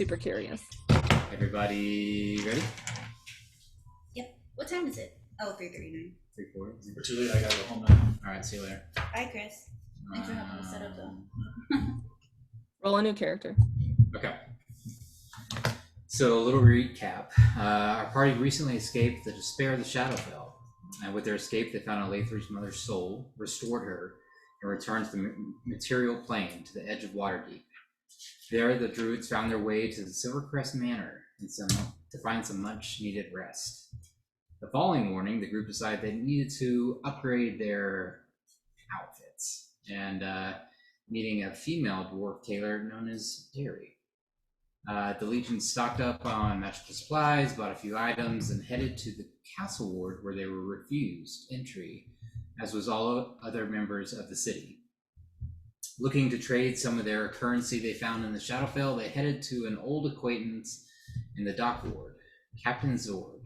super curious. Everybody ready? Yep. What time is it? Oh, 3:39. 3:40. We're too late. I gotta go home now. All right, see you later. Bye, Chris. Thanks for helping us set up, though. Roll a new character. Okay. So a little recap. Our party recently escaped the despair of the Shadowfell. And with their escape, they found Alather's mother's soul, restored her, and returned to the material plane, to the edge of Waterdeep. There, the druids found their way to the Silvercrest Manor to find some much-needed rest. The following morning, the group decided they needed to upgrade their outfits, and meeting a female dwarf tailor known as Derry. The Legion stocked up on magical supplies, bought a few items, and headed to the castle ward where they were refused entry, as was all other members of the city. Looking to trade some of their currency they found in the Shadowfell, they headed to an old acquaintance in the dock ward, Captain Zord,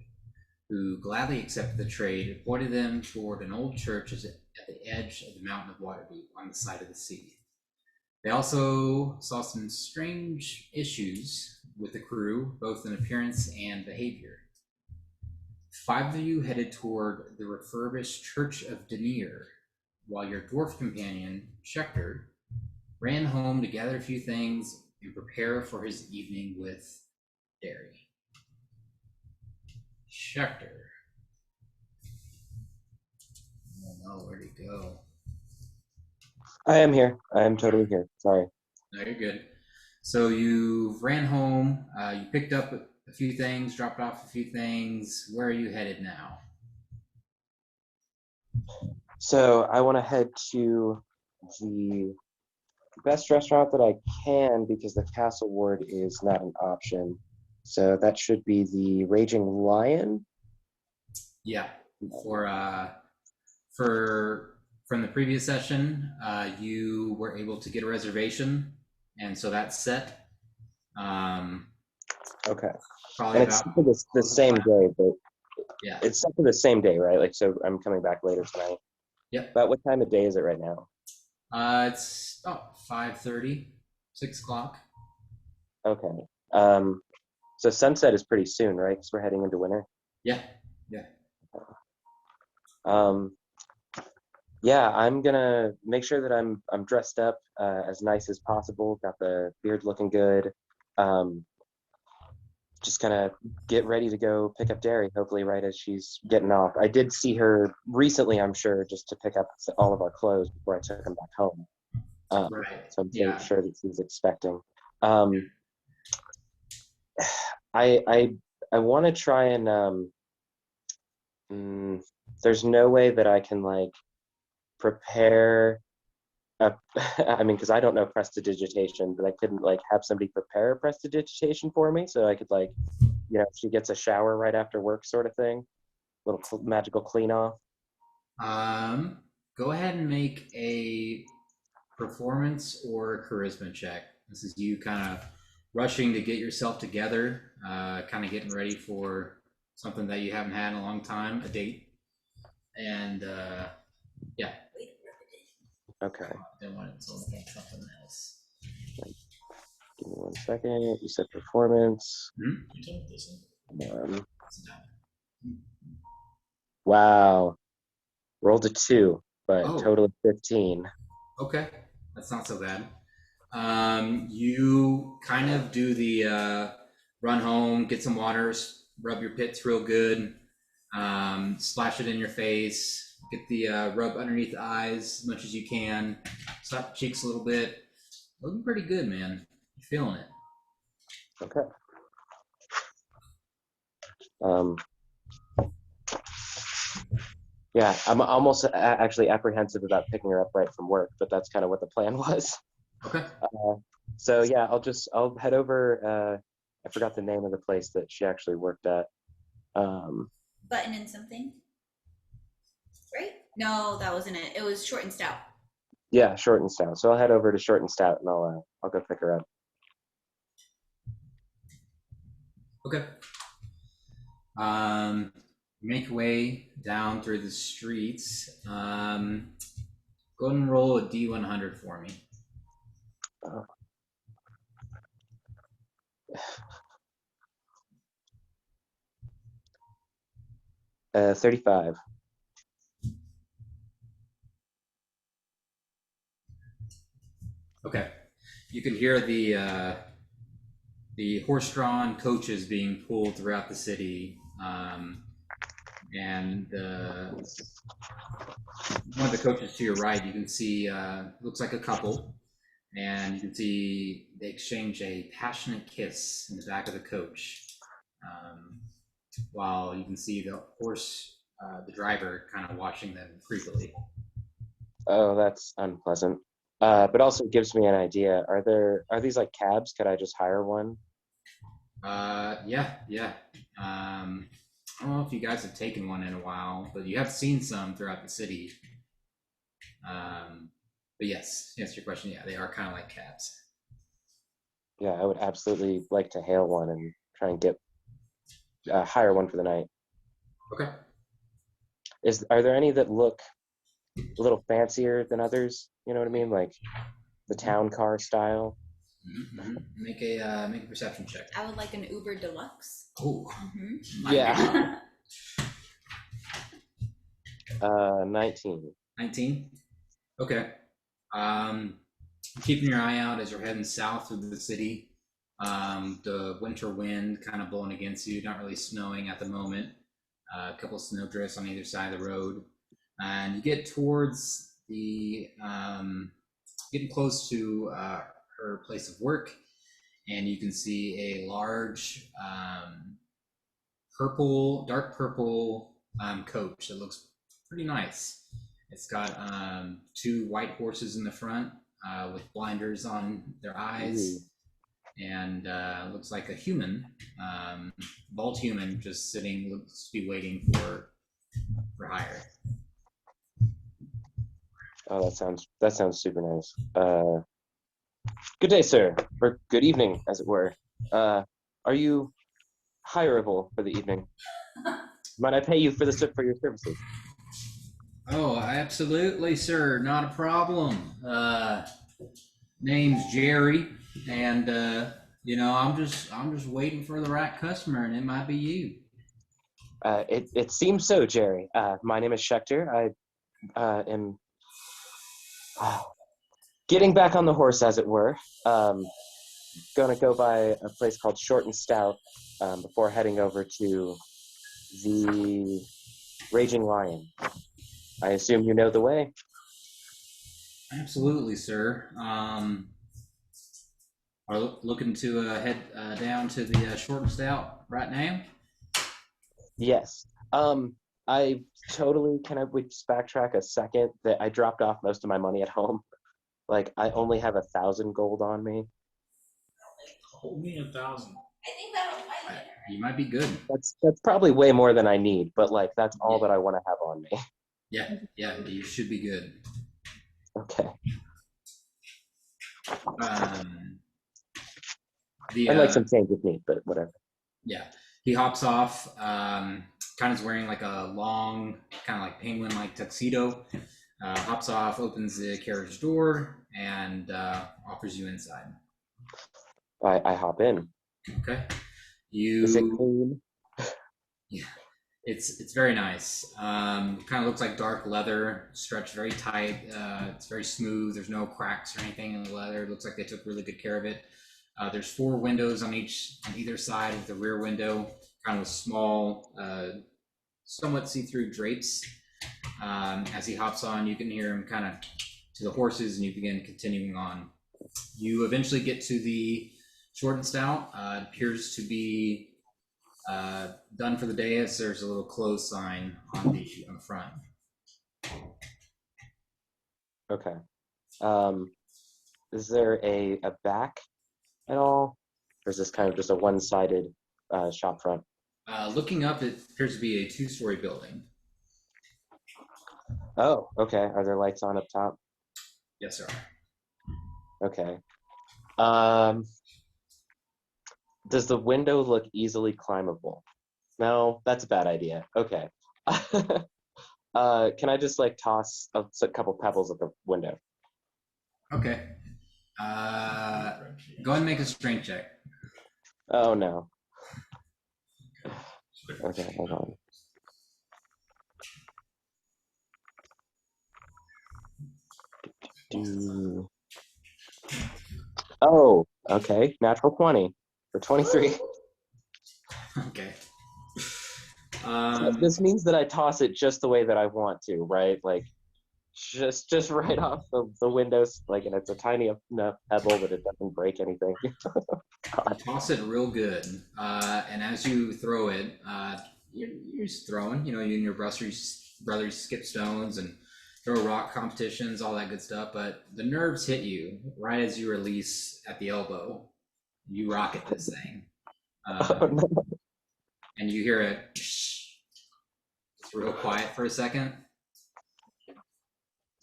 who gladly accepted the trade and pointed them toward an old church at the edge of the mountain of Waterdeep on the side of the sea. They also saw some strange issues with the crew, both in appearance and behavior. 5 of you headed toward the refurbished Church of Denier, while your dwarf companion, Shecter, ran home to gather a few things and prepare for his evening with Derry. Shecter. Oh no, where'd he go? I am here. I am totally here. Sorry. No, you're good. So you ran home, you picked up a few things, dropped off a few things. Where are you headed now? So I want to head to the best restaurant that I can because the castle ward is not an option. So that should be the Raging Lion. Yeah. From the previous session, you were able to get a reservation, and so that's set. Okay. Probably and it's for the same day, but yeah, it's set for the same day, right? Like, so I'm coming back later tonight. Yep. About what time of day is it right now? It's about 5:30, 6 o'clock. Okay. So sunset is pretty soon, right? Because we're heading into winter. Yeah. Yeah, I'm gonna make sure that I'm dressed up as nice as possible. Got the beard looking good. Just gonna get ready to go pick up Derry, hopefully right as she's getting off. I did see her recently, I'm sure, just to pick up all of our clothes before I took them back home. Right. So I'm sure that she's expecting. I want to try and there's no way that I can like prepare I mean, because I don't know prestidigitation, but I couldn't like have somebody prepare a prestidigitation for me, so I could like, you know, she gets a shower right after work, sort of thing, little magical clean off. Go ahead and make a performance or charisma check. This is you kind of rushing to get yourself together, kind of getting ready for something that you haven't had in a long time, a date, and yeah. Okay. I wanted to look at something else. Give me 1 second. You said performance. Wow. Rolled a 2, but total of 15. Okay, that's not so bad. You kind of do the run home, get some water, rub your pits real good, splash it in your face, get the rub underneath the eyes as much as you can, slap the cheeks a little bit. Looking pretty good, man. You're feeling it. Okay. Yeah, I'm almost actually apprehensive about picking her up right from work, but that's kind of what the plan was. Okay. So yeah, I'll head over. I forgot the name of the place that she actually worked at. Button and something, right? No, that wasn't it. It was Short and Stout. Yeah, Short and Stout. So I'll head over to Short and Stout, and I'll go pick her up. Okay. Make your way down through the streets. Go ahead and roll a D100 for me. 35. Okay. You can hear the horse-drawn coaches being pulled throughout the city, and one of the coaches to your right, you can see looks like a couple, and you can see they exchange a passionate kiss in the back of the coach, while you can see the horse, the driver, kind of watching them creepily. Oh, that's unpleasant. But also gives me an idea. Are these like cabs? Could I just hire one? Yeah. I don't know if you guys have taken one in a while, but you have seen some throughout the city. But yes, to answer your question, yeah, they are kind of like cabs. Yeah, I would absolutely like to hail one and try and get hire one for the night. Okay. Are there any that look a little fancier than others? You know what I mean, like the town car style. Mm-hmm. Make a perception check. I would like an Uber Deluxe. Oh. Mm-hmm. Yeah. 19. 19. Okay. Keeping your eye out as you're heading south through the city. The winter wind kind of blowing against you, not really snowing at the moment. A couple of snowdrifts on either side of the road. And you get towards the, getting close to her place of work, and you can see a large dark purple coach that looks pretty nice. It's got 2 white horses in the front with blinders on their eyes. And looks like a human, bald human, just sitting, looks to be waiting for hire. Oh, that sounds super nice. Good day, sir, or good evening, as it were. Are you hireable for the evening? Might I pay you for your services? Oh, absolutely, sir. Not a problem. Name's Jerry, and I'm just waiting for the right customer, and it might be you. It seems so, Jerry. My name is Shecter. I am getting back on the horse, as it were. Gonna go by a place called Short and Stout before heading over to the Raging Lion. I assume you know the way. Absolutely, sir. Are looking to head down to the Short and Stout right now? Yes. I totally we just backtrack a second that I dropped off most of my money at home. Like I only have 1,000 gold on me. Hold me 1,000. I think that'll fight it. You might be good. That's probably way more than I need, but like that's all that I want to have on me. Yeah, you should be good. Okay. I'd like some change with me, but whatever. Yeah, he hops off. Kind of is wearing like a long, kind of like penguin-like tuxedo. Hops off, opens the carriage door, and offers you inside. I hop in. Okay. Is it clean? Yeah, it's very nice. Kind of looks like dark leather, stretched very tight. It's very smooth. There's no cracks or anything in the leather. It looks like they took really good care of it. There's 4 windows on either side, with the rear window kind of small, somewhat see-through drapes. As he hops on, you can hear him kind of to the horses, and you begin continuing on. You eventually get to the Short and Stout. It appears to be done for the day, as there's a little close sign on the front. Okay. Is there a back at all, or is this kind of just a one-sided shop front? Looking up, it appears to be a 2-story building. Oh, okay. Are there lights on up top? Yes, sir. Okay. Does the window look easily climbable? No, that's a bad idea. Okay. Can I just like toss a couple pebbles at the window? Okay. Go ahead and make a strength check. Oh no. Okay, hold on. do. Oh, okay. Natural 20 for 23. Okay. This means that I toss it just the way that I want to, right? Like just right off the windows, like, and it's a tiny enough pebble that it doesn't break anything. You toss it real good, and as you throw it, you're just throwing. You know, you and your brothers skip stones and throw rock competitions, all that good stuff. But the nerves hit you right as you release at the elbow. You rocket this thing, Oh, no. and you hear it. It's real quiet for a second.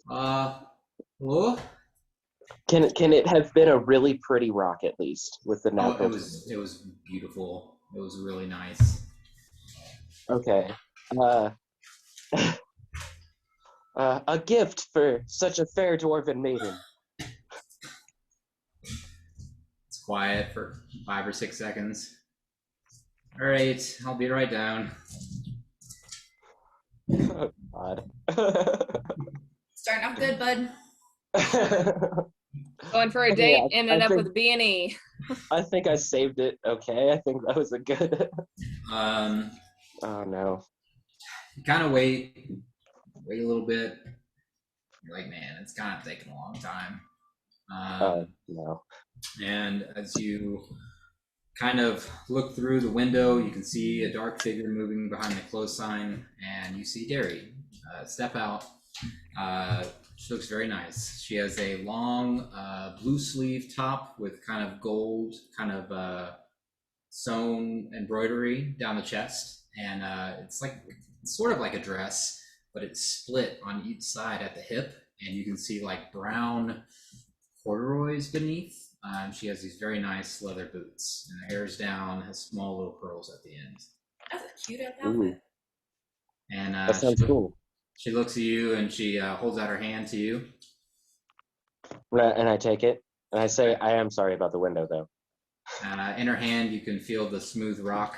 Hello? Can it have been a really pretty rock at least with the Oh, natural? it was beautiful. It was really nice. Okay. A gift for such a fair dwarven maiden. It's quiet for 5 or 6 seconds. All right, I'll be right down. Oh, God. Starting off good, bud. Going for a Okay, date, I ended up think- with a B&E. I think I saved it. Okay, I think that was a good. Um, Oh no. you kind of wait a little bit. You're like, man, it's kind of taking a long time. Oh no. And as you kind of look through the window, you can see a dark figure moving behind the close sign, and you see Derry step out. She looks very nice. She has a long blue sleeve top with kind of gold, kind of sewn embroidery down the chest, and it's sort of like a dress, but it's split on each side at the hip, and you can see like brown corduroys beneath. She has these very nice leather boots, and her hair's down, has small little curls at the end. That's a cute Ooh, outfit. And that sounds cool. she looks at you, and she holds out her hand to you. And I take it, and I say, I am sorry about the window, though. In her hand, you can feel the smooth rock,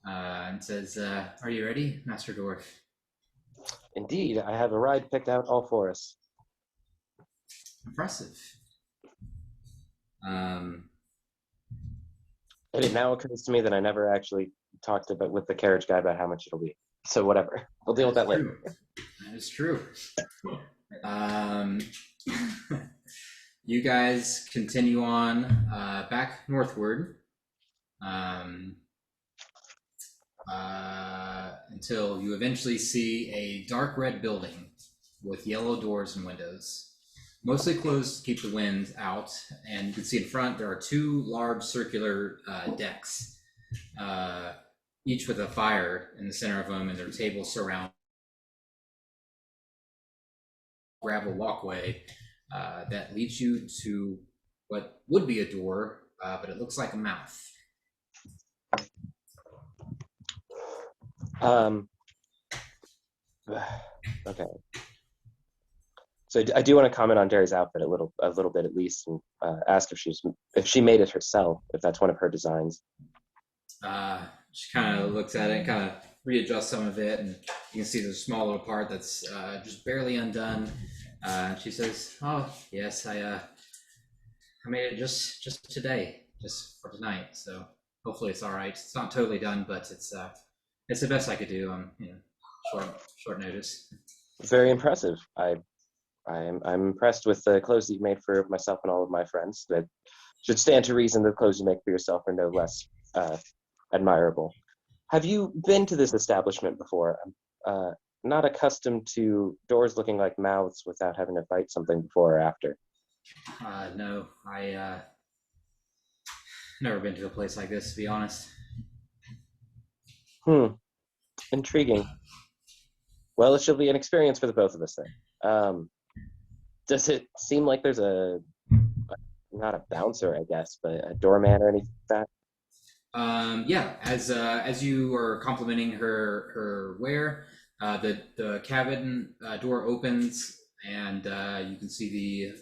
and says, "Are you ready, Master Dwarf?" Indeed, I have a ride picked out all for us. Impressive. It now occurs to me that I never actually talked about with the carriage guy about how much it'll be. So whatever, we'll deal with that later. That is true. You guys continue on back northward until you eventually see a dark red building with yellow doors and windows, mostly closed to keep the wind out. And you can see in front there are 2 large circular decks, each with a fire in the center of them, and their tables surround gravel walkway that leads you to what would be a door, but it looks like a mouth. Okay. So I do want to comment on Derry's outfit a little bit at least, and ask if she made it herself, if that's one of her designs. She kind of looks at it and kind of readjusts some of it, and you can see there's a small little part that's just barely undone. And she says, "Oh yes, I made it just today, just for tonight. So hopefully it's all right. It's not totally done, but it's the best I could do. Short notice." Very impressive. I'm impressed with the clothes that you made for myself and all of my friends. That should stand to reason the clothes you make for yourself are no less admirable. Have you been to this establishment before? I'm not accustomed to doors looking like mouths without having to fight something before or after. No, I never been to a place like this, to be honest. Intriguing. Well, it should be an experience for the both of us then. Does it seem like there's not a bouncer, I guess, but a doorman or anything like that? Yeah, as you are complimenting her wear, the cabin door opens, and you can see the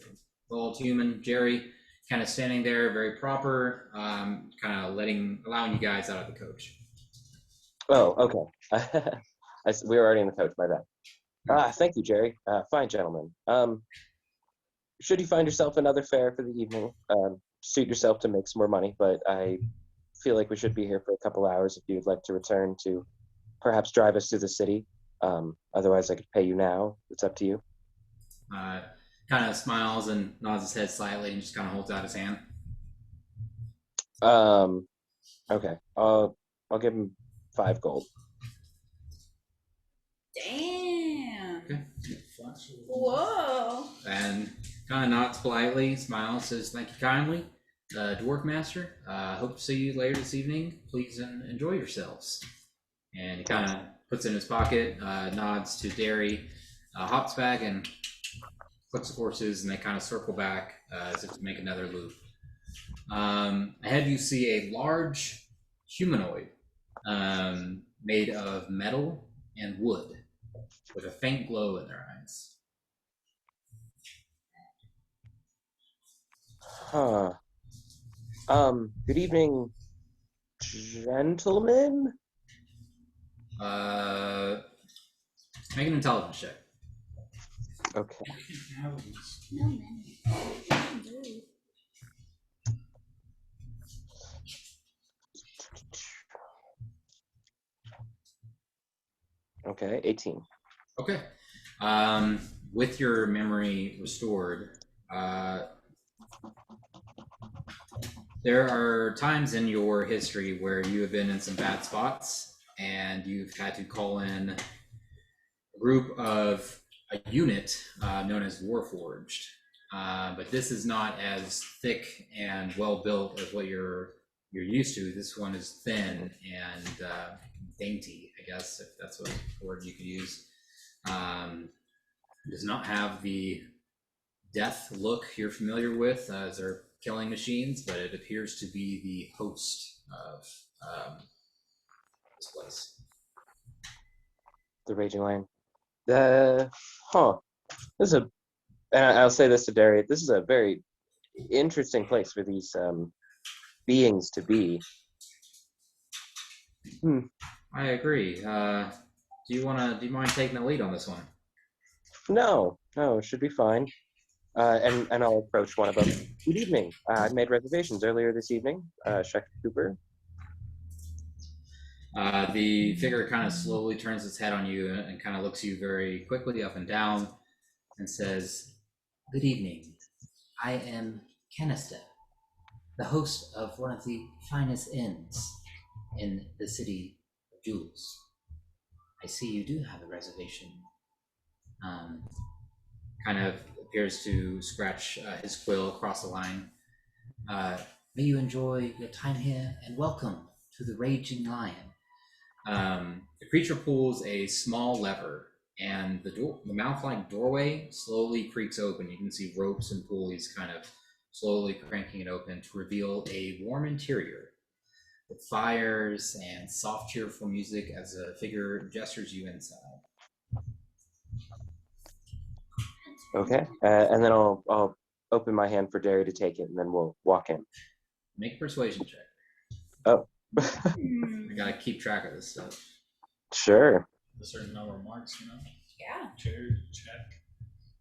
bald human Jerry kind of standing there, very proper, kind of allowing you guys out of the coach. Oh, okay. We were already in the coach, my bad. Thank you, Jerry. Fine gentleman. should you find yourself another fare for the evening, suit yourself to make some more money. But I feel like we should be here for a couple hours if you'd like to return to perhaps drive us to the city. Otherwise, I could pay you now. It's up to you. Kind of smiles and nods his head slightly and just kind of holds out his hand. Okay. I'll give him 5 gold. Damn. Okay. Whoa. And kind of nods politely, smiles, says, "Thank you kindly, Dwarf Master. Hope to see you later this evening. Please enjoy yourselves." And he kind of puts it in his pocket, nods to Derry, hops back and flips the horses, and they kind of circle back as if to make another loop. Ahead you see a large humanoid made of metal and wood with a faint glow in their eyes. Huh. Good evening, gentlemen. Make an intelligence check. Okay. No, man. Okay, 18. Okay. With your memory restored, there are times in your history where you have been in some bad spots and you've had to call in a unit known as Warforged. But this is not as thick and well built as what you're used to. This one is thin and dainty, I guess, if that's what word you could use. Does not have the death look you're familiar with as they're killing machines, but it appears to be the host of this place. The Raging Lion. This is and I'll say this to Derry, this is a very interesting place for these beings to be. I agree. Do you mind taking the lead on this one? No, it should be fine. And I'll approach one of them. Good evening. I made reservations earlier this evening. Shecter Cooper. The figure kind of slowly turns its head on you and kind of looks you very quickly up and down and says, "Good evening. I am Canister, the host of one of the finest inns in the city of Jewels. I see you do have a reservation." Kind of appears to scratch his quill across the line. "May you enjoy your time here and welcome to the Raging Lion." The creature pulls a small lever, and the mouth-like doorway slowly creaks open. You can see ropes and pulleys kind of slowly cranking it open to reveal a warm interior with fires and soft, cheerful music as a figure gestures you inside. Okay. And then I'll open my hand for Derry to take it, and then we'll walk in. Make a persuasion check. Oh. I gotta keep track of this stuff. Sure. A certain number of marks, Yeah. Chair, check.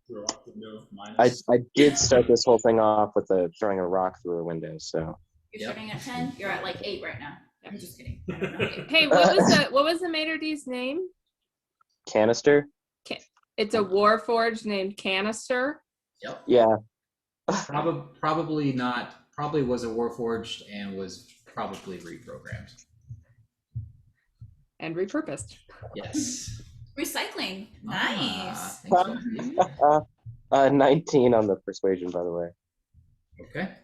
Throw out the window, minus. I did start this whole thing off with throwing a rock through a window, so. You're starting at 10. You're at like 8 right now. I'm just kidding. I don't know. Hey, what was the maitre d's name? Canister? It's a warforged named Canister. Yep. Yeah. Probably not. Probably was a warforged and was probably reprogrammed. And repurposed. Yes. Recycling. Nice. Thanks, 19 on the persuasion, by the way. Okay.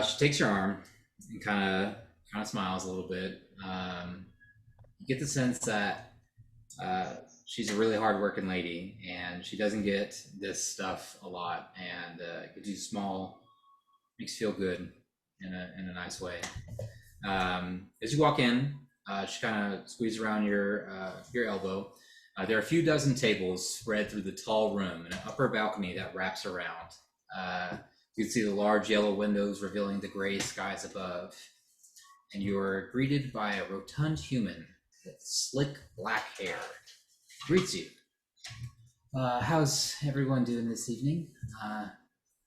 She takes your arm and kind of smiles a little bit. You get the sense that she's a really hard-working lady, and she doesn't get this stuff a lot, and it gives you small, makes you feel good in a nice way. As you walk in, she kind of squeezes around your elbow. There are a few dozen tables spread through the tall room and an upper balcony that wraps around. You can see the large yellow windows revealing the gray skies above. And you are greeted by a rotund human with slick black hair greets you. How's everyone doing this evening?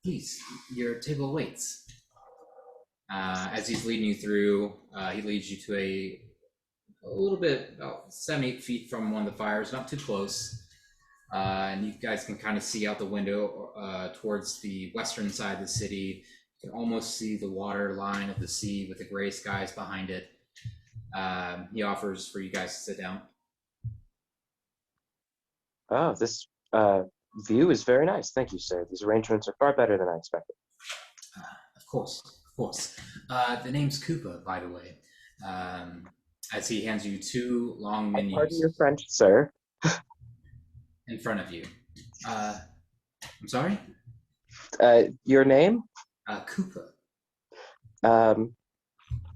Please, your table waits. As he's leading you through, he leads you to a little bit, about 7-8 feet from one of the fires, not too close. And you guys can kind of see out the window towards the western side of the city. You can almost see the water line of the sea with the gray skies behind it. He offers for you guys to sit down. Oh, this view is very nice. Thank you, sir. These arrangements are far better than I expected. Of course. The name's Koopa, by the way. As he hands you 2 long menus. Pardon your French, sir. In front of you. I'm sorry? Your name? Koopa.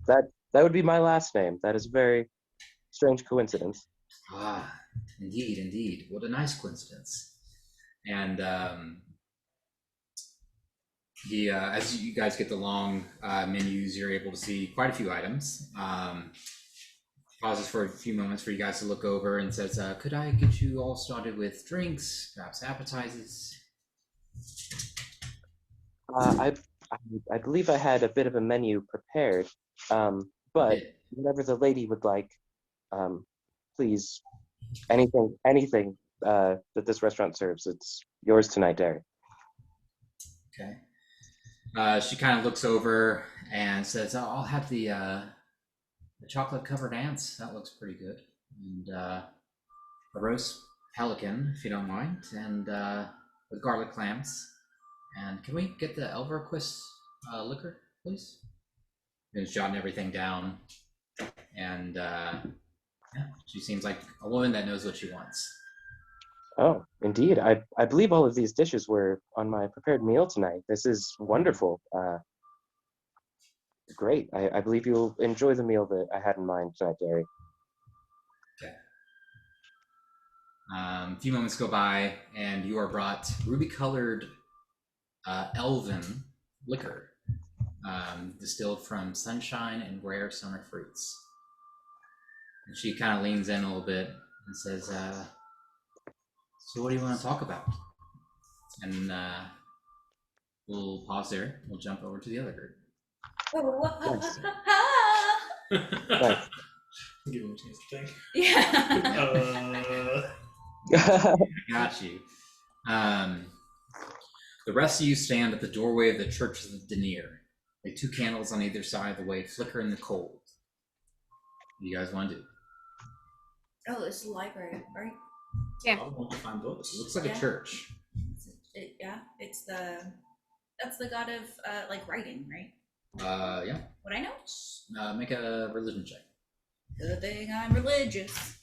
That would be my last name. That is a very strange coincidence. Indeed. What a nice coincidence. And he, as you guys get the long menus, you're able to see quite a few items. Pauses for a few moments for you guys to look over and says, could I get you all started with drinks, perhaps appetizers? I believe I had a bit of a menu prepared, but whatever the lady would like, please, anything that this restaurant serves, it's yours tonight, Derry. Okay. She kind of looks over and says, I'll have the chocolate-covered ants. That looks pretty good. And a roast pelican, if you don't mind, and with garlic clams. And can we get the Elverquist liquor, please? And jotting everything down. And she seems like a woman that knows what she wants. Oh, indeed. I believe all of these dishes were on my prepared meal tonight. This is wonderful. Great. I believe you'll enjoy the meal that I had in mind tonight, Derry. Okay. A few moments go by, and you are brought ruby-colored elven liquor, distilled from sunshine and rare summer fruits. And she kind of leans in a little bit and says, so what do you want to talk about? And we'll pause there. We'll jump over to the other group. Thanks. Give him a chance to think. Yeah. Got you. The rest of you stand at the doorway of the Church of the Denier. Like 2 candles on either side of the way flicker in the cold. What do you guys want to do? Oh, it's the library, right? I want to find books. It looks like a church. That's the god of like writing, right? Yeah. What I know? Make a religion check. Good thing I'm religious.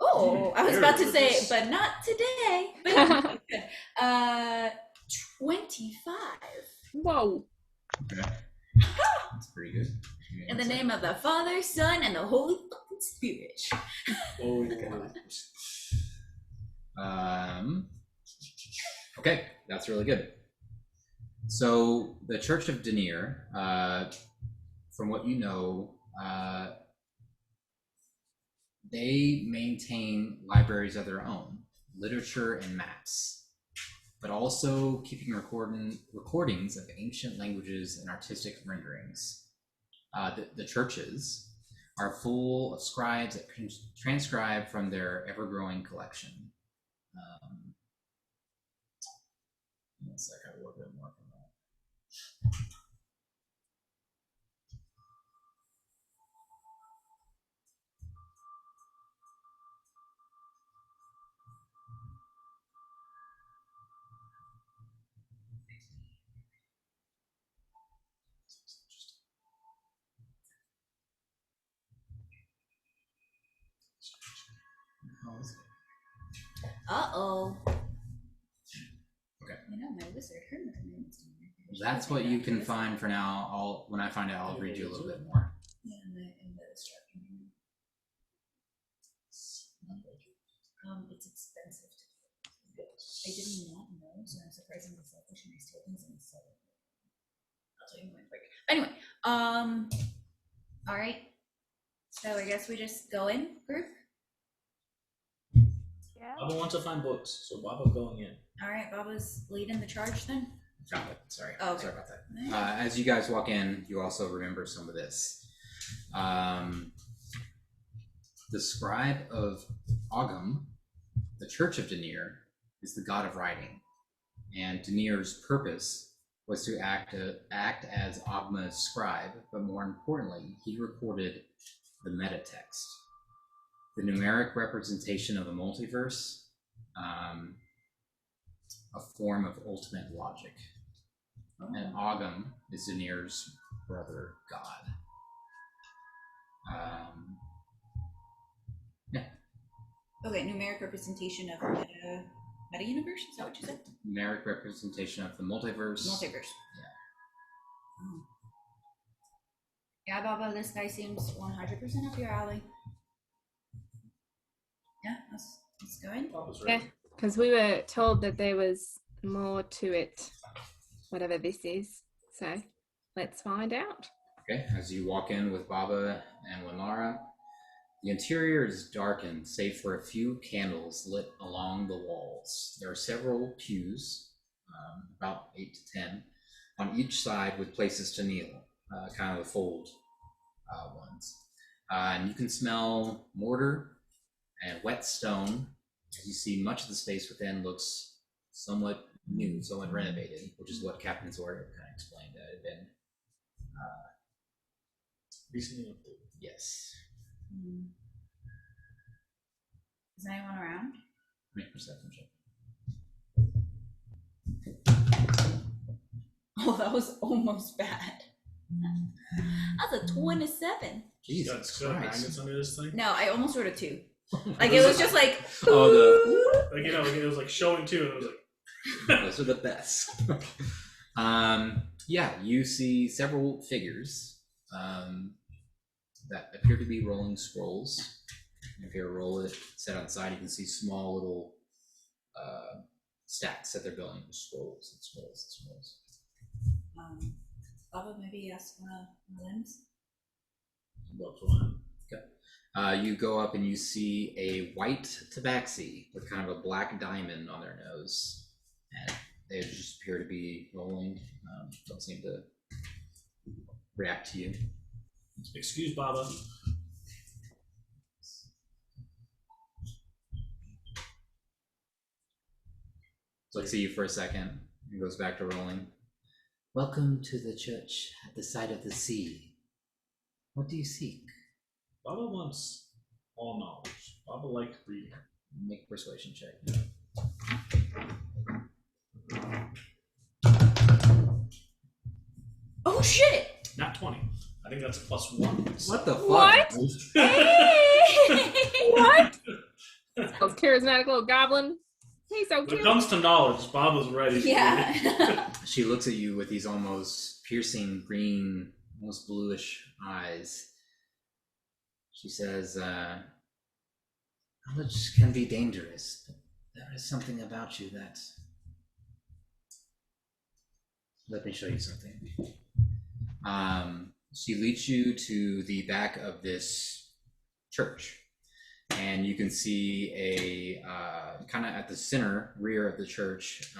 Oh, I was about to say, but not today. But good. 25. Whoa. Okay. That's pretty good. In the name of the Father, Son, and the Holy fucking Spirit. Oh, God. Okay, that's really good. So the Church of Denier, from what you know, they maintain libraries of their own, literature and maps, but also keeping recordings of ancient languages and artistic renderings. The churches are full of scribes that transcribe from their ever-growing collection. One sec, I will a bit more from that. Uh-oh. Okay. You know, my wizard hermit. That's what you can find for now. When I find out, I'll read you a little bit more. Yeah, in the instruction. It's expensive to do. I did not know, so I'm surprisingly selfish and I steal things and sell it. I'll tell you my break. Anyway, all right. So I guess we just go in, group? Yeah. Baba wants to find books, so Baba going in. Alright, Baba's leading the charge then? Got it. Sorry. Oh, okay. Sorry about that. As you guys walk in, you also remember some of this. The scribe of Ogum, the Church of Denier, is the god of writing, and Denier's purpose was to act as Ogma's scribe, but more importantly, he recorded the metatext, the numeric representation of the multiverse, a form of ultimate logic. And Ogum is Denier's brother god. Okay, numeric representation of meta universe? Is that what you said? Numeric representation of the multiverse. Multiverse. Oh. Yeah, Baba, this guy seems 100% up your alley. Yeah, let's go in. Baba's Yeah, ready. because we were told that there was more to it, whatever this is. So let's find out. Okay, as you walk in with Baba and Winara, the interior is darkened save for a few candles lit along the walls. There are several pews, about 8 to 10, on each side with places to kneel, kind of the fold ones. And you can smell mortar and wet stone. As you see, much of the space within looks somewhat new, somewhat renovated, which is what Captain Zora kind of explained that it had been. Recently updated. Yes. Is anyone around? Make a perception check. Oh, that was almost bad. That's a 27. Jesus Got magnets Christ. under this thing. No, I almost wrote a 2. Like, it was just like, Oh, Like, you know, like it was like showing two, and it was like, those are the best. Yeah, you see several figures that appear to be rolling scrolls. If you roll it set outside, you can see small little stacks that they're building with scrolls and scrolls and scrolls. Baba, maybe ask one of Lynn's. what's one? You go up and you see a white tabaxi with kind of a black diamond on their nose, and they just appear to be rolling. Don't seem to react to you. Excuse Baba. Looks at you for a second and goes back to rolling. Welcome to the church at the side of the sea. What do you seek? Baba wants all knowledge. Baba liked reading. Make a persuasion check. Oh, shit! Not 20. I think that's a +1. What the fuck? What? Hey! What? Oh, charismatic little goblin. He's so When it cute. comes to knowledge, Baba's ready. Yeah. She looks at you with these almost piercing green, almost bluish eyes. She says, knowledge can be dangerous, but there is something about you that... Let me show you something. She leads you to the back of this church, and you can see a kind of at the rear of the church,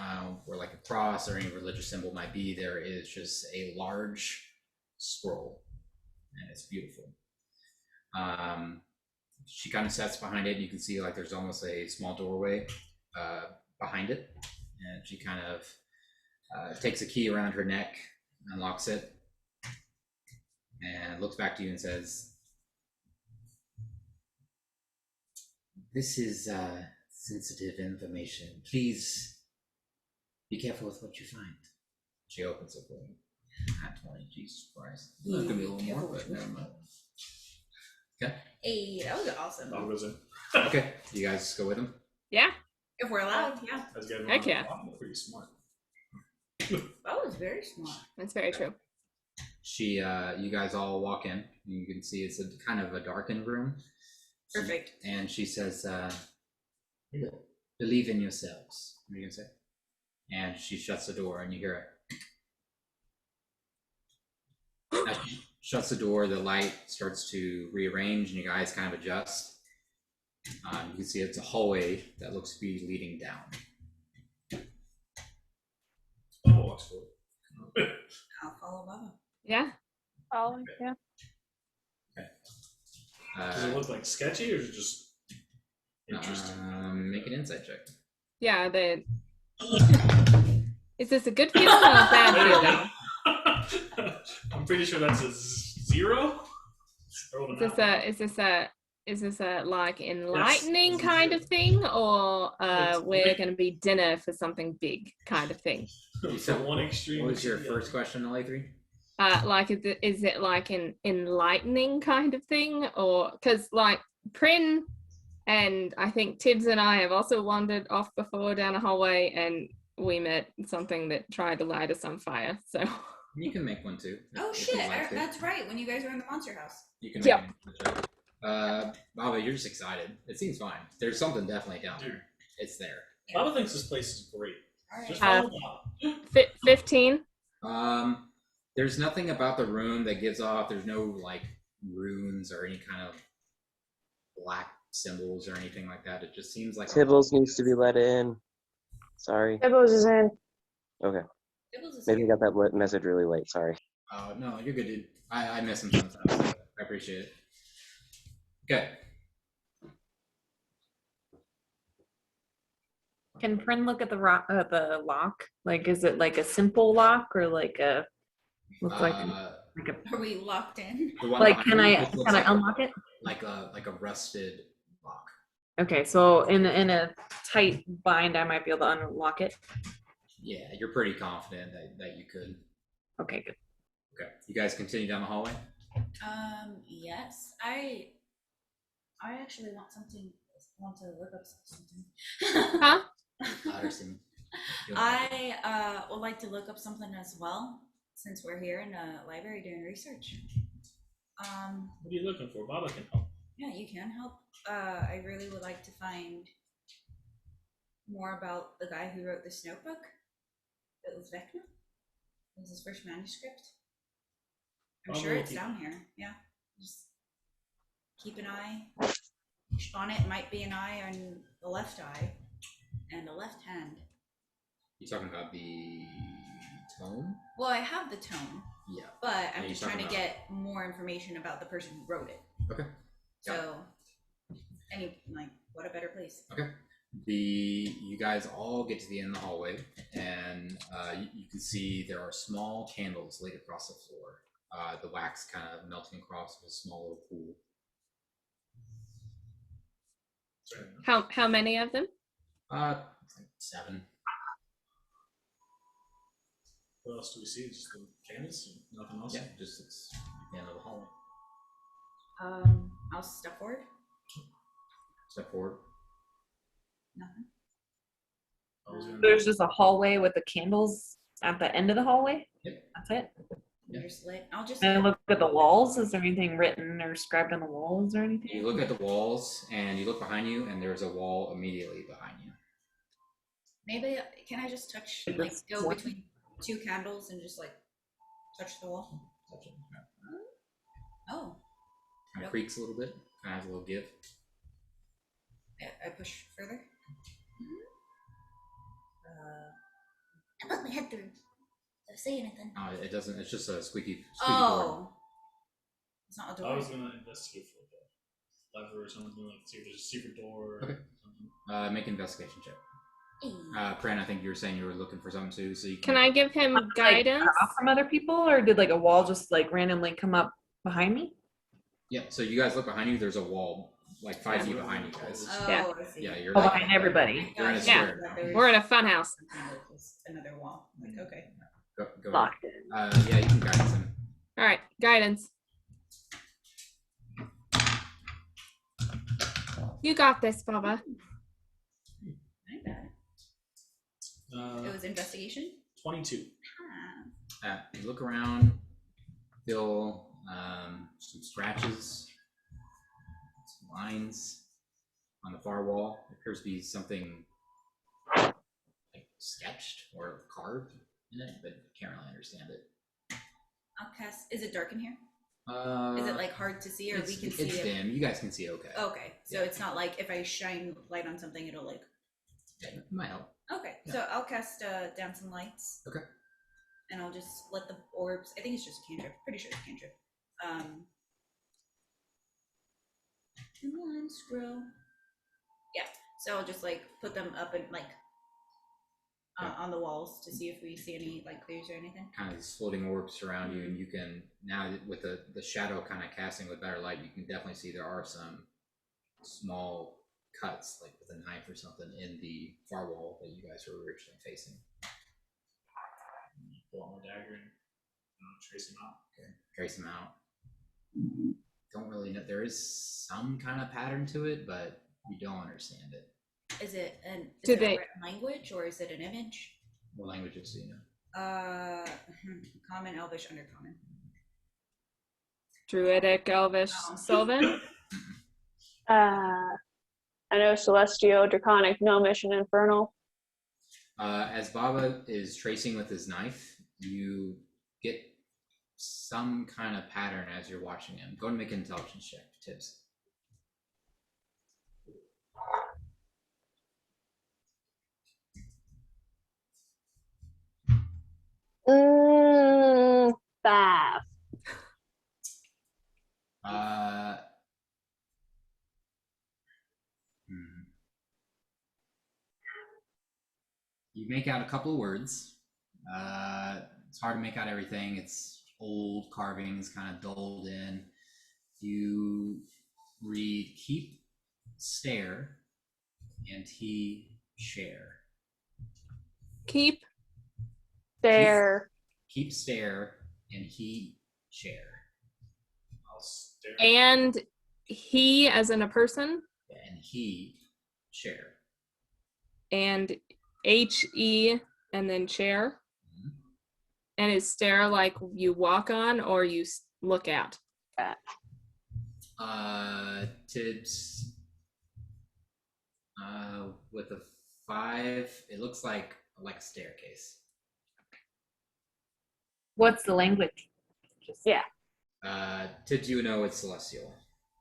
where like a cross or any religious symbol might be, there is just a large scroll, and it's beautiful. She kind of sits behind it, and you can see like there's almost a small doorway behind it, and she kind of takes a key around her neck, unlocks it, and looks back to you and says, "This is sensitive information. Please be careful with what you find." She opens it for you. Not 20, Jesus Christ. That could be a little more, but never mind. Okay. Hey, that was awesome. Baba goes in. Okay. You guys go with him? Yeah. If we're allowed, yeah. As you guys Heck yeah. Baba's pretty smart. That was very smart. That's very true. You guys all walk in. You can see it's a kind of a darkened room. Perfect. And she says, "Believe in yourselves." What are you gonna say? And she shuts the door, and you hear it. shuts the door. The light starts to rearrange, and you guys kind of adjust. You can see it's a hallway that looks to be leading down. Oh, that's cool. I'll follow Baba. Yeah. Oh, yeah. Does it look like sketchy or is it just interesting? Make an insight check. Yeah. Is this a good feeling or a bad feeling? I'm pretty sure that's a 0. Is this a like enlightening kind of thing, or we're going to be dinner for something big kind of thing? From one extreme. What was your first question, LA3? Like, is it like an enlightening kind of thing, or because like Prin and I think Tibbs and I have also wandered off before down a hallway, and we met something that tried to light us on fire. So You can make one too. Oh if shit! you'd like to. That's right. When you guys were in the monster house. You can make an insight check. Baba, you're just excited. It seems fine. There's something definitely down there. It's there. Baba thinks this place is great. All right. Just follow Baba. 15. There's nothing about the room that gives off. There's no like runes or any kind of black symbols or anything like that. It just seems like Tibbles needs to be let in. Sorry. Tibbles is in. Okay. Dibbles is Maybe I here. got that message really late. Sorry. No, you're good, dude. I miss him sometimes. So I appreciate it. Okay. Can Prin look at the lock? Like, is it like a simple lock or like a look like a Are we locked in? The one like? behind Can you I just looks like unlock it? like a rusted lock. Okay, so in a tight bind, I might be able to unlock it. Yeah, you're pretty confident that you could. Okay, good. Okay, you guys continue down the hallway. Yes. I actually want to look up something. Huh? Louder, Simon. I would like to look up something as well, since we're here in the library doing research. What are you looking for? Baba can help. Yeah, you can help. I really would like to find more about the guy who wrote this notebook. It was Vecna. It was his first manuscript. I'm sure it's down here. Yeah. Just keep an eye on it. Might be an eye on the left eye and the left hand. You talking about the tome? Well, I have the tome, Yeah. but I'm Are you just trying to talking get more information about the person who wrote it. Okay. So, what a better place. Okay. You guys all get to the end of the hallway, and you can see there are small candles laid across the floor. The wax kind of melting across a small little pool. How many of them? Like 7. What else do we see? Just the candles? Nothing else? Yeah, just it's the end of the hallway. I'll step forward. Step forward. Nothing. There's just a hallway with the candles at the end of the hallway. Yep. That's it. Yeah. Just lit. I'll just. And I look at the walls. Is there anything written or scribed on the walls or anything? You look at the walls, and you look behind you, and there's a wall immediately behind you. Maybe can I just touch, Like like, this go one? between 2 candles and just like touch the wall? Touch it. Oh, Kind Yep. of creaks a little bit. Kind of has a little give. I push further. I put my head through. Don't say anything. It doesn't. It's just a squeaky door. Oh, it's not a door. I was gonna investigate for like a lever or something, like see if there's a secret door. Or Okay. something. Make an investigation check. Hey. Pran, I think you were saying you were looking for something too, so you Can I give him Like, guidance? cut off from other people, or did like a wall just like randomly come up behind me? Yeah. So you guys look behind you. There's a wall like 5 feet behind you guys. Oh, Yeah. I see. Yeah, you're Oh, like behind everybody. You're in a Yeah. square now. We're in a fun house. Another wall. Like, okay. Go ahead. Locked in. Yeah, you can guidance him. All right, guidance. You got this, Baba. I got it. It was investigation. 22. You look around, feel some scratches, some lines on the far wall. There appears to be something like sketched or carved in it, but can't really understand it. I'll cast. Is it dark in here? Is it like hard to see, or we can see it's it? dim. You guys can see okay. Okay, so Yeah. it's not like if I shine light on something, it'll like. Yeah, it might help. Okay, Yeah. so I'll cast dancing lights. Okay. And I'll just let the orbs. I think it's just a cantrip. Pretty sure it's a cantrip. Come on, scroll. Yeah. So I'll just like put them up and like on the walls to see if we see any like clues or anything. Kind of these floating orbs surround you, and you can now with the shadow kind of casting with better light, you can definitely see there are some small cuts, like with a knife or something, in the far wall that you guys were originally facing. Pull out my dagger and trace them out. Okay, trace them out. Don't really know. There is some kind of pattern to it, but you don't understand it. Is it a language or is it an image? What languages do you know? Common, Elvish, Undercommon. Druidic, Elvish, Sylvan. I know Celestial, Draconic, Gnomish, and Infernal. As Baba is tracing with his knife, you get some kind of pattern as you're watching him. Go and make an intelligence check. Tips. Five. You make out a couple of words. It's hard to make out everything. It's old carvings, kind of dulled in. You read keep, stare, and he share. Keep. Stare. Keep, stare, and he share. I'll stare. And he as in a person. And he share. And HE and then chair. Mm-hmm. And is stare like you walk on or you look at? Tibbs. With a 5, it looks like a staircase. What's the language? Yeah. Tibbs, you know it's celestial.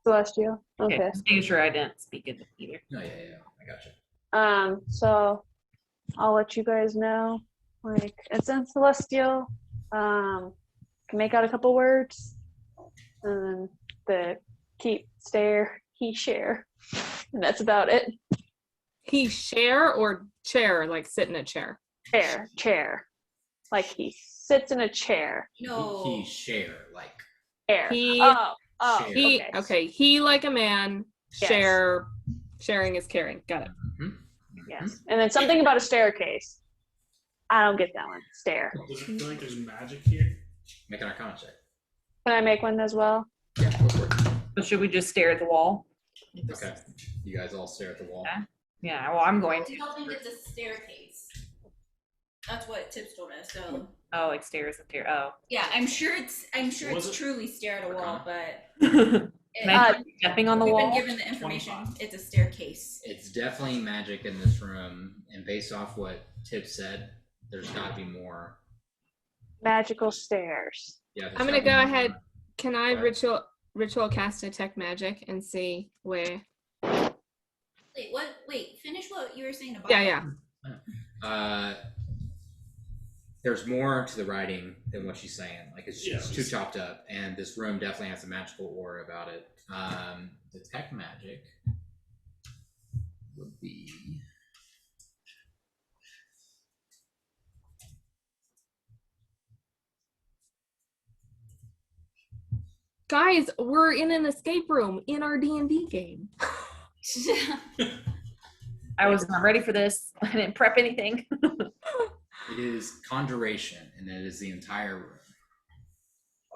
Celestial. Okay. Just making sure I didn't speak it either. No, yeah, I gotcha. So I'll let you guys know. Like, it's in Celestial. Can make out a couple words. And the keep, stare, he share. And that's about it. He share or chair, like sit in a chair? Chair. Like he sits in a chair. No. He share, like. Chair. He, share. he, okay. He like a man, Yes. sharing is caring. Got it. Mm-hmm. Yes. And then something about a staircase. I don't get that one. Stare. Does it feel like there's magic here? Make an Arcana check. Can I make one as well? Yeah, go for it. So should we just stare at the wall? Okay. You guys all stare at the wall. Okay. Yeah, well, I'm going to. I don't think it's a staircase. That's what Tips told us. So Oh, like stairs and stairs. Oh. yeah, I'm sure it's Was it? truly stare at a wall, but Can I try stepping on the we've wall? been given the information. 25. It's a staircase. It's definitely magic in this room, and based off what Tibbs said, there's got to be more. Magical stairs. Yeah. I'm gonna go ahead. Can I Go ahead. ritual cast detect magic and see where? Wait, what? Wait, finish what you were saying about. Yeah. There's more to the writing than what she's saying. Like it's Yeah, too chopped up, and this room definitely has a magical aura about it. Detect magic would be. Guys, we're in an escape room in our D&D game. I was not ready for this. I didn't prep anything. It is conjuration, and it is the entire room.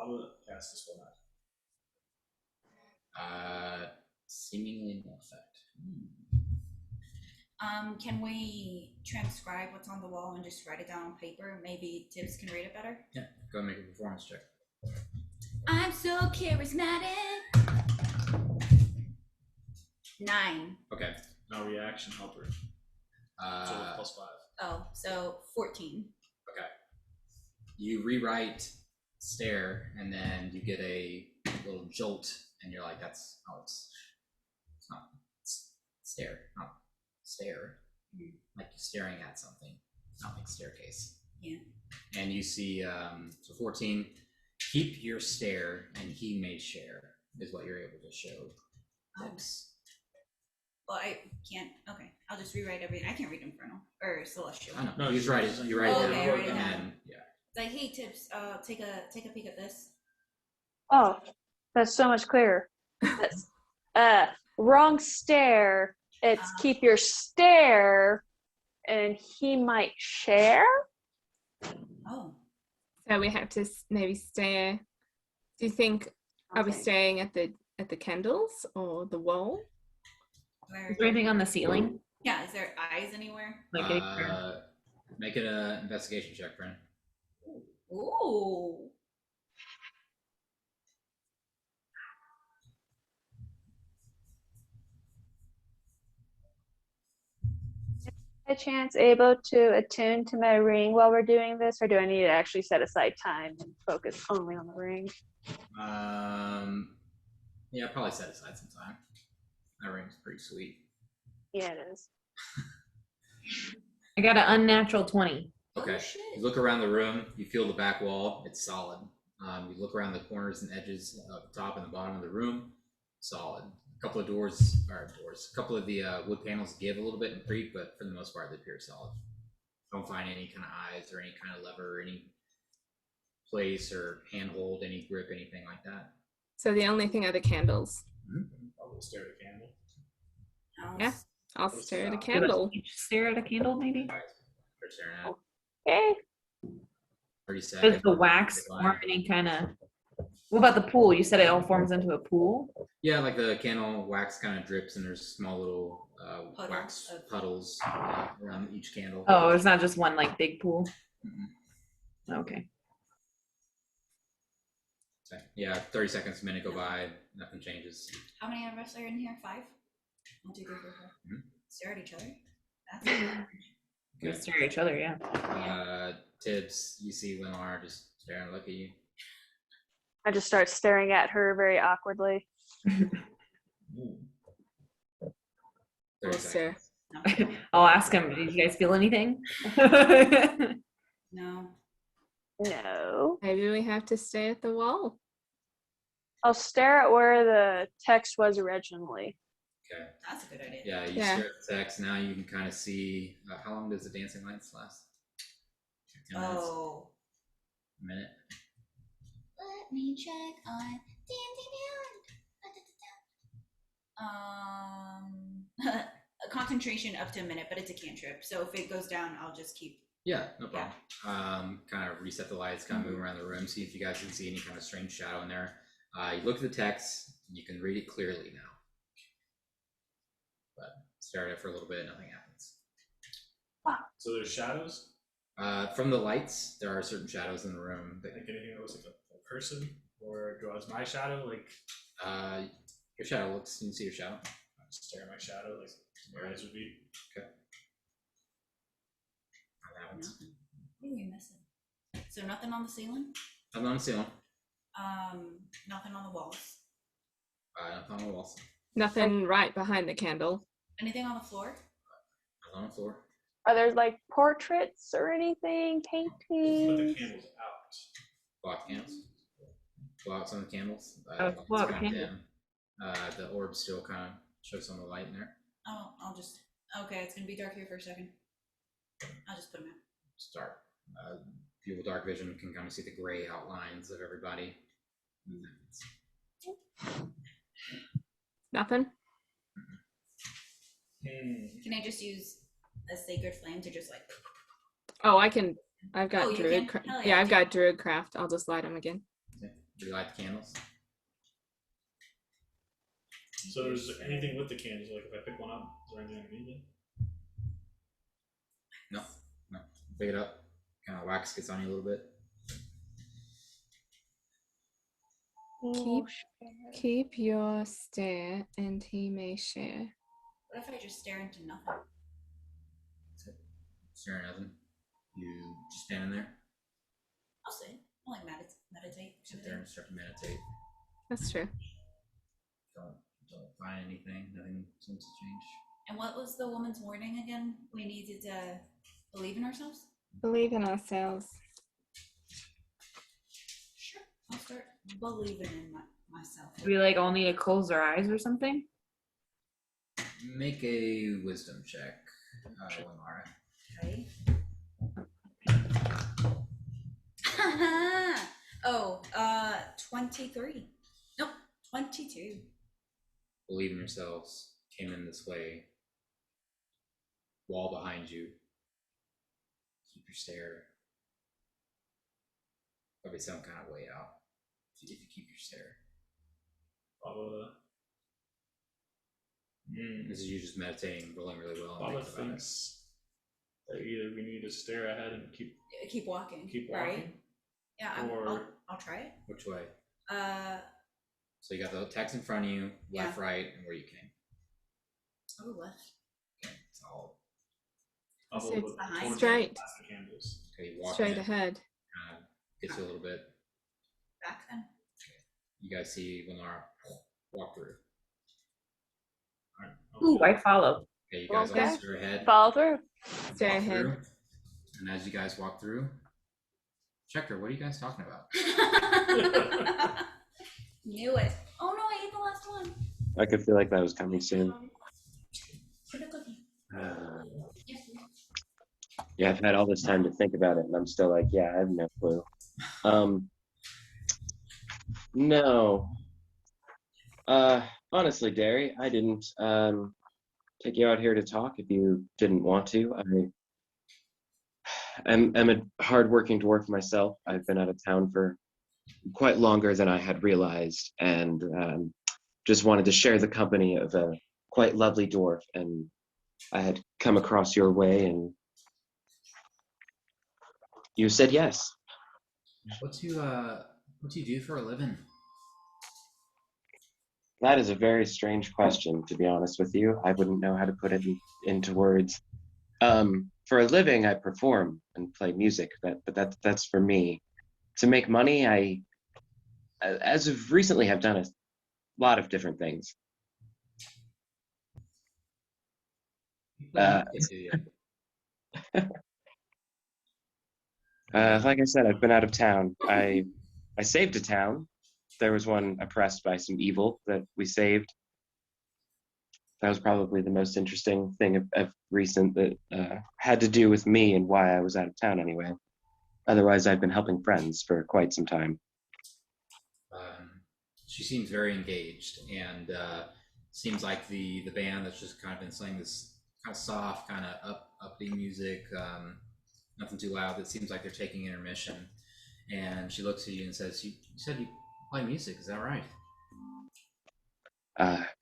I'm gonna cast this one out. Seemingly no effect. Can we transcribe what's on the wall and just write it down on paper? Maybe Tibbs can read it better. Yeah, go and make a performance check. I'm so charismatic. 9. Okay. Now reaction helper. So +5. Oh, so 14. Okay. You rewrite stare, and then you get a little jolt, and you're like, it's not stare, not stare, like you're staring at something, not like staircase. Yeah. And you see, so 14, keep your stare, and he may share, is what you're able to show. Tips. Well, I can't. Okay, I'll just rewrite everything. I can't read Infernal or Celestial. I know. No, He's you right. just- You write it Oh, down, okay, I write it and down. then yeah. It's like, hey, Tips. Take a peek at this. Oh, that's so much clearer. That's wrong stare. It's keep your stare, and he might share. Oh, So we have to maybe stare. Do you think are we Okay. staring at the candles or the wall? where? Is there anything on the ceiling? Yeah, is there eyes anywhere? Like anywhere? Make it an investigation check, Brent. Ooh. By chance able to attune to my ring while we're doing this, or do I need to actually set aside time and focus only on the ring? Yeah, probably set aside some time. That ring's pretty sweet. Yeah, it is. I got an unnatural 20. Okay. Oh, shit. You look around the room. You feel the back wall. It's solid. You look around the corners and edges of the top and the bottom of the room. Solid. A couple of a couple of the wood panels give a little bit and creak, but for the most part, they appear solid. Don't find any kind of eyes or any kind of lever or any place or handhold, any grip, anything like that. So the only thing are the candles. I'll go stare at a candle. Oh, Yeah. I'll stare at a Let's candle. Each stare at a candle, maybe? All right. You're staring at it. Okay. 30 seconds. Does the wax form any kind of... What about the pool? You said it all forms into a pool? Yeah, like the candle wax kind of drips, and there's small little Puddles wax of- puddles around each candle. Oh, it's not just one like big pool? Mhm. Okay. So, yeah, 30 seconds, a minute go by, nothing changes. how many of us are in here? 5? 1, 2, 3, 4, 5. Mhm. Stare at each other. That's We Okay. stare at each other, yeah. Tibbs, you see Lenore just staring and look at you. I just start staring at her very awkwardly. 30 Stare. seconds. no. I'll ask him, did you guys feel anything? No. No. Maybe we have to stare at the wall. I'll stare at where the text was originally. Okay. That's a good idea. Yeah, you Yeah. stare at the text. Now you can kind of see how long does the dancing lights last? 10 minutes? Oh. A minute? Let me check on dancing. A concentration up to a minute, but it's a cantrip. So if it goes down, I'll just keep. Yeah, no problem. Kind of reset the lights, kind of move around the room, see if you guys can see any kind of strange shadow in there. You look at the text, you can read it clearly now. But stare at it for a little bit, nothing happens. So there's shadows? From the lights, there are certain shadows in the room. Like anything that looks like a person? Or draws my shadow? Like, Your shadow looks, you can see your shadow. I just stare at my shadow, like my eyes would be. That happens. Nothing. What are we missing? So nothing on the ceiling. Nothing on the ceiling. Nothing on the walls. Nothing on the walls. Nothing right behind the candle. Anything on the floor? Nothing on the floor. Are there like portraits or anything? Put the Paintings? candles out. Blow out the candles. Blow out some of the candles. Oh, It's blow out kinda candles. dim. The orb still kind of shows some of the light in there. Oh, I'll just. Okay, it's gonna be dark here for a second. I'll just put them out. Start. People with dark vision can kind of see the gray outlines of everybody. Nothing. Can I just use a sacred flame to just like? Oh, I can. I've got Oh, you druid. can? Hell Yeah, yeah, I've do got druid craft. I'll just light them again. Do you light the candles? So there's anything with the candles, like if I pick one up, is there anything underneath it? No. Pick it up. Kind of wax gets on you a little bit. Keep your stare, and he may share. What if I just stare into nothing? Staring at nothing. You just standing there. I'll say. I like meditate. Sit there and start to meditate. That's true. Don't find anything. Nothing seems to change. And what was the woman's warning again? We needed to believe in ourselves? Believe in ourselves. Sure. I'll start believing in myself. Do we like all need to close our eyes or something? Make a wisdom check, Lamara. Okay. Oh, 23. Nope, 22. Believe in yourselves. Came in this way. Wall behind you. Keep your stare. Probably some kind of way out if you keep your stare. This is you just meditating, rolling really well. Baba thinks that either we need to stare ahead and Keep walking. keep walking, Right? Yeah, or I'll try it. Which way? So you got the text in front of you, left, Yeah. right, and where you came. Oh, left. Okay, it's all So with it's the behind. torches Straight. and plastic candles. okay. You walk Straight in, ahead. gets you a little bit. Back then. You guys see Lenara walk through. Alright, Ooh, I follow. Okay, you guys all Okay. stare ahead. Follow through. Stay walk ahead. through, and as you guys walk through, Shecter, what are you guys talking about? Knew it. Oh no, I ate the last one. I could feel like that was coming soon. Put a cookie. Yes, please. Yeah, I've had all this time to think about it, and I'm still like, yeah, I have no clue. No. Honestly, Derry, I didn't take you out here to talk if you didn't want to. I'm a hardworking dwarf myself. I've been out of town for quite longer than I had realized, and just wanted to share the company of a quite lovely dwarf. And I had come across your way, and you said yes. What do you do for a living? That is a very strange question, to be honest with you. I wouldn't know how to put it into words. For a living, I perform and play music, but that's for me. To make money, I, as of recently, have done a lot of different things. Like I said, I've been out of town. I saved a town. There was one oppressed by some evil that we saved. That was probably the most interesting thing of recent that had to do with me and why I was out of town anyway. Otherwise, I've been helping friends for quite some time. She seems very engaged, and seems like the band that's just kind of been playing this kind of soft, kind of upbeat music, nothing too loud. It seems like they're taking intermission, and she looks at you and says, "You said you play music, is that right?"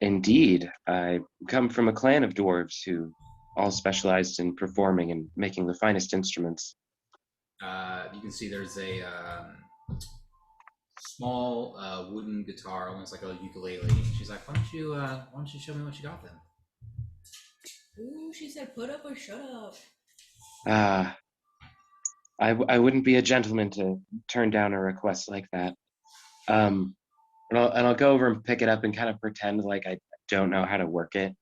Indeed, I come from a clan of dwarves who all specialized in performing and making the finest instruments. You can see there's a small wooden guitar, almost like a ukulele. She's like, "Why don't you show me what you got then?" Ooh, she said, "Put up or shut up." I wouldn't be a gentleman to turn down a request like that. And I'll go over and pick it up and kind of pretend like I don't know how to work it,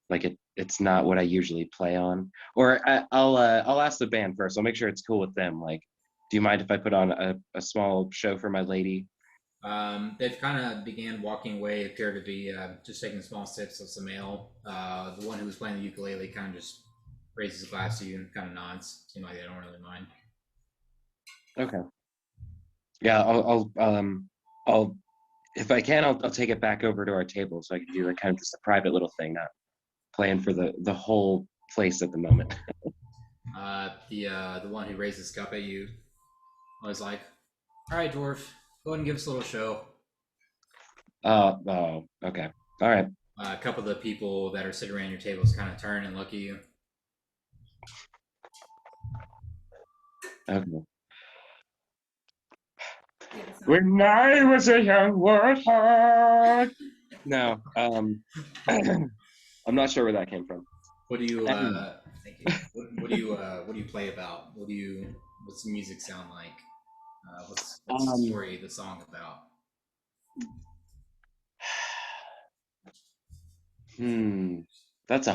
like it's not what I usually play on. Or I'll ask the band first. I'll make sure it's cool with them. Like, do you mind if I put on a small show for my lady? They've kind of began walking away, appear to be just taking small sips of some ale. The one who was playing the ukulele kind of just raises a glass to you and kind of nods. Seems like they don't really mind. Okay. Yeah, I'll if I can, I'll take it back over to our table so I can do like kind of just a private little thing, not playing for the whole place at the moment. The one who raised his cup at you was like, "All right, dwarf, go ahead and give us a little show." Oh, okay, all right. A couple of the people that are sitting around your tables kind of turn and look at you. Okay. When I was a young warthog. No, I'm not sure where that came from. What do you? Thank you. What do you play about? What's the music sound like? What's the story, the song about? That's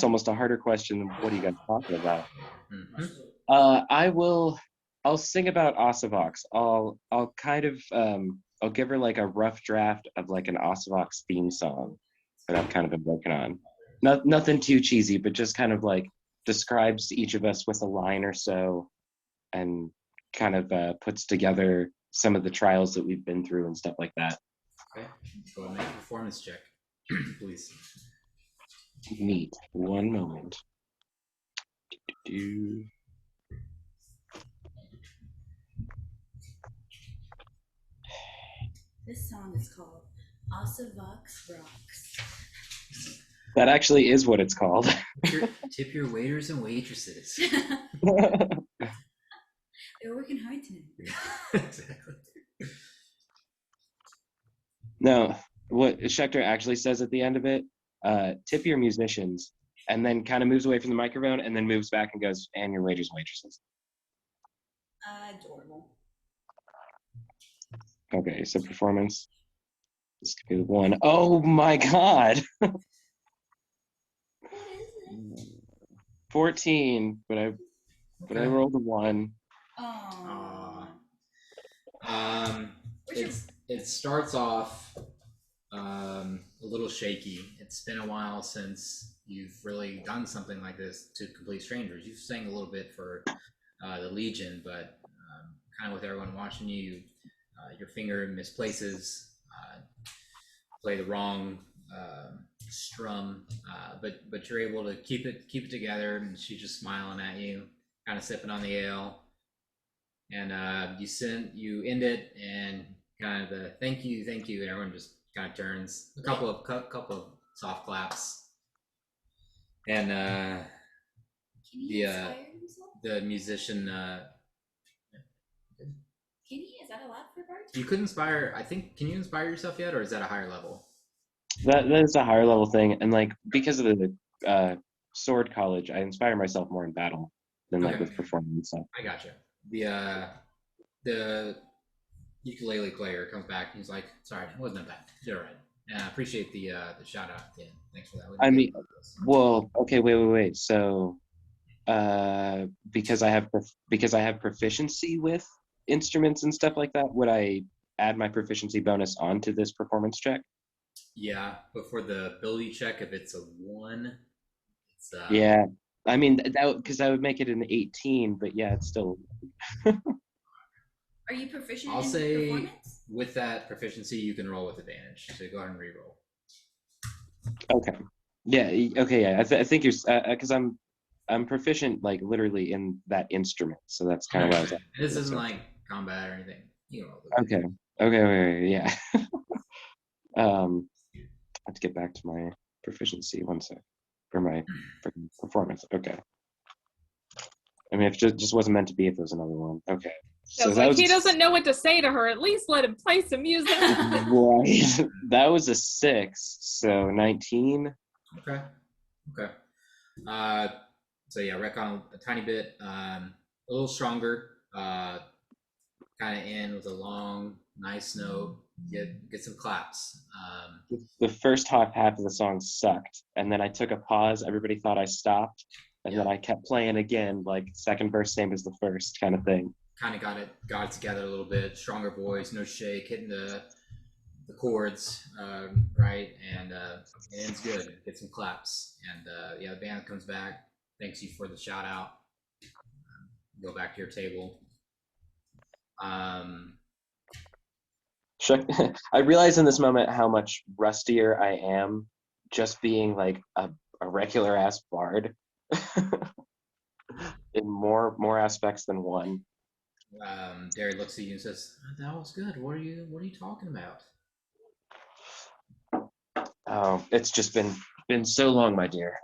almost a harder question than what are you guys talking about? Mhm. I'll sing about Osuvox. I'll kind of I'll give her like a rough draft of like an Osuvox theme song that I've kind of been working on. Nothing too cheesy, but just kind of like describes each of us with a line or so, and kind of puts together some of the trials that we've been through and stuff like that. Okay. Go ahead and make a performance check, please. Neat. One moment. Do. This song is called Osuvox Rocks. That actually is what it's called. Tip your waiters and waitresses. They're working hard tonight. Exactly. No, what Shecter actually says at the end of it, tip your musicians, and then kind of moves away from the microphone and then moves back and goes, and your waiters and waitresses. Adorable. Okay, so performance. This could be the one. Oh my god! What is it? 14, but I rolled a 1. Oh. It starts off a little shaky. It's been a while since you've really done something like this to complete strangers. You've sang a little bit for the Legion, but kind of with everyone watching you, your finger misplaces, play the wrong strum, but you're able to keep it together. And she's just smiling at you, kind of sipping on the ale. And you end it, and kind of the thank you, and everyone just kind of turns. A couple of soft claps, and Can he inspire himself? the musician. Can he? Is that allowed for Bart? You could inspire. I think. Can you inspire yourself yet, or is that a higher level? That is a higher level thing, and like because of the sword college, I inspire myself more in battle than like with performance stuff. I gotcha. The ukulele player comes back and he's like, "Sorry, it wasn't that bad. You're right. And I appreciate the shout out at the end. Thanks for that." I mean, well, okay, wait. So, because I have proficiency with instruments and stuff like that, would I add my proficiency bonus onto this performance check? Yeah, but for the ability check, if it's a 1, it's Yeah, I mean that would make it an 18, but yeah, it's still. Are you proficient I'll in say performance? with that proficiency, you can roll with advantage. So go ahead and re-roll. Okay. Yeah. Okay. Yeah. I think you're because I'm proficient like literally in that instrument, so that's kind of what I was. This isn't like combat or anything. You know. Okay. Yeah. I have to get back to my proficiency one sec for performance. Okay. I mean, if it just wasn't meant to be, if there was another one. Okay. So it's like he doesn't know what to say to her. At least let him play some music. Right. That was a 6, so 19. Okay. So yeah, retcon a tiny bit, a little stronger. Kind of end with a long, nice note. Get some claps. The first half of the song sucked, and then I took a pause. Everybody thought I stopped, and then I kept playing again, like second verse same as the first kind of thing. Kind of got it together a little bit. Stronger voice, no shake, hitting the chords right, and it ends good. Get some claps, and the band comes back. Thanks you for the shout out. Go back to your table. I realize in this moment how much rustier I am just being like a regular ass bard in more aspects than one. Derry looks at you and says, "That was good. What are you talking about?" Oh, it's just been so long, my dear.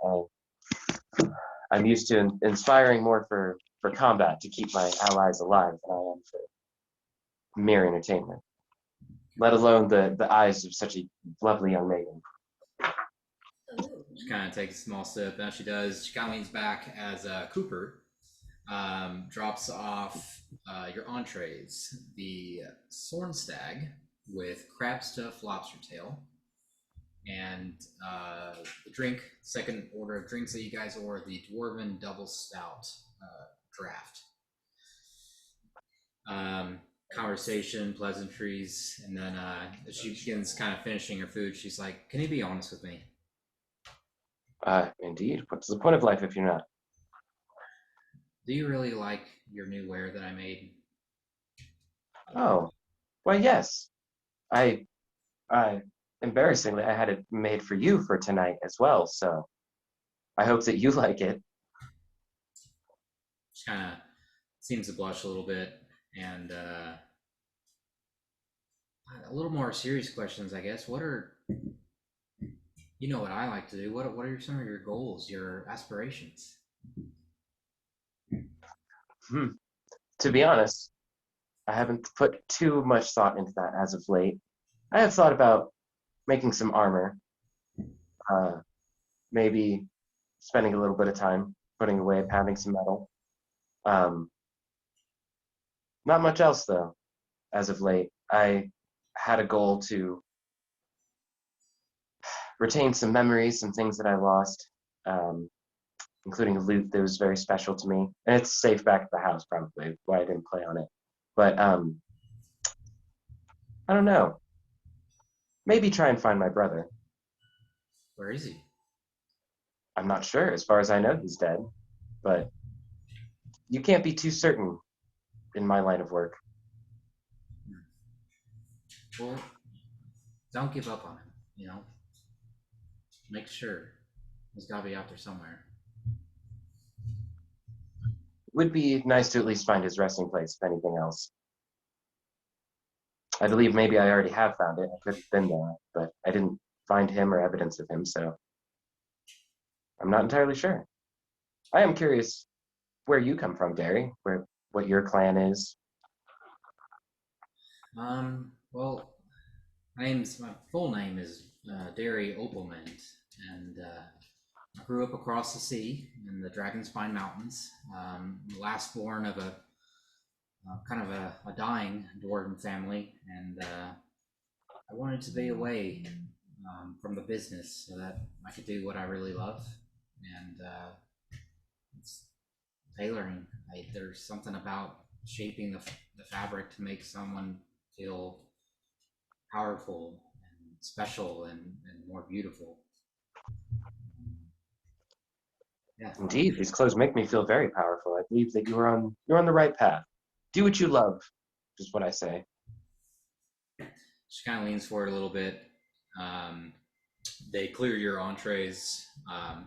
I'm used to inspiring more for combat to keep my allies alive than I am for mere entertainment. Let alone the eyes of such a lovely young maiden. She kind of takes a small sip. Now she does. She kind of leans back as Cooper drops off your entrees: the Sorn Stag with crab stuffed lobster tail, and the drink, second order of drinks that you guys order, the Dwarven Double Stout draft. Conversation, pleasantries, and then as she begins kind of finishing her food, she's like, "Can you be honest with me? Indeed. What's the point of life if you're not? Do you really like your new ware that I made?" Oh, well, yes. I embarrassingly, I had it made for you for tonight as well, so I hope that you like it. She kind of seems to blush a little bit, and a little more serious questions, I guess. What are, you know what I like to do? What are some of your goals, your aspirations? To be honest, I haven't put too much thought into that as of late. I have thought about making some armor, maybe spending a little bit of time putting away, pounding some metal. Um, Not much else though, as of late. I had a goal to retain some memories, some things that I lost, including loot that was very special to me. And it's safe back at the house, probably, why I didn't play on it. But I don't know. Maybe try and find my brother. Where is he? I'm not sure. As far as I know, he's dead. But you can't be too certain in my line of work. Well, don't give up on him, you know? Make sure. He's got to be out there somewhere. Would be nice to at least find his resting place, if anything else. I believe maybe I already have found it. I could have been there, but I didn't find him or evidence of him, so I'm not entirely sure. I am curious where you come from, Gary, what your clan is. Well, my full name is Derry Opalment, and I grew up across the sea in the Dragonspine Mountains. The last born of a kind of a dying dwarven family, and I wanted to be away from the business so that I could do what I really love, and it's tailoring. There's something about shaping the fabric to make someone feel powerful and special and more beautiful. Yeah. Indeed, these clothes make me feel very powerful. I believe that you're on the right path. Do what you love, is what I say. She kind of leans forward a little bit. They clear your entrees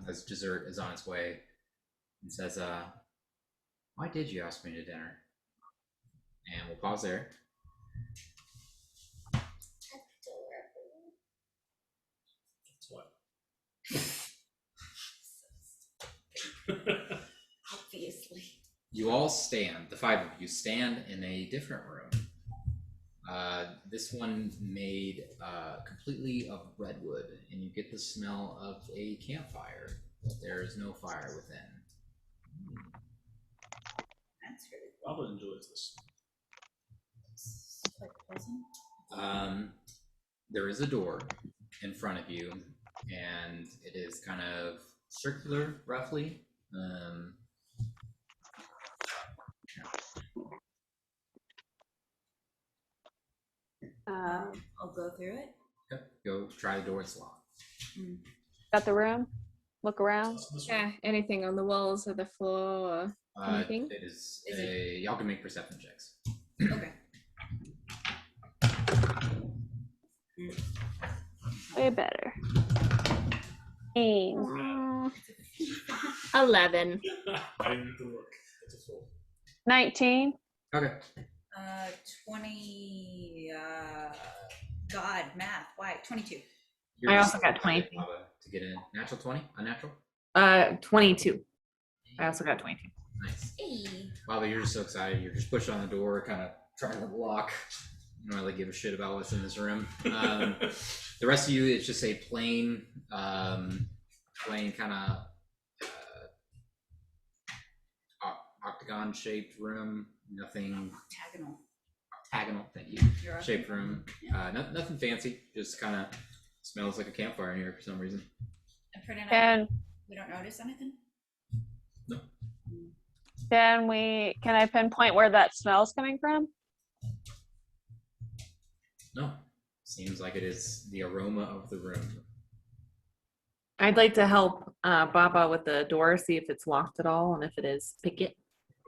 as dessert is on its way, and says, "Why did you ask me to dinner?" And we'll pause there. That's what. Obviously. You all stand, the five of you stand in a different room. This one made completely of redwood, and you get the smell of a campfire, but there is no fire within. That's really Robin enjoys this. quite pleasant. There is a door in front of you, and it is kind of circular, roughly. I'll go through it. Yep, go try the door, it's locked. Got the room? Look around. Yeah, anything on the walls or the floor or anything? It is y'all can make perception checks. Okay. Way better. 18. 11. I need to look. It's a full. 19. Okay. 20. God, math. Why? 22. I also got 22. To get in. Natural 20? Unnatural? 22. I also got 22. Nice. Hey. Bobby, you're just so excited. You're just pushing on the door, kind of trying to lock. I don't really give a shit about what's in this room. The rest of you, it's just a plain kind of octagon-shaped room. Nothing Octagonal. octagonal. Thank you. You're Shaped room. Nothing fancy. Just kind of Smells like a campfire in here for some reason. And Prin and Can we don't notice anything. No. can I pinpoint where that smell's coming from? No. Seems like it is the aroma of the room. I'd like to help Baba with the door, see if it's locked at all, and if it is, pick it.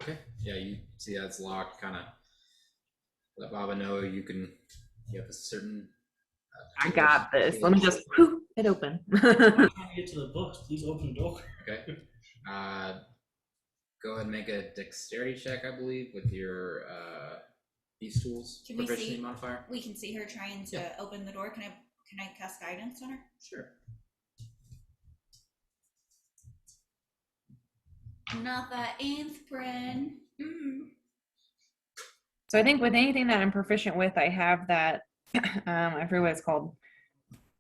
Okay. Yeah, you see that's locked. Kind of let Baba know you have a certain. I got this. Let me just whew, it open. I'm trying to get to the books. Please open the door. Okay. Go ahead and make a dexterity check, I believe, with your these tools. Can we Proficiency see? modifier. We can see her trying to open the door. Can I cast guidance on her? Sure. Not that nth, Prin. So I think with anything that I'm proficient with, I have that. I forget what it's called.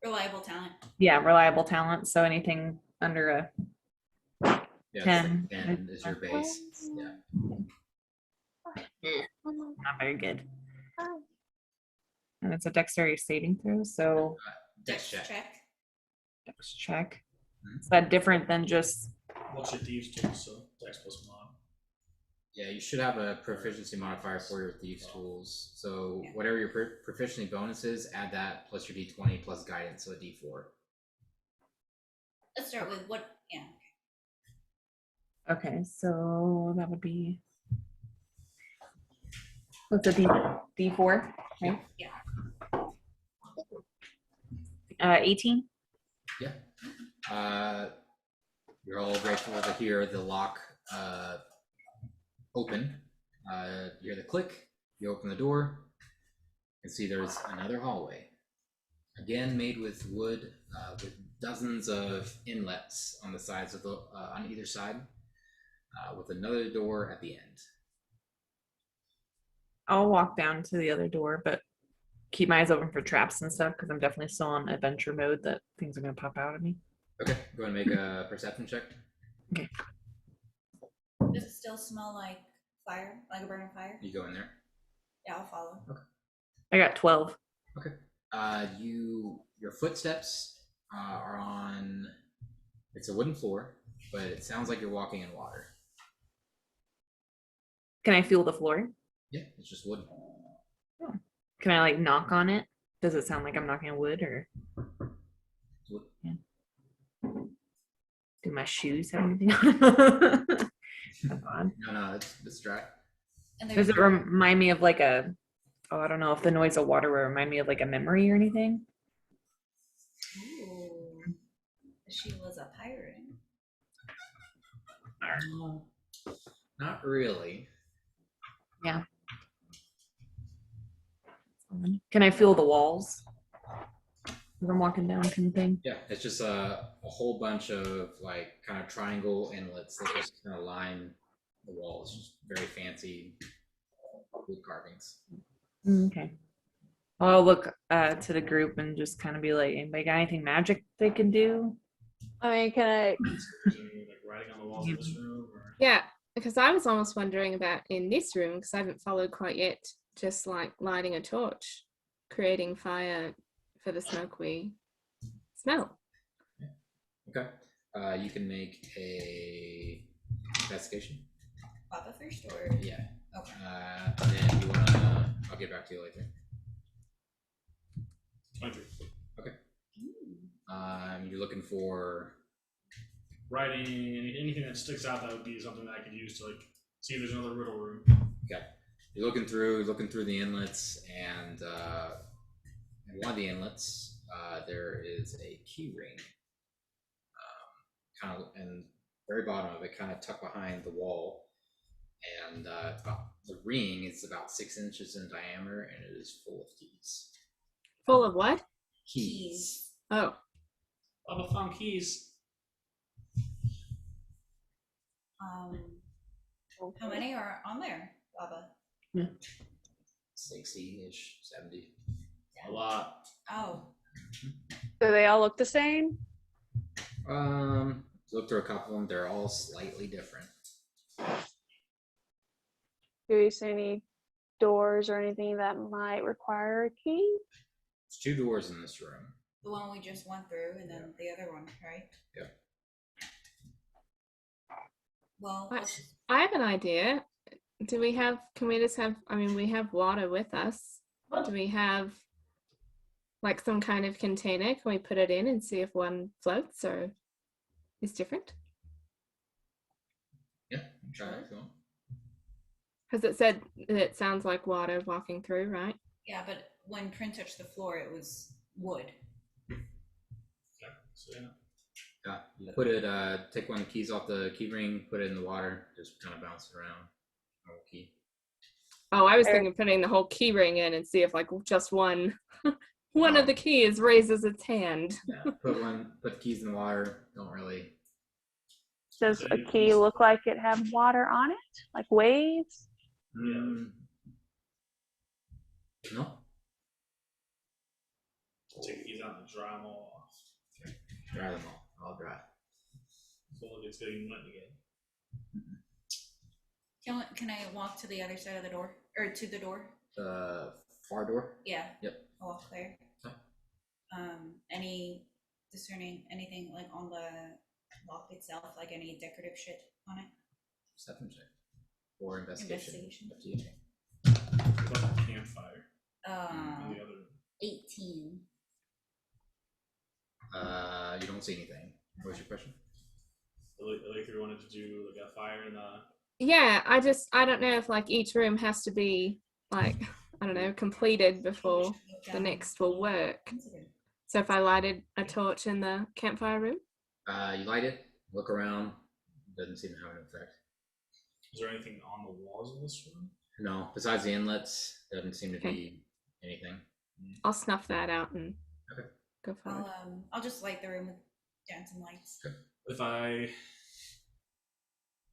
Reliable talent. Yeah, reliable talent. So anything under a Yeah, 10. 10 is your base. Yeah. Not very good. And it's a dexterity saving throw, so Dex check. dex check. Mhm. Is that different than just What's your thieves tool? So dex plus mod. Yeah, you should have a proficiency modifier for your thieves tools. So whatever your proficiency bonus is, add that plus your d20 plus guidance, so a d4. Let's start with what? Yeah. okay, so that would be what's a D4, right? Yeah. 18. Yeah. You're all grateful to hear the lock open. You hear the click. You open the door. You can see there's another hallway. Again, made with wood, with dozens of inlets on the sides of the on either side, with another door at the end. I'll walk down to the other door, but keep my eyes open for traps and stuff because I'm definitely still on adventure mode that things are gonna pop out at me. Okay, go ahead and make a perception check. Okay. Does it still smell like fire, like a burning fire? You go in there. Yeah, I'll follow. I got 12. Okay. Your footsteps are on. It's a wooden floor, but it sounds like you're walking in water. Can I feel the floor? Yeah, it's just wood. Can I like knock on it? Does it sound like I'm knocking on wood or Wood. yeah. Do my shoes have anything on them? That's odd. No, it's dry. And Does it remind me of like a, oh, I don't know if the noise of water will remind me of like a memory or anything? Ooh. She was a pirate. Not really. Yeah. Can I feel the walls as I'm walking down kind of thing? Yeah, it's just a whole bunch of like kind of triangle inlets that just kind of line the walls. Just very fancy wood carvings. Okay. Well, I'll look to the group and just kind of be like, anybody got anything magic they can do? I mean, can I? Is there any, like writing on the walls of this room? Or... Yeah, because I was almost wondering about in this room, because I haven't followed quite yet, just like lighting a torch, creating fire for the smoke we smell. Okay. You can make a investigation. Papa first or? Yeah. Okay. And then you wanna. I'll get back to you later. 23. You're looking for. Writing, anything that sticks out that would be something that I could use to like see if there's another riddle room. Okay. You're looking through the inlets, and in one of the inlets, there is a key ring. Kind of, and very bottom of it, kind of tucked behind the wall, and the ring is about 6 inches in diameter, and it is full of keys. Full of what? Keys. Oh, Baba found keys. How many are on there, Baba? 60-ish, 70. A lot. Oh. Do they all look the same? Look through a couple of them. They're all slightly different. Do you see any doors or anything that might require a key? There's 2 doors in this room. The one we just went through, and then the other one, right? Yeah. Well, Right. let's just, I have an idea. Can we just have, I mean, we have water with us. Do we have like some kind of container? Can we put it in and see if one floats or is different? Yeah, try that if you want. Because it said it sounds like water walking through, right? yeah, but when Prin touched the floor, it was wood. Yeah. So yeah. Yeah, you put it. Take one of the keys off the key ring, put it in the water, just kind of bounce it around. Normal key. Oh, I was There. thinking putting the whole key ring in and see if like just one Oh. of the keys raises its hand. Yeah, put the keys in the water. Don't really. Does a key look like it have water on it? Like waves? Mm, no. Take the keys out and dry them all off. Dry them all. All dry. So look, it's getting wet again. Can I walk to the other side of the door, or to the door? Far door. Yeah. Yep. I'll walk there. Okay. Any discerning anything like on the lock itself, like any decorative shit on it? Perception check. Or investigation. Investigation. What about the campfire? And the other. 18. You don't see anything. What was your question? Like we wanted to do like a fire in the. Yeah, I don't know if like each room has to be like, I don't know, completed before the next will work. So if I lighted a torch in the campfire room? You light it, look around, doesn't seem to have an effect. Is there anything on the walls of this room? No, besides the inlets, doesn't seem to be anything. I'll snuff that out and go forward. I'll just light the room with dancing lights. Okay.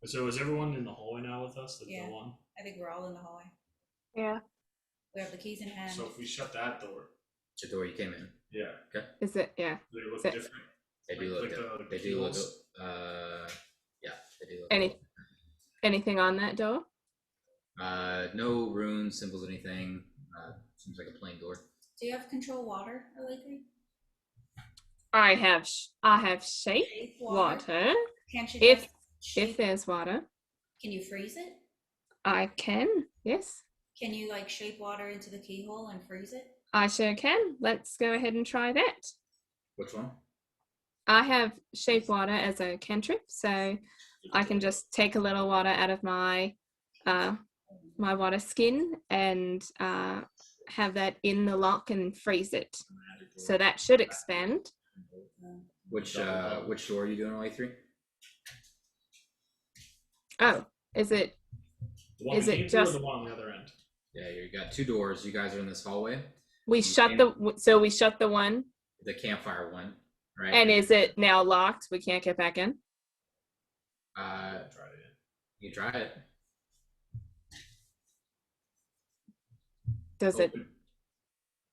So is everyone in the hallway now with us? Like Yeah. the one? I think we're all in the hallway. Yeah. We have the keys in hand. So if we shut that door. The door you came in. Yeah. Is it? Yeah. They look Is it- different. They do Like look. the They do look. keys? Yeah, they do look. Anything on that door? No runes, symbols, anything. Seems like a plain door. Do you have control water, Alekri? I have shape Shape water. Can't you If just shape? there's water, Can you freeze it? I can. Yes, Can you like shape water into the keyhole and freeze it? I sure can. Let's go ahead and try that. Which one? I have shape water as a cantrip, so I can just take a little water out of my my water skin and have that in the lock and freeze it. So that should expand. Which door are you doing, A3? Oh, is it? The one Is we it came through or just- the one on the other end? Yeah, you got two doors. You guys are in this hallway. We shut the one, The campfire one, right? and is it now locked? We can't get back in. Uh, Try it in. you try it. Does it? Open.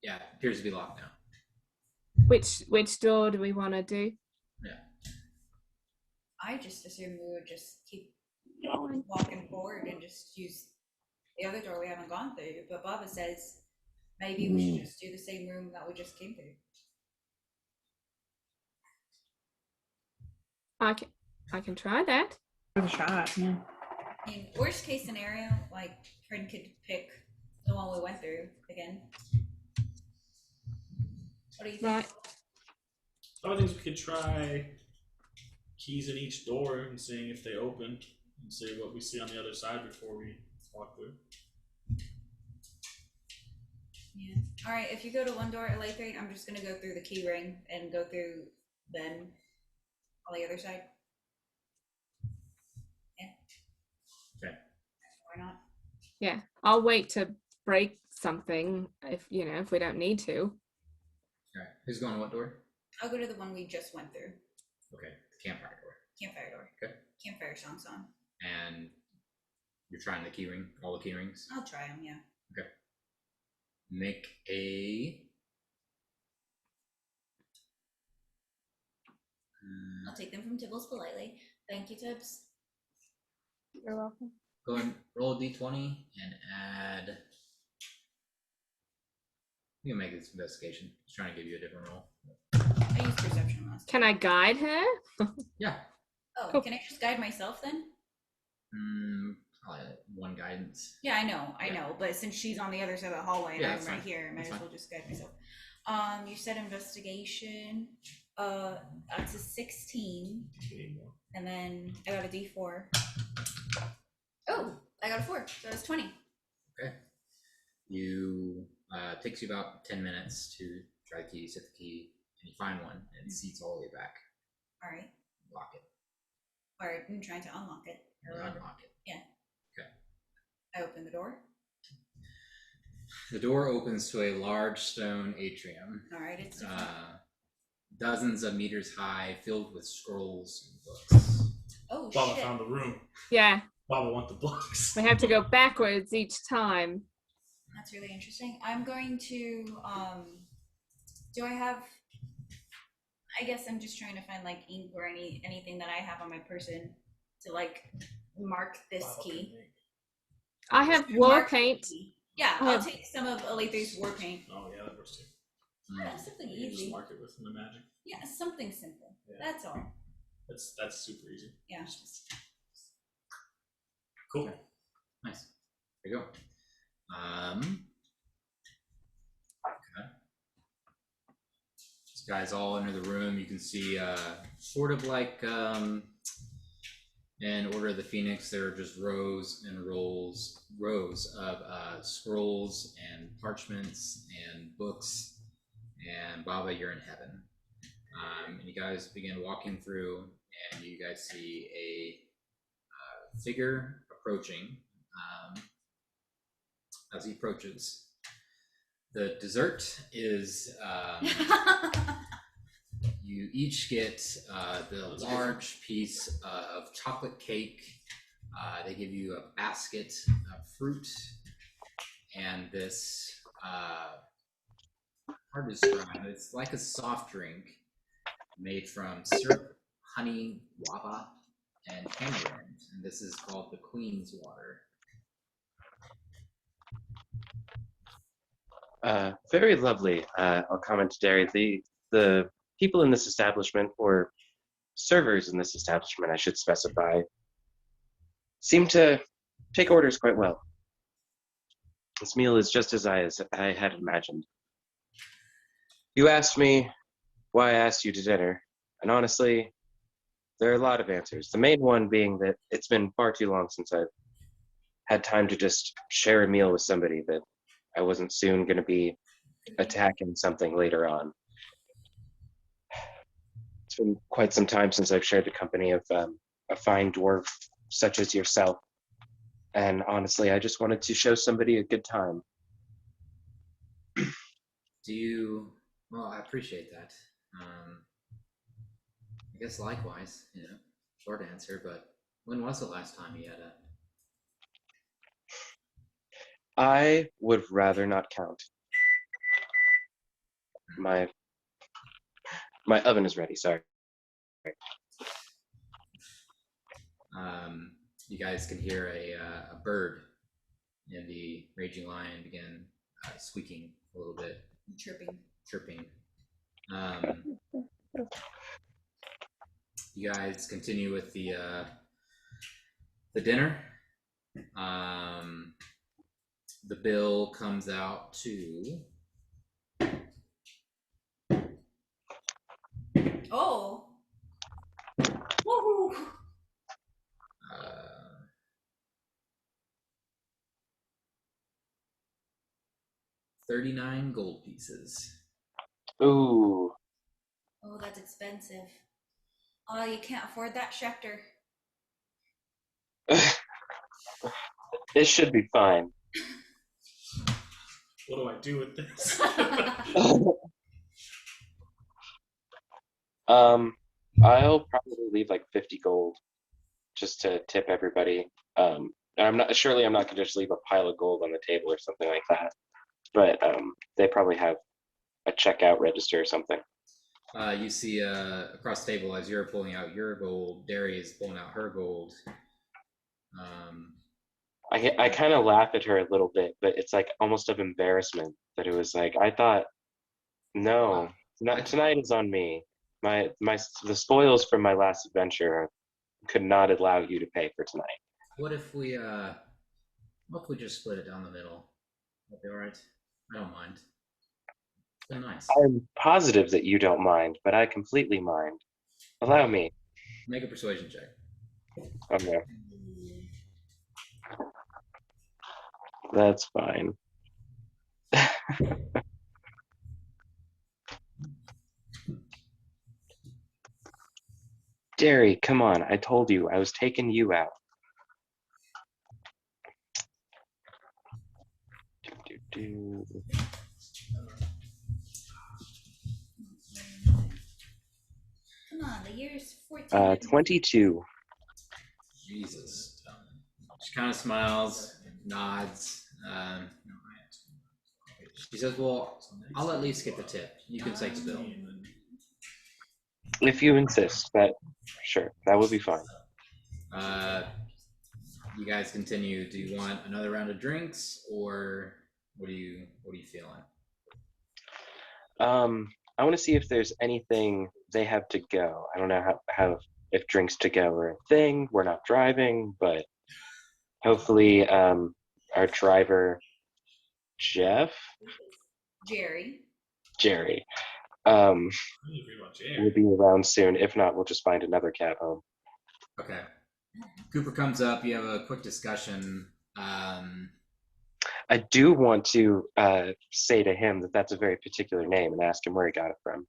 Yeah, appears to be locked now. Which door do we want to do? I just assumed we would just keep Going. walking forward and just use the other door we haven't gone through. But Baba says maybe we should just do the same room that we just came through. I can try that. Give it a shot. Yeah. I mean, worst case scenario, like Prin could pick the one we went through again. What do you think? Right. Other things we could try keys in each door and seeing if they open and see what we see on the other side before we walk through. Yeah. All right. If you go to one door at Lathrate, I'm just gonna go through the key ring and go through then on the other side. Yeah. Okay. Why not? Yeah, I'll wait to break something if we don't need to. All right. Who's going to what door? I'll go to the one we just went through. Okay, the campfire door. Campfire door. Okay. Campfire song's on. And you're trying the key ring, all the key rings. I'll try them. Yeah. Make a. I'll take them from Tibbles politely. Thank you, Tibbs. You're welcome. Go ahead and roll a d20 and add. You can make this investigation. Just trying to give you a different roll. I used perception last time. Can I guide her? Yeah. Oh, Cool. can I just guide myself then? Probably one guidance. Yeah, I know, Yeah. but since she's on the other side of the hallway and Yeah, I'm that's right fine. here, I might That's as well just guide myself. You said investigation. That's a 16, You need more. and then I got a D4. Oh, I got a 4, so that's 20. Okay. You takes you about 10 minutes to try the key, set the key, and you find one, and it seats all the way back. All right. Lock it. All right, I'm trying to unlock it. You unlock it. I open the door. The door opens to a large stone atrium, All right, it's different. dozens of meters high, filled with scrolls and books. Oh Baba shit! found the room. Yeah, Baba want the books. we have to go backwards each time. That's really interesting. I'm going to do I have, I guess I'm just trying to find like ink or anything that I have on my person to like mark this Baba key. can make- I have war Mark the paint. key. Yeah, I I'll have- take some of Alether's war paint. Oh yeah, that works too. Yeah, something You can just easy. mark it with the magic. Yeah, something simple. Yeah. That's all. That's super easy. Yeah. Cool. Nice. There you go. Okay. These guys all enter the room. You can see sort of like in Order of the Phoenix, there are just rows and rows of scrolls and parchments and books. And Baba, you're in heaven. And you guys begin walking through, and you guys see a figure approaching. As he approaches, the dessert is you each get the large piece of chocolate cake. They give you a basket of fruit and this hard to describe. It's like a soft drink made from syrup, honey, guava, and tamarind. And this is called the Queen's Water. Very lovely. I'll comment to Derry. The people in this establishment, or servers in this establishment, I should specify, seem to take orders quite well. This meal is just as I had imagined. You asked me why I asked you to dinner, and honestly, there are a lot of answers. The main one being that it's been far too long since I've had time to just share a meal with somebody that I wasn't soon going to be attacking something later on. It's been quite some time since I've shared the company of a fine dwarf such as yourself. And honestly, I just wanted to show somebody a good time. Well, I appreciate that. I guess likewise, short answer, but when was the last time you had a... I would rather not count. My oven is ready, sorry. You guys can hear a bird and the raging lion begin squeaking a little bit, chirping. You guys continue with the dinner. The bill comes out to Oh. Woohoo! 39 gold pieces. Ooh. Oh, that's expensive. Oh, you can't afford that, Shecter. It should be fine. What do I do with this? I'll probably leave like 50 gold just to tip everybody. And I'm not going to just leave a pile of gold on the table or something like that. But they probably have a checkout register or something. You see across the table as you're pulling out your gold, Derry is pulling out her gold. I kind of laugh at her a little bit, but it's like almost of embarrassment that it was like, I thought, no, tonight is on me. the spoils from my last adventure could not allow you to pay for tonight. What if we just split it down the middle? That'd be alright. I don't mind. It's been nice. I'm positive that you don't mind, but I completely mind. Allow me. Make a persuasion check. Okay. That's fine. Derry, come on. I told you I was taking you out. Come on, the year's 14. 22. Jesus. She kind of smiles, nods. She says, well, I'll at least get the tip. You can take the bill. If you insist, sure, that would be fine. You guys continue. Do you want another round of drinks, or what are you feeling? I want to see if there's anything they have to go. I don't know how if drinks to go are a thing. We're not driving, but hopefully our driver Jerry will be around soon. If not, we'll just find another cab home. Okay. Cooper comes up. You have a quick discussion. I do want to say to him that that's a very particular name and ask him where he got it from.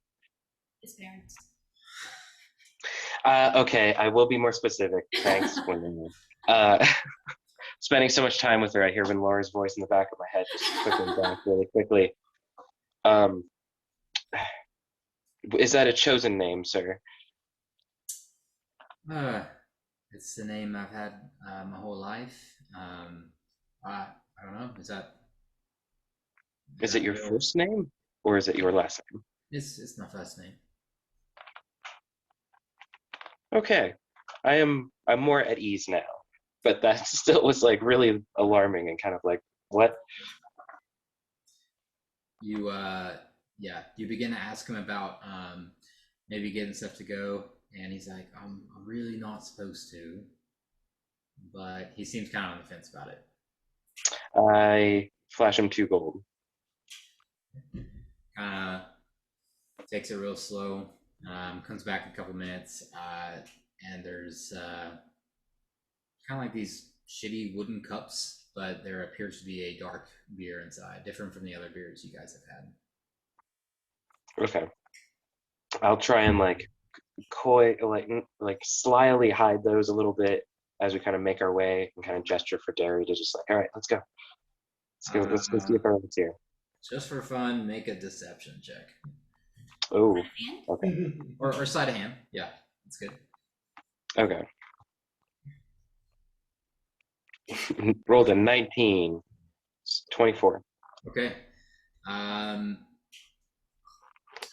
His parents. Okay, I will be more specific. Thanks. Spending so much time with her, I hear Vin Laura's voice in the back of my head, just clicking back really quickly. Is that a chosen name, sir? It's the name I've had my whole life. I don't know. Is it your first name, or is it your last name? It's my first name. Okay, I'm more at ease now, but that still was like really alarming and kind of like, what? You you begin to ask him about maybe getting stuff to go, and he's like, I'm really not supposed to, but he seems kind of on the fence about it. I flash him 2 gold. Takes it real slow. Comes back in a couple minutes, and there's kind of like these shitty wooden cups, but there appears to be a dark beer inside, different from the other beers you guys have had. Okay, I'll try and like slyly hide those a little bit as we kind of make our way, and kind of gesture for Derry to just like, all right, let's go. Let's go see if everyone's here. Just for fun, make a deception check. Oh, okay. or sleight of hand. Yeah, that's good. Okay. Rolled a 19. It's 24. Okay.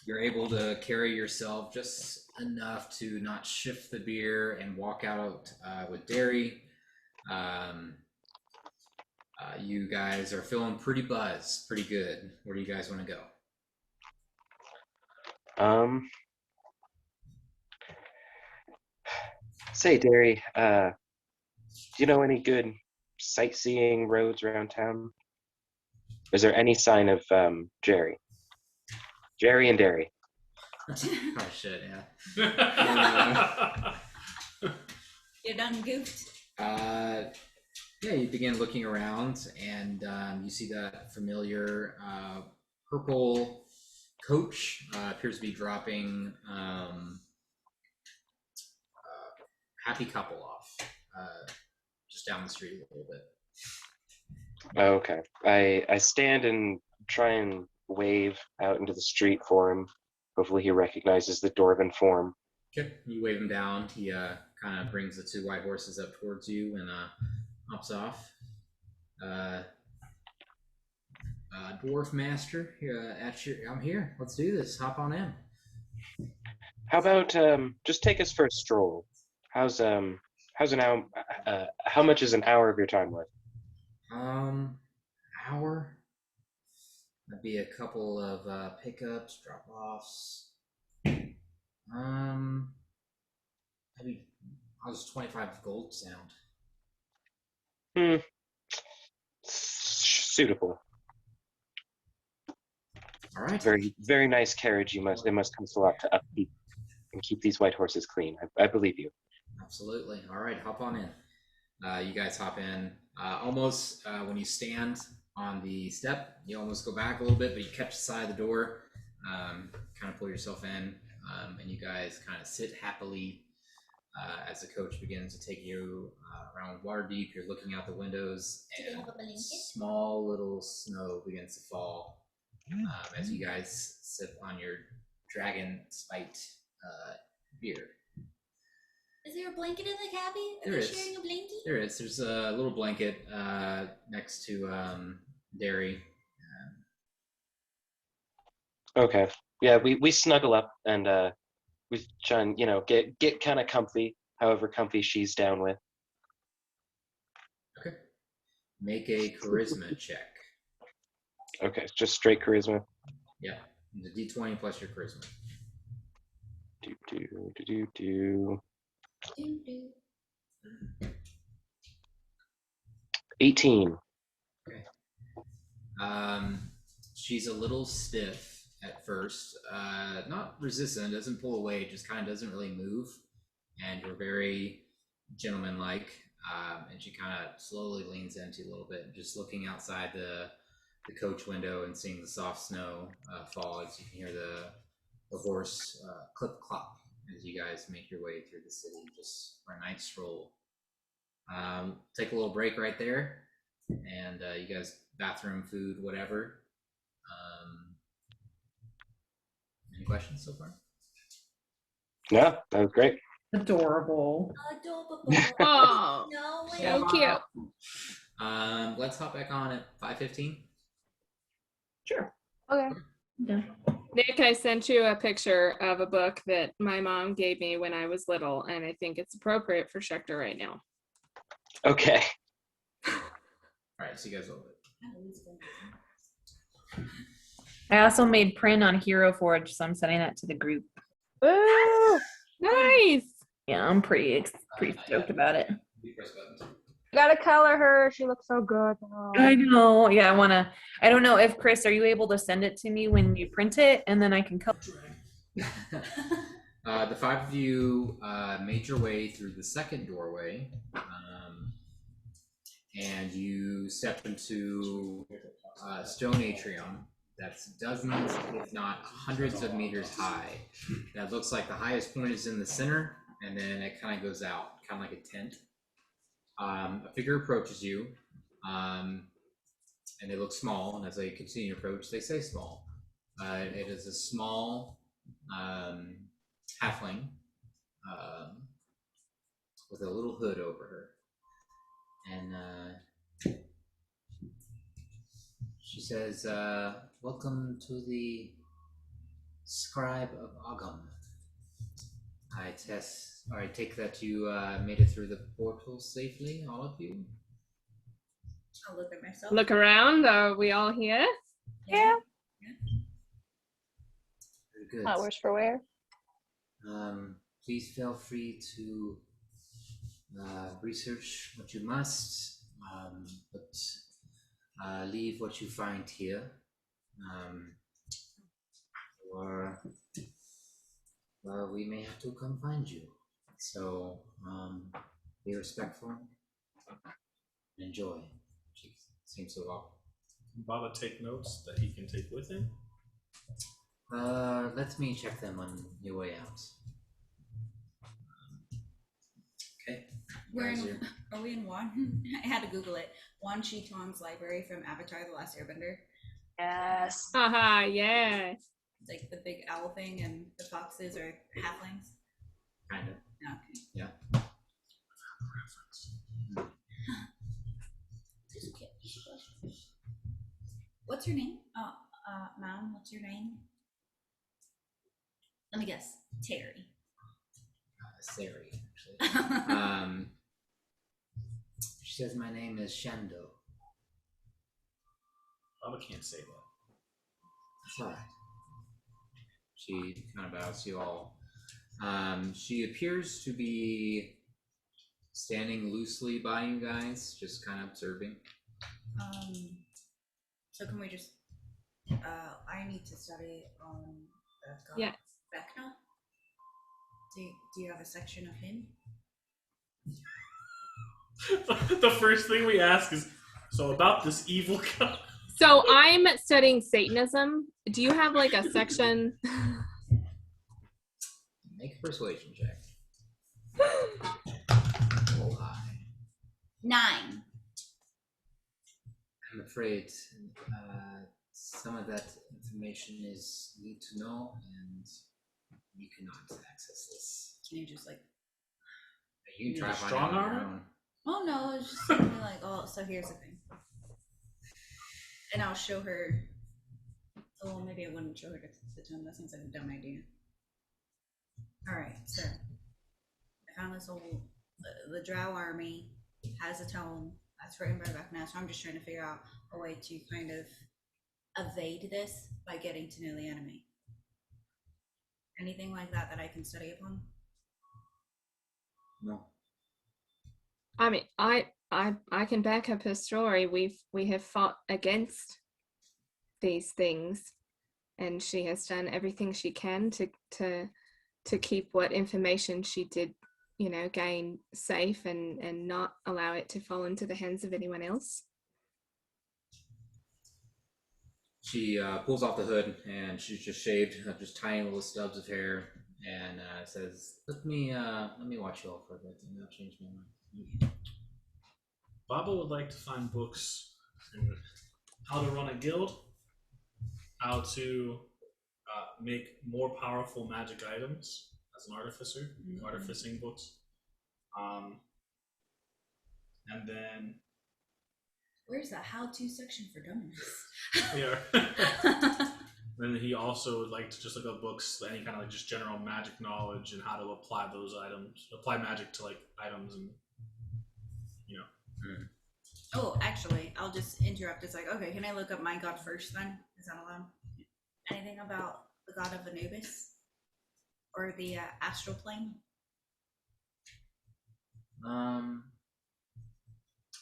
You're able to carry yourself just enough to not shift the beer and walk out with Derry. You guys are feeling pretty buzzed, pretty good. Where do you guys want to go? Say, Derry, do you know any good sightseeing roads around town? Is there any sign of Jerry and Derry? Oh shit, yeah. You're done goofed. Yeah, you begin looking around, and you see that familiar purple coach appears to be dropping happy couple off just down the street a little bit. Okay. I stand and try and wave out into the street for him. Hopefully he recognizes the Dwarven form. Okay, you wave him down. He kind of brings the 2 white horses up towards you and hops off. Dwarf master, I'm here. Let's do this. Hop on in. How about just take us for a stroll? How's an hour? How much is an hour of your time worth? Hour. That'd be a couple of pickups, drop-offs. Maybe how's 25 gold sound? Suitable. All right. Very, very nice carriage. It must cost a lot to upkeep and keep these white horses clean. I believe you. Absolutely. All right, hop on in. You guys hop in. Almost when you stand on the step, you almost go back a little bit, but you catch the side of the door, kind of pull yourself in, and you guys kind of sit happily as the coach begins to take you around Waterdeep. You're looking out the windows, and small little snow begins to fall as you guys sip on your dragon spiked beer. Is there a blanket in the cabin? Are There they is. sharing a blanket? There is. There's a little blanket next to Derry. Okay. Yeah, we snuggle up and we try and get kind of comfy, however comfy she's down with. Okay. Make a charisma check. Okay, just straight charisma. Yeah. The D20 plus your charisma. Do. 18. Okay. She's a little stiff at first. Not resistant, doesn't pull away, just kind of doesn't really move. And you're very gentlemanlike. And she kind of slowly leans into a little bit, just looking outside the coach window and seeing the soft snow fall as you can hear the horse clip clop as you guys make your way through the city just for a night stroll. Take a little break right there, and you guys bathroom, food, whatever. Any questions so far? Yeah, that was great. Adorable. Adorable. Oh, No way. so cute. Let's hop back on at 5:15. Sure. Okay. Yeah. Nick, I sent you a picture of a book that my mom gave me when I was little, and I think it's appropriate for Shecter right now. Okay. All right, see you guys a little bit. I also made print on Hero Forge, so I'm sending that to the group. Woo! Nice. Yeah, I'm pretty stoked about it. You press buttons. Gotta color her. She looks so good. Oh. I know. Yeah, I don't know if Chris, are you able to send it to me when you print it, and then I can color? The five of you made your way through the second doorway, and you step into a stone atrium that's dozens, if not hundreds of meters high. That looks like the highest point is in the center, and then it kind of goes out, kind of like a tent. A figure approaches you, and they look small, and as they continue to approach, they stay small. It is a small halfling with a little hood over her. And she says, welcome to the Scribe of Ogum. I take that you made it through the portal safely, all of you? I'll look at myself. Look around. Are we all here? Yeah. Very good. Flowers for wear. Please feel free to research what you must, but leave what you find here, or we may have to come find you. So be respectful and enjoy. She seems to walk. Can Baba take notes that he can take with him? Let me check them on your way out. Okay. Are we in Wan? I had to Google it. Wan Shi Tuan's library from Avatar: The Last Airbender. Yes. Haha, yeah. It's like the big owl thing, and the foxes are halflings. Kind of. Okay. Yeah. What's your name? Mom, what's your name? Let me guess. Terry. Sari, actually. She says my name is Shando. Baba can't say that. That's all right. She kind of bows to you all. She appears to be standing loosely by you guys, just kind of observing. So can we just? I need to study on the god Yes. Vecna. Do you have a section of him? The first thing we ask is, so about this evil guy. So I'm studying Satanism. Do you have like a section? Make a persuasion check. Roll high. 9. I'm afraid some of that information is need to know, and you cannot access this. Can you just like? You can try need to find strong out on your armor? own. Oh no, it's just something like, oh, so here's the thing. And I'll show her. Oh, well, maybe I wouldn't show her the tome. That seems like a dumb idea. Alright, so I found this whole. The Drow army has a tome that's written by Vecna, so I'm just trying to figure out a way to kind of evade this by getting to know the enemy. Anything like that I can study upon? No. I mean, I can back up her story. We have fought against these things, and she has done everything she can to keep what information she did, gain safe and not allow it to fall into the hands of anyone else. She pulls off the hood, and she's just shaved, just tiny little stubs of hair, and says, "Let me watch you all for a bit, and I'll change my mind." Baba would like to find books on how to run a guild, how to make more powerful magic items as an artificer, artificing books, and then Where's the how-to section for dummies? yeah. Then he also would like to just look up books, any kind of like just general magic knowledge and how to apply those items, apply magic to like items and Oh, actually, I'll just interrupt. It's like, okay, can I look up my god first then? Is that allowed? Anything about the god of Anubis? Or the astral plane?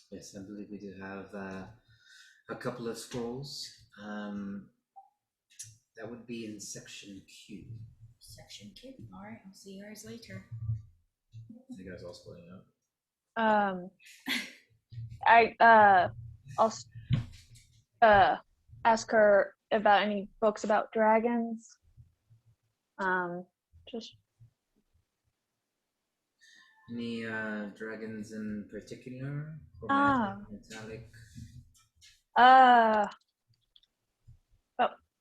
Yes, I believe we do have a couple of scrolls. That would be in section Q. Section Q. Alright, I'll see you guys later. You guys all splitting up. I'll ask her about any books about dragons. Just Any dragons in particular? Ah. Metallic? about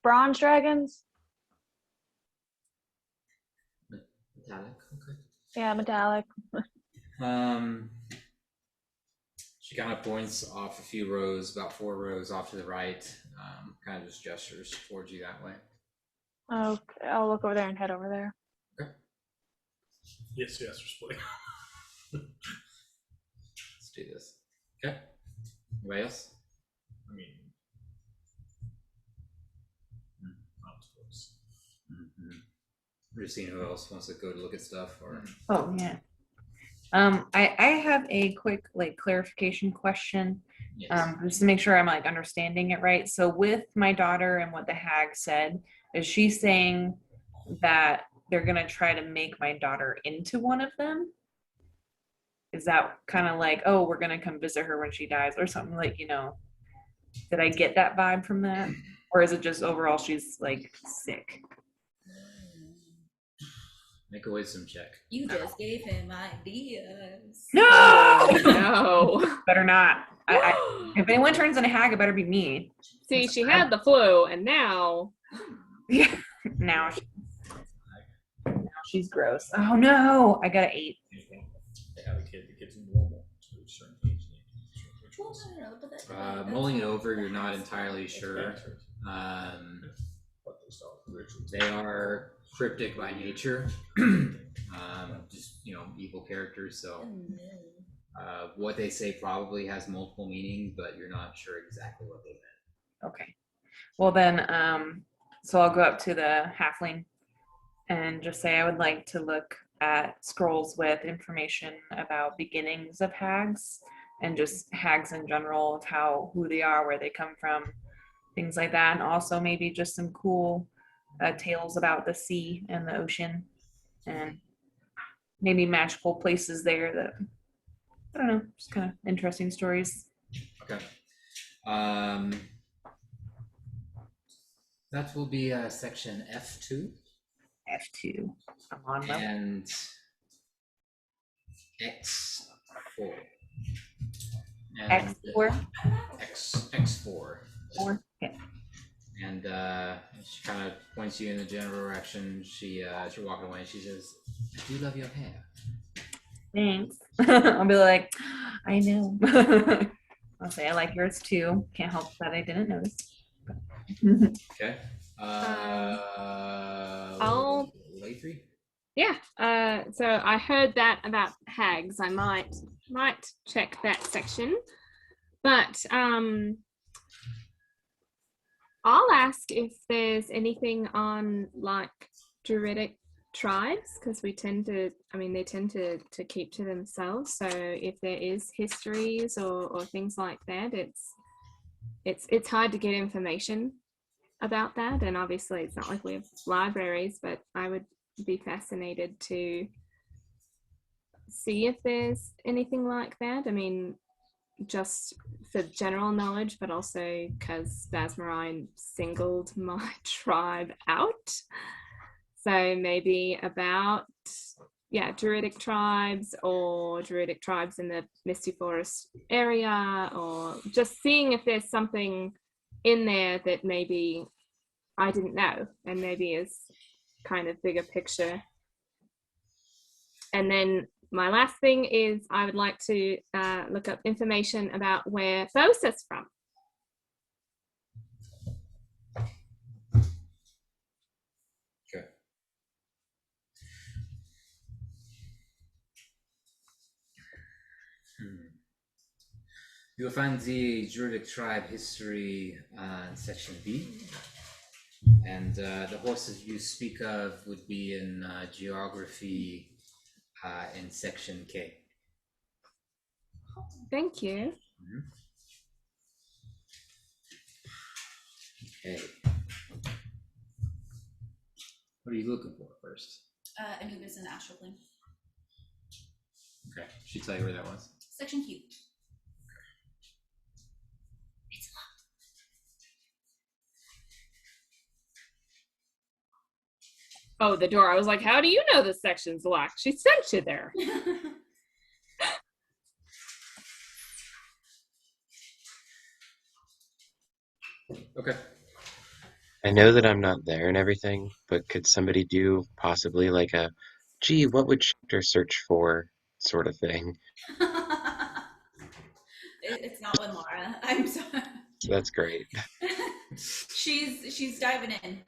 bronze dragons. Metallic, okay. Yeah, metallic. She kind of points off a few rows, about 4 rows off to the right, kind of just gestures towards you that way. Okay, I'll look over there and head over there. Okay. yes, we're splitting. Let's do this. Okay. Anybody else? I mean, not books. Mm-hmm. We're just seeing who else wants to go to look at stuff, or Oh yeah. I have a quick clarification question, yes. just to make sure I'm understanding it right. So with my daughter and what the hag said, is she saying that they're gonna try to make my daughter into one of them? Is that kind of like, oh, we're gonna come visit her when she dies, or something did I get that vibe from that? Or is it just overall she's sick? Make a wisdom check. You just gave him ideas. No! No. Better not. If anyone turns into a hag, it better be me. See, she had the flu, and now. Yeah. Now she's gross. Oh no! I got an 8. They have a kid. The kid's normal to a certain age. Well, no, but that's Mulling it over, you're not entirely sure. They are cryptic by nature, just evil characters. So what they say probably has multiple meaning, but you're not sure exactly what they meant. Okay. Well then, so I'll go up to the halfling and just say I would like to look at scrolls with information about beginnings of hags and just hags in general, of who they are, where they come from, things like that, and also maybe just some cool tales about the sea and the ocean, and maybe magical places there that, I don't know, just kind of interesting stories. Okay. That will be section F2 F2. I'm on level. and X4. And X4. X4. 4. Okay. And she kind of points you in the general direction. She as you're walking away, she says, "I do love your hair." Thanks. I'll be like, I know. I'll say I like yours too. Can't help that I didn't notice. Okay. I'll- Lathree? Yeah. So I heard that about hags. I might check that section, but I'll ask if there's anything on like druidic tribes, because they tend to keep to themselves. So if there is histories or things like that, it's hard to get information about that. And obviously it's not like we have libraries, but I would be fascinated to see if there's anything like that. I mean, just for general knowledge, but also because Basmarine singled my tribe out. So maybe about, druidic tribes or druidic tribes in the Misty Forest area, or just seeing if there's something in there that maybe I didn't know and maybe is kind of bigger picture. And then my last thing is I would like to look up information about where Bosa's from. Okay. You'll find the Druidic tribe history in section B, and the horses you speak of would be in geography in section K. Thank you. Okay. What are you looking for first? Anubis and Astral Plane. Okay. She tell you where that was? Section Q. Oh, the door. I was like, how do you know this section's locked? She sent you there. Okay. I know that I'm not there and everything, but could somebody do possibly like a, gee, what would Shecter search for sort of thing? It's not with Laura. I'm sorry. That's great. She's diving in.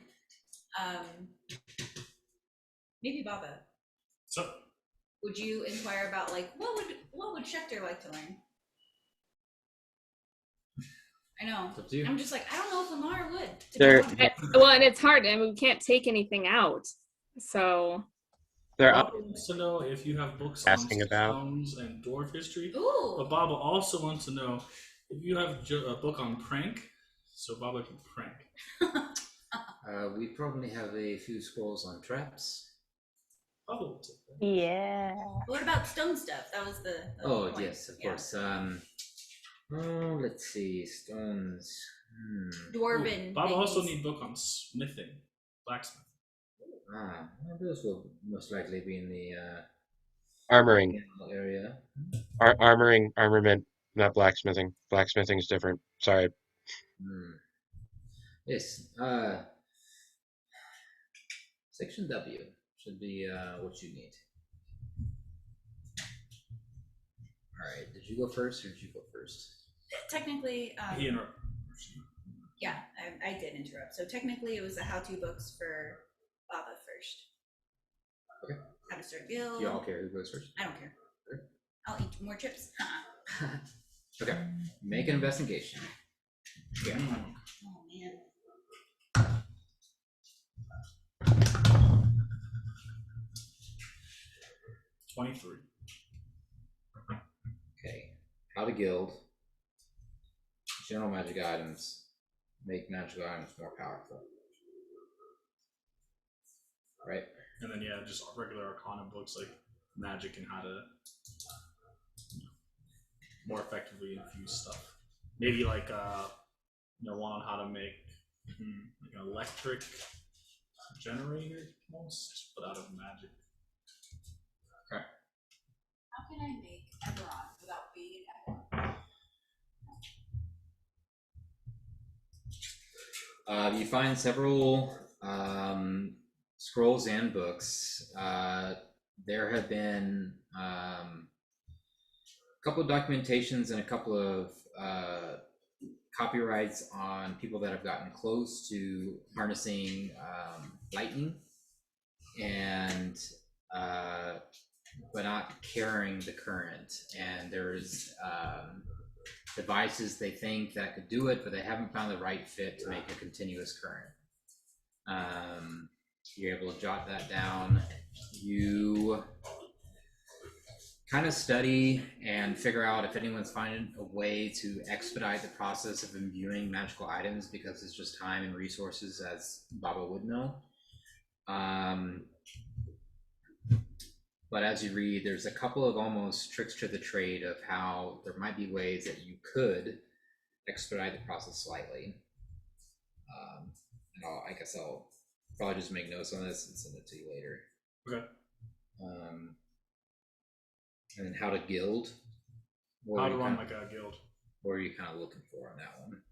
Maybe Baba. So, Would you inquire about like what would Shecter like to learn? I know. It's up to you. I'm just like, I don't know if Lamar would. to be There- honest. Well, and it's hard. I mean, we can't take anything out. So There Baba wants to know if you have books Asking on about- stones and dwarf history. Ooh. But Baba also wants to know if you have a book on prank, so Baba can prank. We probably have a few scrolls on traps. Baba will take that. Yeah. What about stone stuff? That was the Oh, point. yes, of Yeah. course. Let's see. Stones. Dwarven. Baba also things. need book on smithing, blacksmith. Well, those will most likely be in the armoring, general area. armament, not blacksmithing. Blacksmithing is different. Sorry. Yes. Section W should be what you need. All right. Did you go first, or did you go first? Technically, He interrupted. yeah, I did interrupt. So technically, it was the how-to books for Baba first. Okay. How to start a guild. Do you all care who goes first? I don't care. Okay. I'll eat more chips. Okay. Make an investigation. Yeah. Oh man. 23. Okay. How to guild. General magic items. Make magical items more powerful. Right? And then yeah, just regular Arcana books like magic and how to more effectively infuse stuff. Maybe like one on how to make like an electric generator almost, but out of magic. Okay. How can I make Eberron without being Eberron? You find several scrolls and books. There have been a couple of documentations and a couple of copyrights on people that have gotten close to harnessing lightning and but not carrying the current. And there's devices they think that could do it, but they haven't found the right fit to make a continuous current. You're able to jot that down. You kind of study and figure out if anyone's finding a way to expedite the process of imbuing magical items, because it's just time and resources, as Baba would know. But as you read, there's a couple of almost tricks to the trade of how there might be ways that you could expedite the process slightly. And I guess I'll probably just make notes on this and send it to you later. Okay. And then how to guild. How to run like a guild. What are you kind of looking for on that one?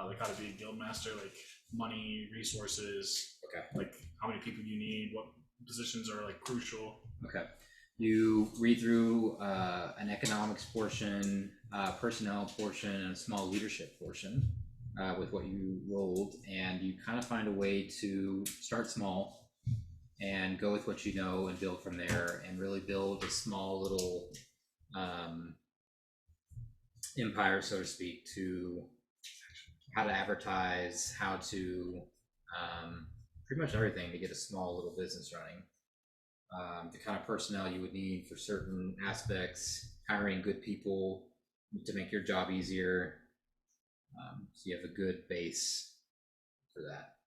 Like how to be a guild master, like money, resources. Okay. Like how many people you need, what positions are like crucial. Okay. You read through an economics portion, personnel portion, and a small leadership portion with what you rolled, and you kind of find a way to start small and go with what you know and build from there, and really build a small little empire, so to speak, to how to advertise, how to pretty much everything to get a small little business running. The kind of personnel you would need for certain aspects, hiring good people to make your job easier. So you have a good base for that.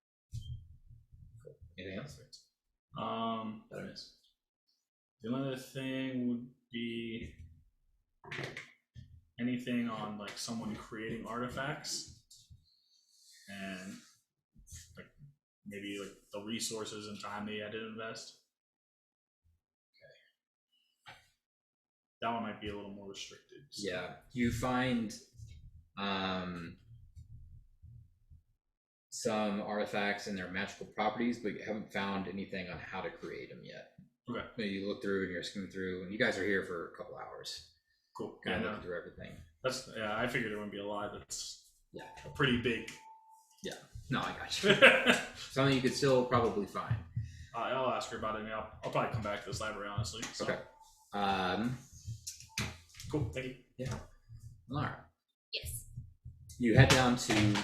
Cool. Anything else? That I missed. The only other thing would be anything on like someone creating artifacts and like maybe like the resources and time they had to invest. That one might be a little more restricted. So. Yeah, you find some artifacts and their magical properties, but you haven't found anything on how to create them yet. Okay. Maybe you look through and you're skimming through, and you guys are here for a couple hours. Cool. Kind of looking through everything. That's I figured there wouldn't be a lot. That's a pretty big. Yeah. No, I got you. Something you could still probably find. I'll ask her about it. I mean, I'll probably come back to this library, honestly. So. Okay. Cool. Thank you. Yeah. Laura. Yes. You head down to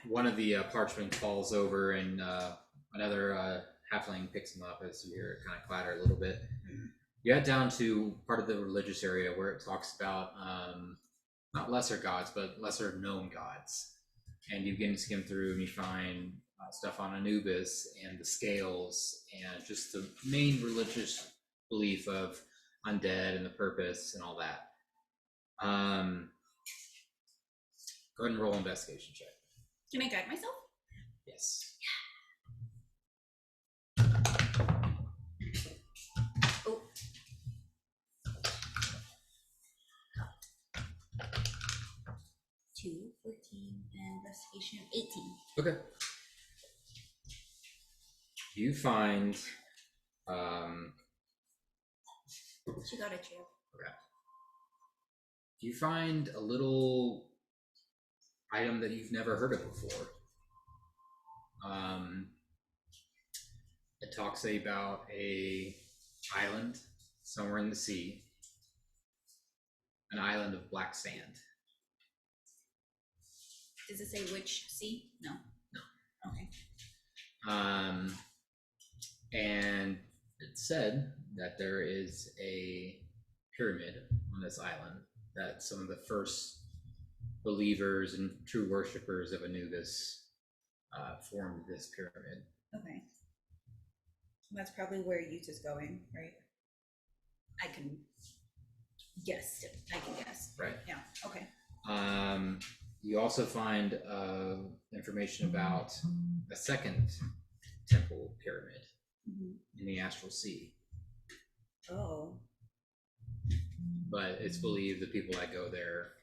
one of the parchment falls over, and another halfling picks them up as you hear it kind of clatter a little bit. You head down to part of the religious area where it talks about not lesser gods, but lesser known gods. And you begin to skim through, and you find stuff on Anubis and the scales, and just the main religious belief of undead and the purpose and all that. Go ahead and roll investigation check. Can I guide myself? Yes. Oh. 2, 14, and investigation 18. Okay. You find She got a jail. okay. You find a little item that you've never heard of before. It talks about a island somewhere in the sea, an island of black sand. Does it say which sea? No. No. Okay. And It's said that there is a pyramid on this island that some of the first believers and true worshippers of Anubis formed this pyramid. Okay. That's probably where Youth is going, right? I can guess. Right. Yeah. Okay. You also find information about a second temple pyramid in the Astral Sea. Oh. But it's believed the people that go there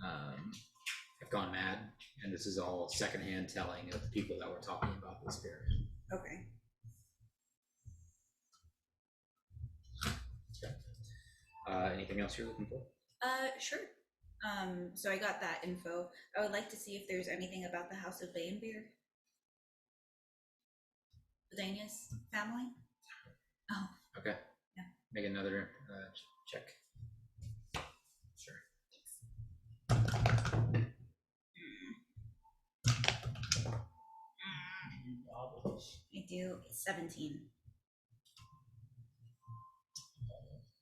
have gone mad, and this is all secondhand telling of the people that were talking about this pyramid. Okay. Anything else you're looking for? Sure. So I got that info. I would like to see if there's anything about the House of Bayenbeer. Dania's family. Oh. Okay. Yeah. Make another check. Sure. I do 17.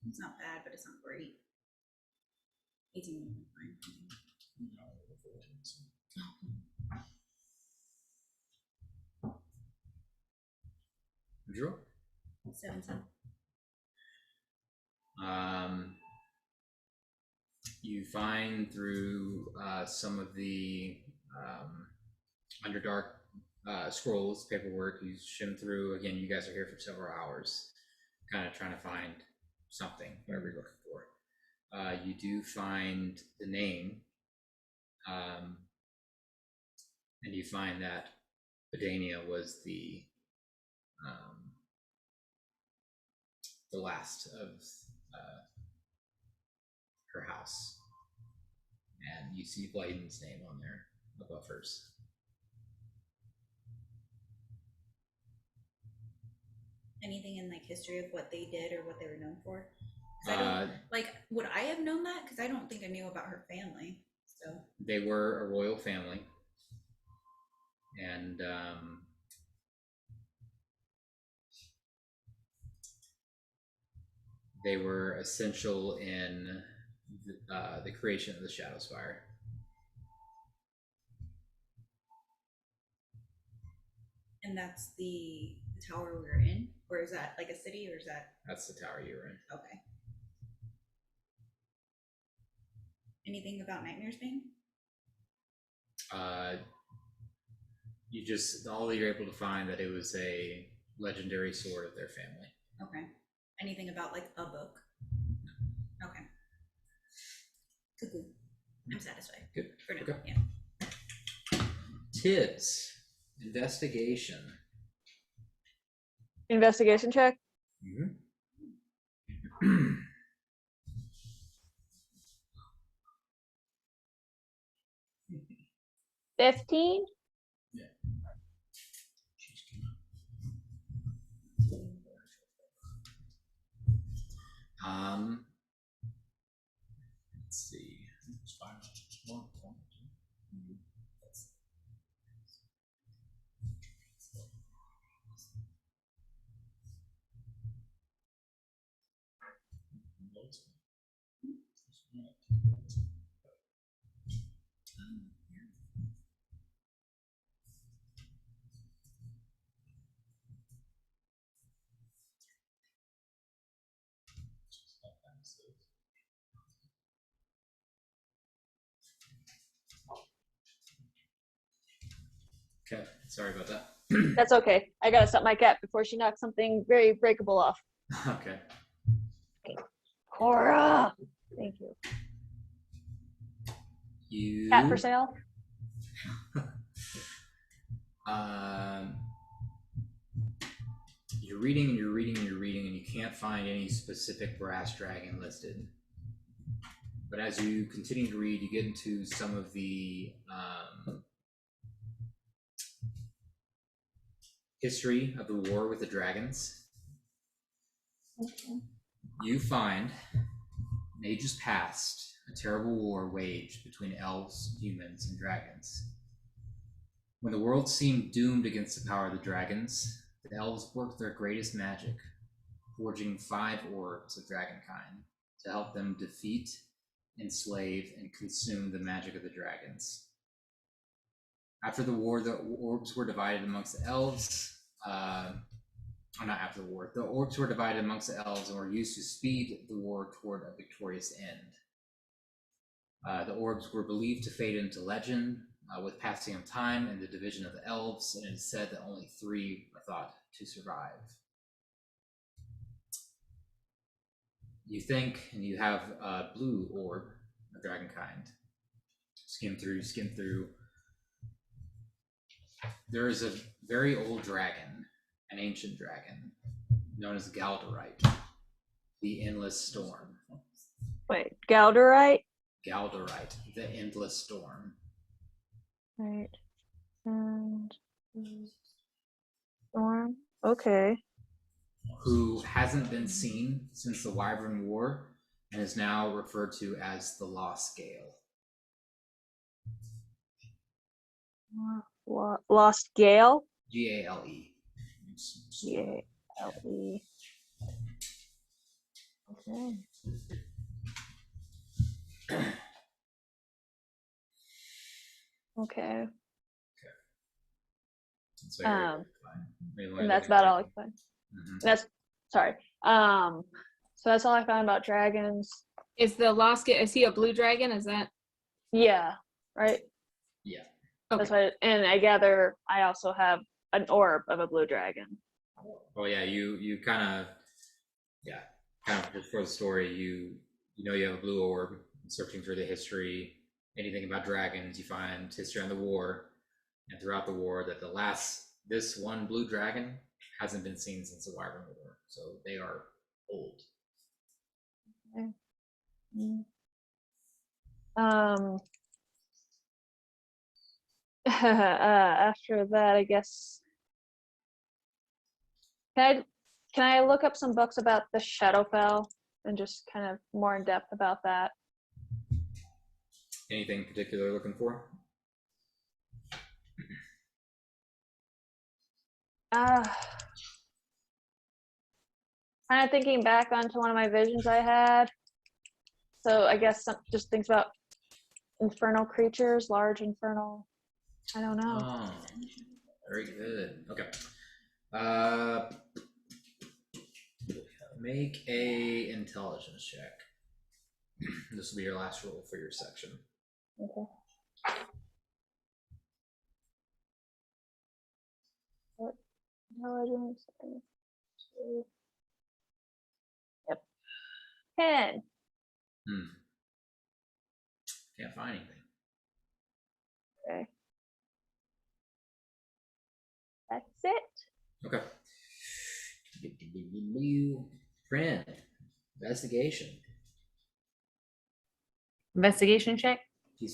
It's not bad, but it's not great. 18 would be fine. Drew? 17. You find through some of the Underdark scrolls, paperwork, you shim through. Again, you guys are here for several hours, kind of trying to find something, whatever you're looking for. You do find the name, and you find that Badania was the last of her house, and you see Bladen's name on there above hers. Anything in like history of what they did or what they were known for? 'Cause I don't, like, would I have known that? Because I don't think I knew about her family. So they were a royal family, and they were essential in the creation of the Shadow Spire. and that's the tower we're in, or is that like a city, or is that That's the tower you were in. okay? Anything about Nightmare's Bane? You just, all you're able to find that it was a legendary sword of their family. Okay. Anything about like a book? Okay. Cuckoo. I'm satisfied. Good. For now. Okay. Yeah. Tibbs, investigation. Investigation check. Mm-hmm. 15. Let's see. Okay, sorry about that. That's okay. I gotta stop my cat before she knocks something very breakable off. Okay. Cora! Thank you. You. Cat for sale? You're reading and you're reading and you're reading, and you can't find any specific brass dragon listed. But as you continue to read, you get into some of the history of the war with the dragons. You find, in ages past, a terrible war waged between elves, humans, and dragons. When the world seemed doomed against the power of the dragons, the elves worked their greatest magic, forging 5 orbs of dragonkind to help them defeat, enslave, and consume the magic of the dragons. After the war, the orbs were divided amongst the elves. Not after the war. The orbs were divided amongst the elves and were used to speed the war toward a victorious end. The orbs were believed to fade into legend with passing of time and the division of the elves, and it is said that only 3 were thought to survive. You think, and you have a blue orb of dragonkind. Skim through. There is a very old dragon, an ancient dragon, known as Galdorite, the Endless Storm. Wait, Galderite? Galdorite, the Endless Storm. Right. And Storm. Okay. Who hasn't been seen since the Wyvern War and is now referred to as the Lost Gale. Lost Gale? Gale. Gale. Okay. Okay. It's very fine. And that's about all I find. Mm-hmm. That's sorry. So that's all I found about dragons. Is the lost is he a blue dragon? Is that Yeah, right? Yeah. okay? That's what, and I gather I also have an orb of a blue dragon. Oh yeah, you kind of just for the story, you know you have a blue orb. Searching through the history, anything about dragons, you find history on the war, and throughout the war that this one blue dragon hasn't been seen since the Wyvern War, so they are old. Okay. After that, I guess. Can I look up some books about the Shadowfell and just kind of more in depth about that? Anything particular looking for? Kind of thinking back onto one of my visions I had. So I guess just things about infernal creatures, large infernal. I don't know. Oh, very good. Okay. Make a intelligence check. This will be your last roll for your section. Okay. What intelligence? Yep. 10. Can't find anything. Okay. That's it. Okay. Friend, investigation. Investigation check.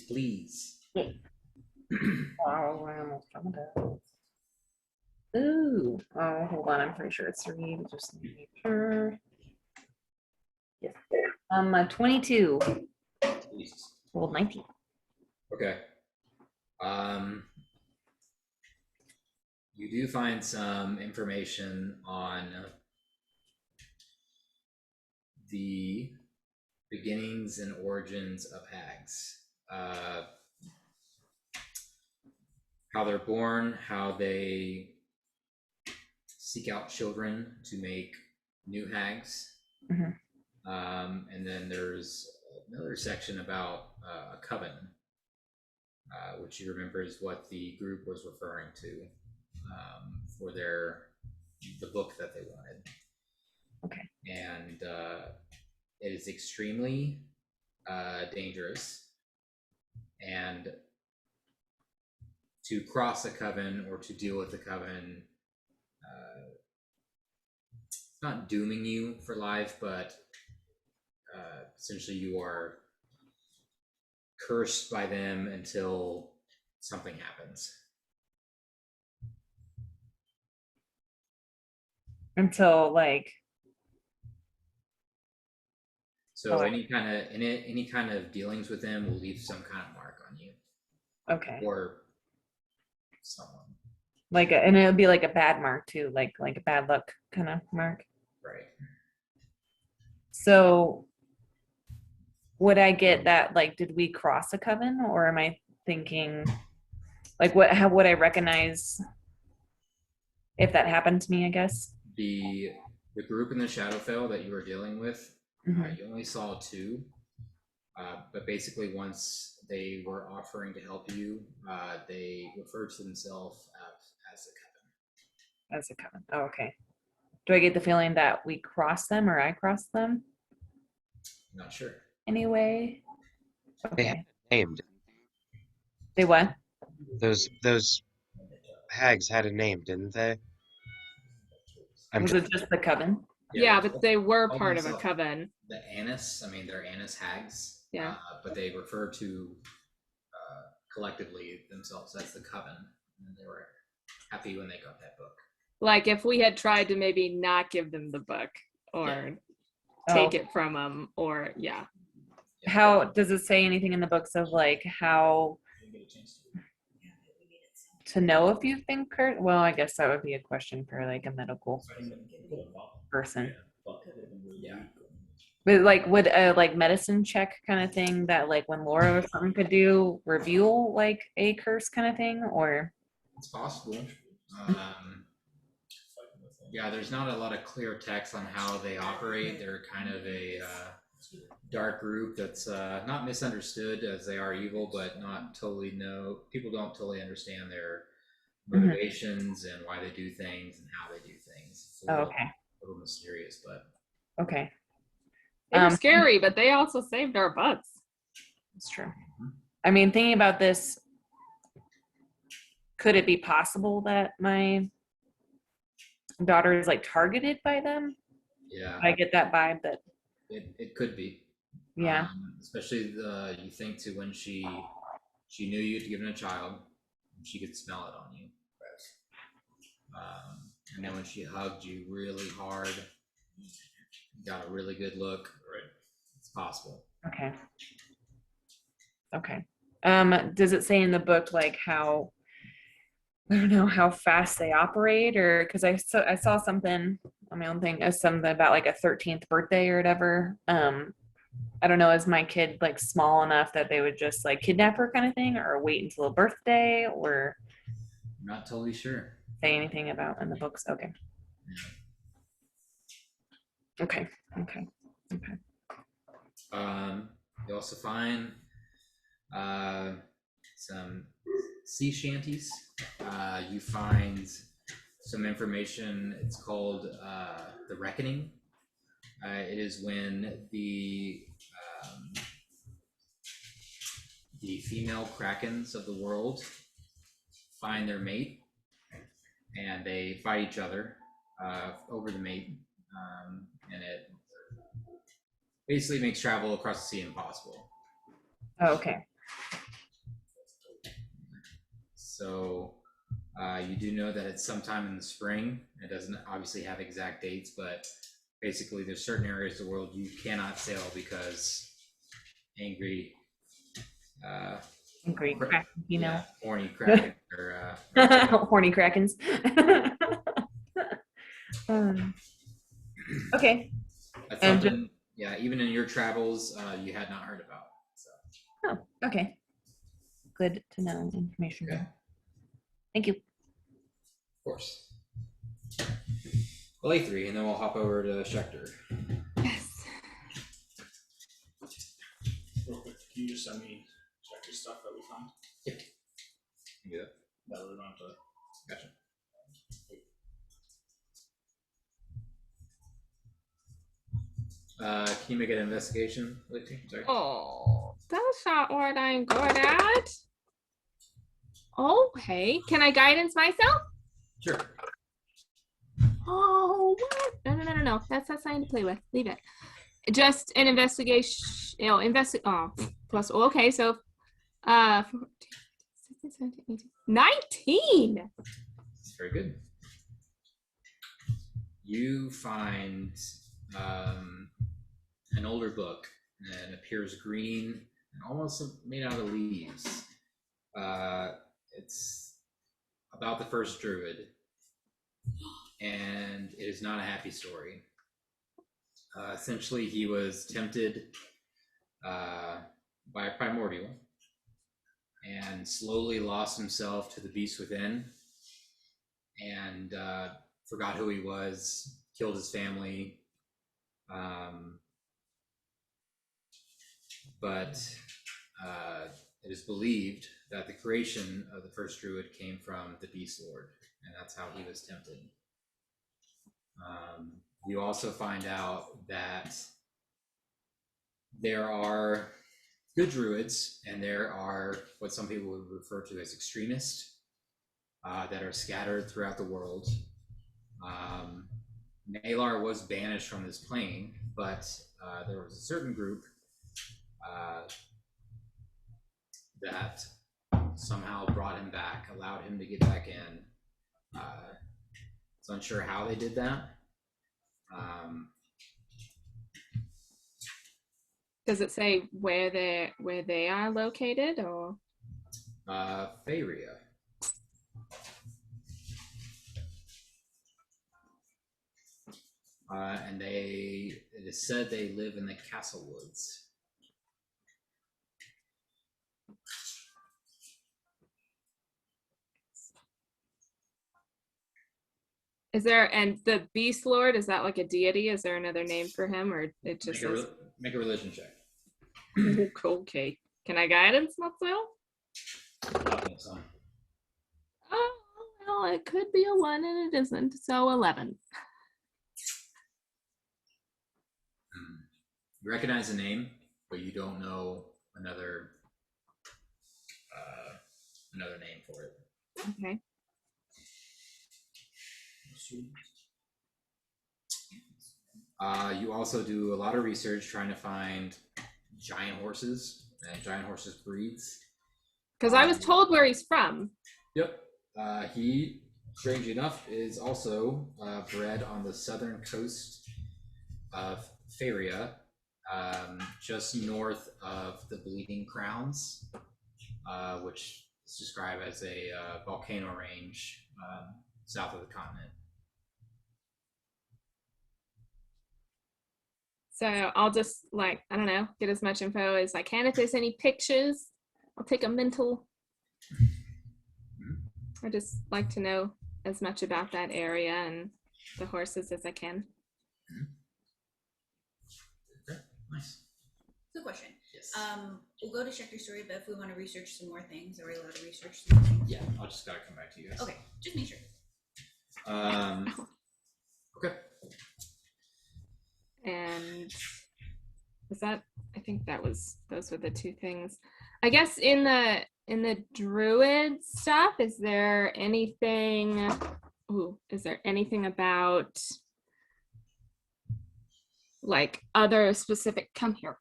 Please. Oh, I almost found out. Ooh. Oh, hold on. I'm pretty sure it's 3. Just make sure. Yes. 22. Jesus. Well, 19. Okay. You do find some information on the beginnings and origins of hags. How they're born, how they seek out children to make new hags. Mhm. And then there's another section about a coven, which you remember is what the group was referring to for the book that they wanted. Okay. And it is extremely dangerous, and to cross a coven or to deal with a coven, it's not dooming you for life, but essentially you are cursed by them until something happens. Until like. So any kind of dealings with them will leave some kind of mark on you Okay. or someone. And it would be like a bad mark too, like a bad luck kind of mark. Right. So would I get that, like, did we cross a coven, or am I thinking, like, how would I recognize if that happened to me, I guess? The group in the Shadowfell that you were dealing with, Mhm. you only saw two, but basically once they were offering to help you, they referred to themselves as a coven. As a coven. Oh, okay. Do I get the feeling that we cross them, or I cross them I'm not sure. anyway? They had Okay. a name. They what? Those hags had a name, didn't they? Was it just the coven? Yeah, they but they were called part of a themselves coven. the Annis. I mean, they're Annis hags. Yeah. But they refer to collectively themselves as the coven, and they were happy when they got that book. Like if we had tried to maybe not give them the book or take it from them, or yeah. How does it say anything in the books of like how to know if you've been cursed? Well, I guess that would be a question for like a medical person. Yeah. But like, would a like medicine check kind of thing that like when Laura or something could do reveal like a curse kind of thing, or? It's possible. Yeah, there's not a lot of clear text on how they operate. They're kind of a dark group that's not misunderstood as they are evil, but not totally people don't totally understand their motivations and why they do things and how they do things. It's a little mysterious, but okay. They were scary, but they also saved our butts. That's true. I mean, thinking about this, could it be possible that my daughter is like targeted by them? Yeah, I get that vibe that it could be. Yeah. Especially you think to when she knew you had given a child, she could smell it on you. And then when she hugged you really hard, got a really good look. Right, it's possible. Okay. Does it say in the book like how, I don't know, how fast they operate, or because I saw something on my own thing, something about like a 13th birthday or whatever. I don't know, is my kid like small enough that they would just like kidnap her kind of thing, or wait until a birthday, or I'm not totally sure. say anything about in the books? Okay. Okay. You also find some sea shanties. You find some information. It's called the Reckoning. It is when the female krakens of the world find their mate, and they fight each other over the mate, and it basically makes travel across the sea impossible. Oh, okay. So you do know that it's sometime in the spring. It doesn't obviously have exact dates, but basically there's certain areas of the world you cannot sail because angry Kraken, you know. horny kraken or horny krakens. Okay. that's something, even in your travels you had not heard about. So. Oh, okay. Good to know information. Okay. Thank you. Of course. Well, A3, and then we'll hop over to Shecter. Yes. Real quick, can you just send me Shecter stuff that we found? Yeah. That we don't have to. Gotcha. Can you make an investigation, Lacey? Sorry. Oh, that's not what I'm good at. Oh, hey, can I guidance myself? Sure. Oh, what? No. That's not something to play with. Leave it. Just an investigation. Plus. Okay, so, 14, 16, 17, 18, 19. That's very good. You find an older book, and it appears green and almost made out of leaves. It's about the first druid, and it is not a happy story. Essentially, he was tempted by a primordial and slowly lost himself to the beast within, and forgot who he was, killed his family. But it is believed that the creation of the first druid came from the Beast Lord, and that's how he was tempted. You also find out that there are good druids, and there are what some people would refer to as extremists that are scattered throughout the world. Nalar was banished from this plane, but there was a certain group that somehow brought him back, allowed him to get back in. It's unsure how they did that. Does it say where they are located, or? Faeria. And it is said they live in the Castle Woods. Is there, and the Beast Lord, is that like a deity? Is there another name for him, or it just says? Make a religion check. Okay. Can I guidance myself? Oh, well, it could be a 1 and it isn't, so 11. You recognize the name, but you don't know another name for it. Okay. You also do a lot of research trying to find giant horses and giant horses breeds. Because I was told where he's from. Yep. He, strangely enough, is also bred on the southern coast of Faeria, just north of the Bleeding Crowns, which is described as a volcano range south of the continent. So I'll just, like, I don't know, get as much info as I can. If there's any pictures, I'll take a mental. I just like to know as much about that area and the horses as I can. Okay, nice. Good question. Yes. We'll go to Shecter's story, but if we want to research some more things, are we allowed to research some more things? Yeah, I'll just gotta come back to you guys. Okay, just make sure. Okay. And was that, I think those were the two things. I guess in the druid stuff, is there anything about like other specific, come here,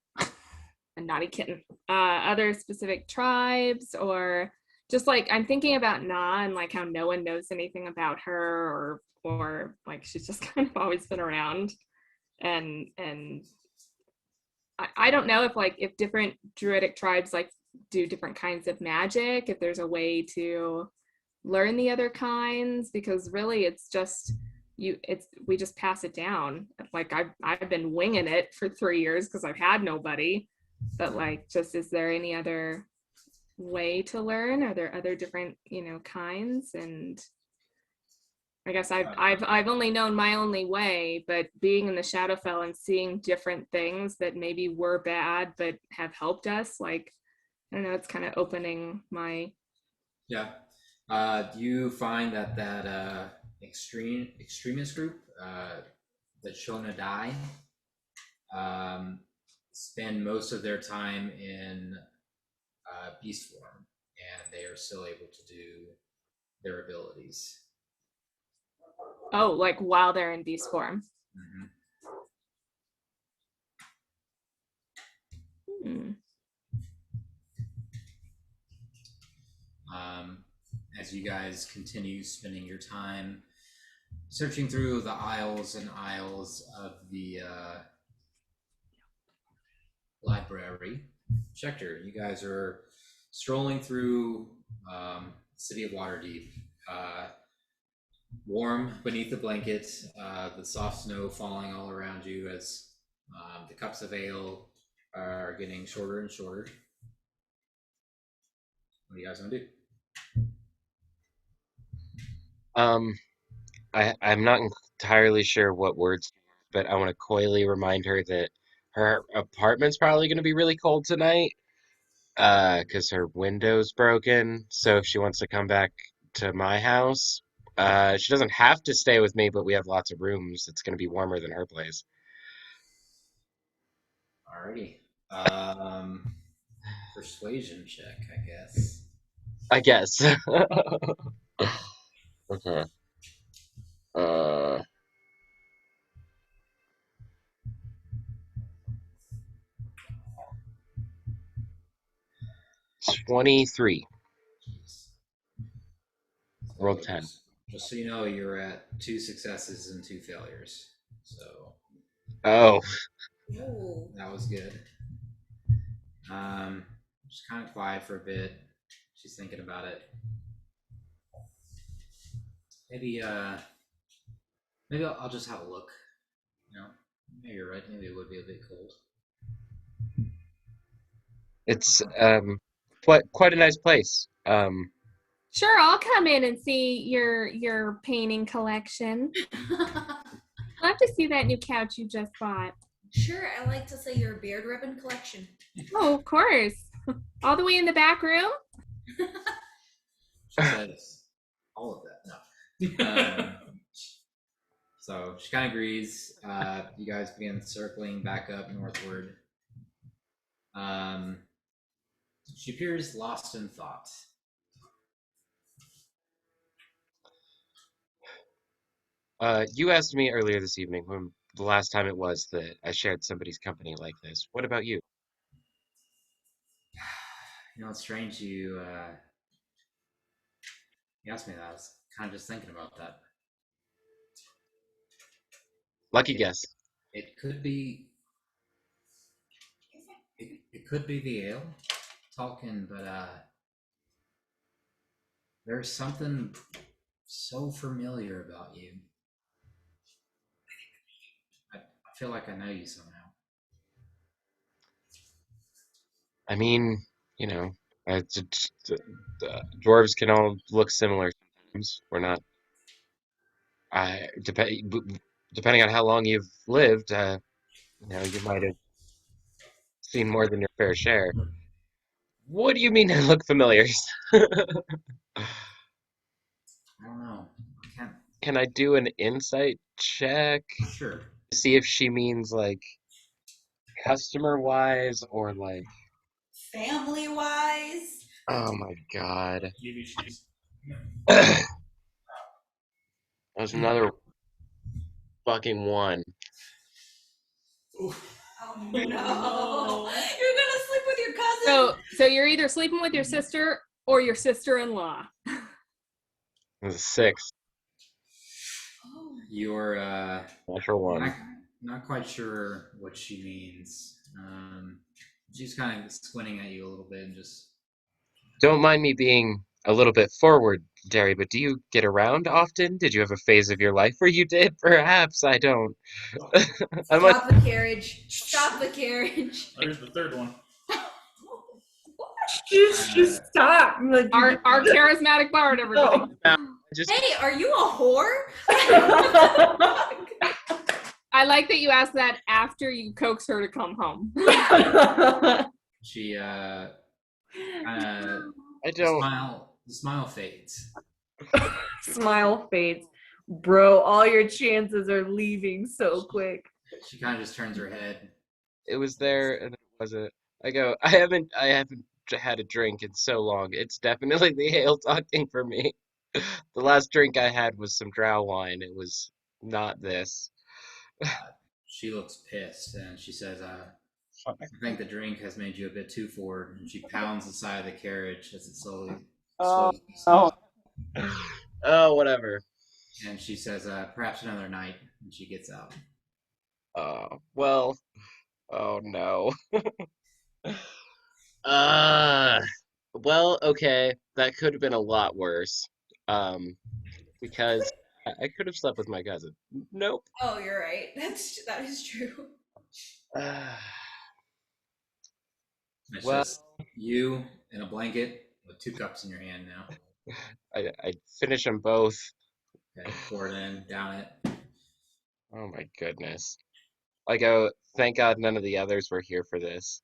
a naughty kitten, other specific tribes, or just like I'm thinking about Na and like how no one knows anything about her, or like she's just kind of always been around, and I don't know if different druidic tribes like do different kinds of magic, if there's a way to learn the other kinds, because really it's just we just pass it down. Like I've been winging it for 3 years because I've had nobody, but like, just, is there any other way to learn? Are there other different kinds? And I guess I've only known my only way, but being in the Shadowfell and seeing different things that maybe were bad but have helped us, like, I don't know, it's kind of opening my. Yeah. Do you find that extremist group, the Shona Dai, spend most of their time in beast form, and they are still able to do their abilities? Oh, like while they're in beast form. Mm-hmm. As you guys continue spending your time searching through the aisles and aisles of the library, Shecter, you guys are strolling through the city of Waterdeep, Uh, warm beneath the blanket, the soft snow falling all around you as the cups of ale are getting shorter and shorter. What do you guys want to do? Um, I'm not entirely sure what words, but I want to coyly remind her that her apartment's probably going to be really cold tonight, because her window's broken. So if she wants to come back to my house, she doesn't have to stay with me, but we have lots of rooms. It's going to be warmer than her place. Alrighty. Persuasion check, I guess. I guess. Okay. Uh, 23. Jeez. Rolled So 10. just so you know, you're at 2 successes and 2 failures. So Oh, Ooh. that was good. Just kind of quiet for a bit. She's thinking about it. Maybe I'll just have a look. You know, maybe you're right. Maybe it would be a bit cold. it's quite a nice place. Sure, I'll come in and see your painting collection. Love to see that new couch you just bought. Sure, I like to say your beard ribbon collection. Oh, of course. All the way in the back room? She says all of that. No. So she kind of agrees. You guys begin circling back up northward. She appears lost in thought. You asked me earlier this evening when the last time it was that I shared somebody's company like this. What about you? You know, it's strange you asked me that. I was kind of just thinking about that. Lucky It, guess. it could be it could be the ale talking, but there's something so familiar about you. I feel like I know you somehow. I mean, you know, dwarves can all look similar sometimes. We're not. I depending on how long you've lived, you might have seen more than your fair share. What do you mean I look familiar? I don't know. I can't. Can I do an insight check Sure. to see if she means like customer wise or like, Family wise. oh my God. Maybe she's. There's another fucking one. Oh no. You're No. gonna sleep with your cousin? So you're either sleeping with your sister or your sister-in-law. There's a 6. Oh. You're Natural one. not quite sure what she means. She's kind of squinting at you a little bit and just. Don't mind me being a little bit forward, Derry, but do you get around often? Did you have a phase of your life where you did? Perhaps I don't. I might. Stop the carriage. Stop the carriage. There's the third one. Just stop. Our charismatic bard, everybody. Just Hey, are you a whore? I like that you asked that after you coax her to come home. She kind of I don't. the smile fades. Smile fades. Bro, all your chances are leaving so quick. She kind of just turns her head. It was there and it wasn't. I go. I haven't had a drink in so long. It's definitely the ale talking for me. The last drink I had was some drow wine. It was not this. She looks pissed and she says, I think the drink has made you a bit too forward. And she pounds the side of the carriage as it slowly slows Oh, oh, whatever. And she says, perhaps another night. And she gets out. Oh, well. Oh no. Uh, well, okay. That could have been a lot worse. because I could have slept with my cousin. Nope. Oh, you're right. That is true. It's Well, just you in a blanket with 2 cups in your hand now. I finish them both. Okay, pour it in, down it. Oh my goodness. Like, oh, thank God none of the others were here for this.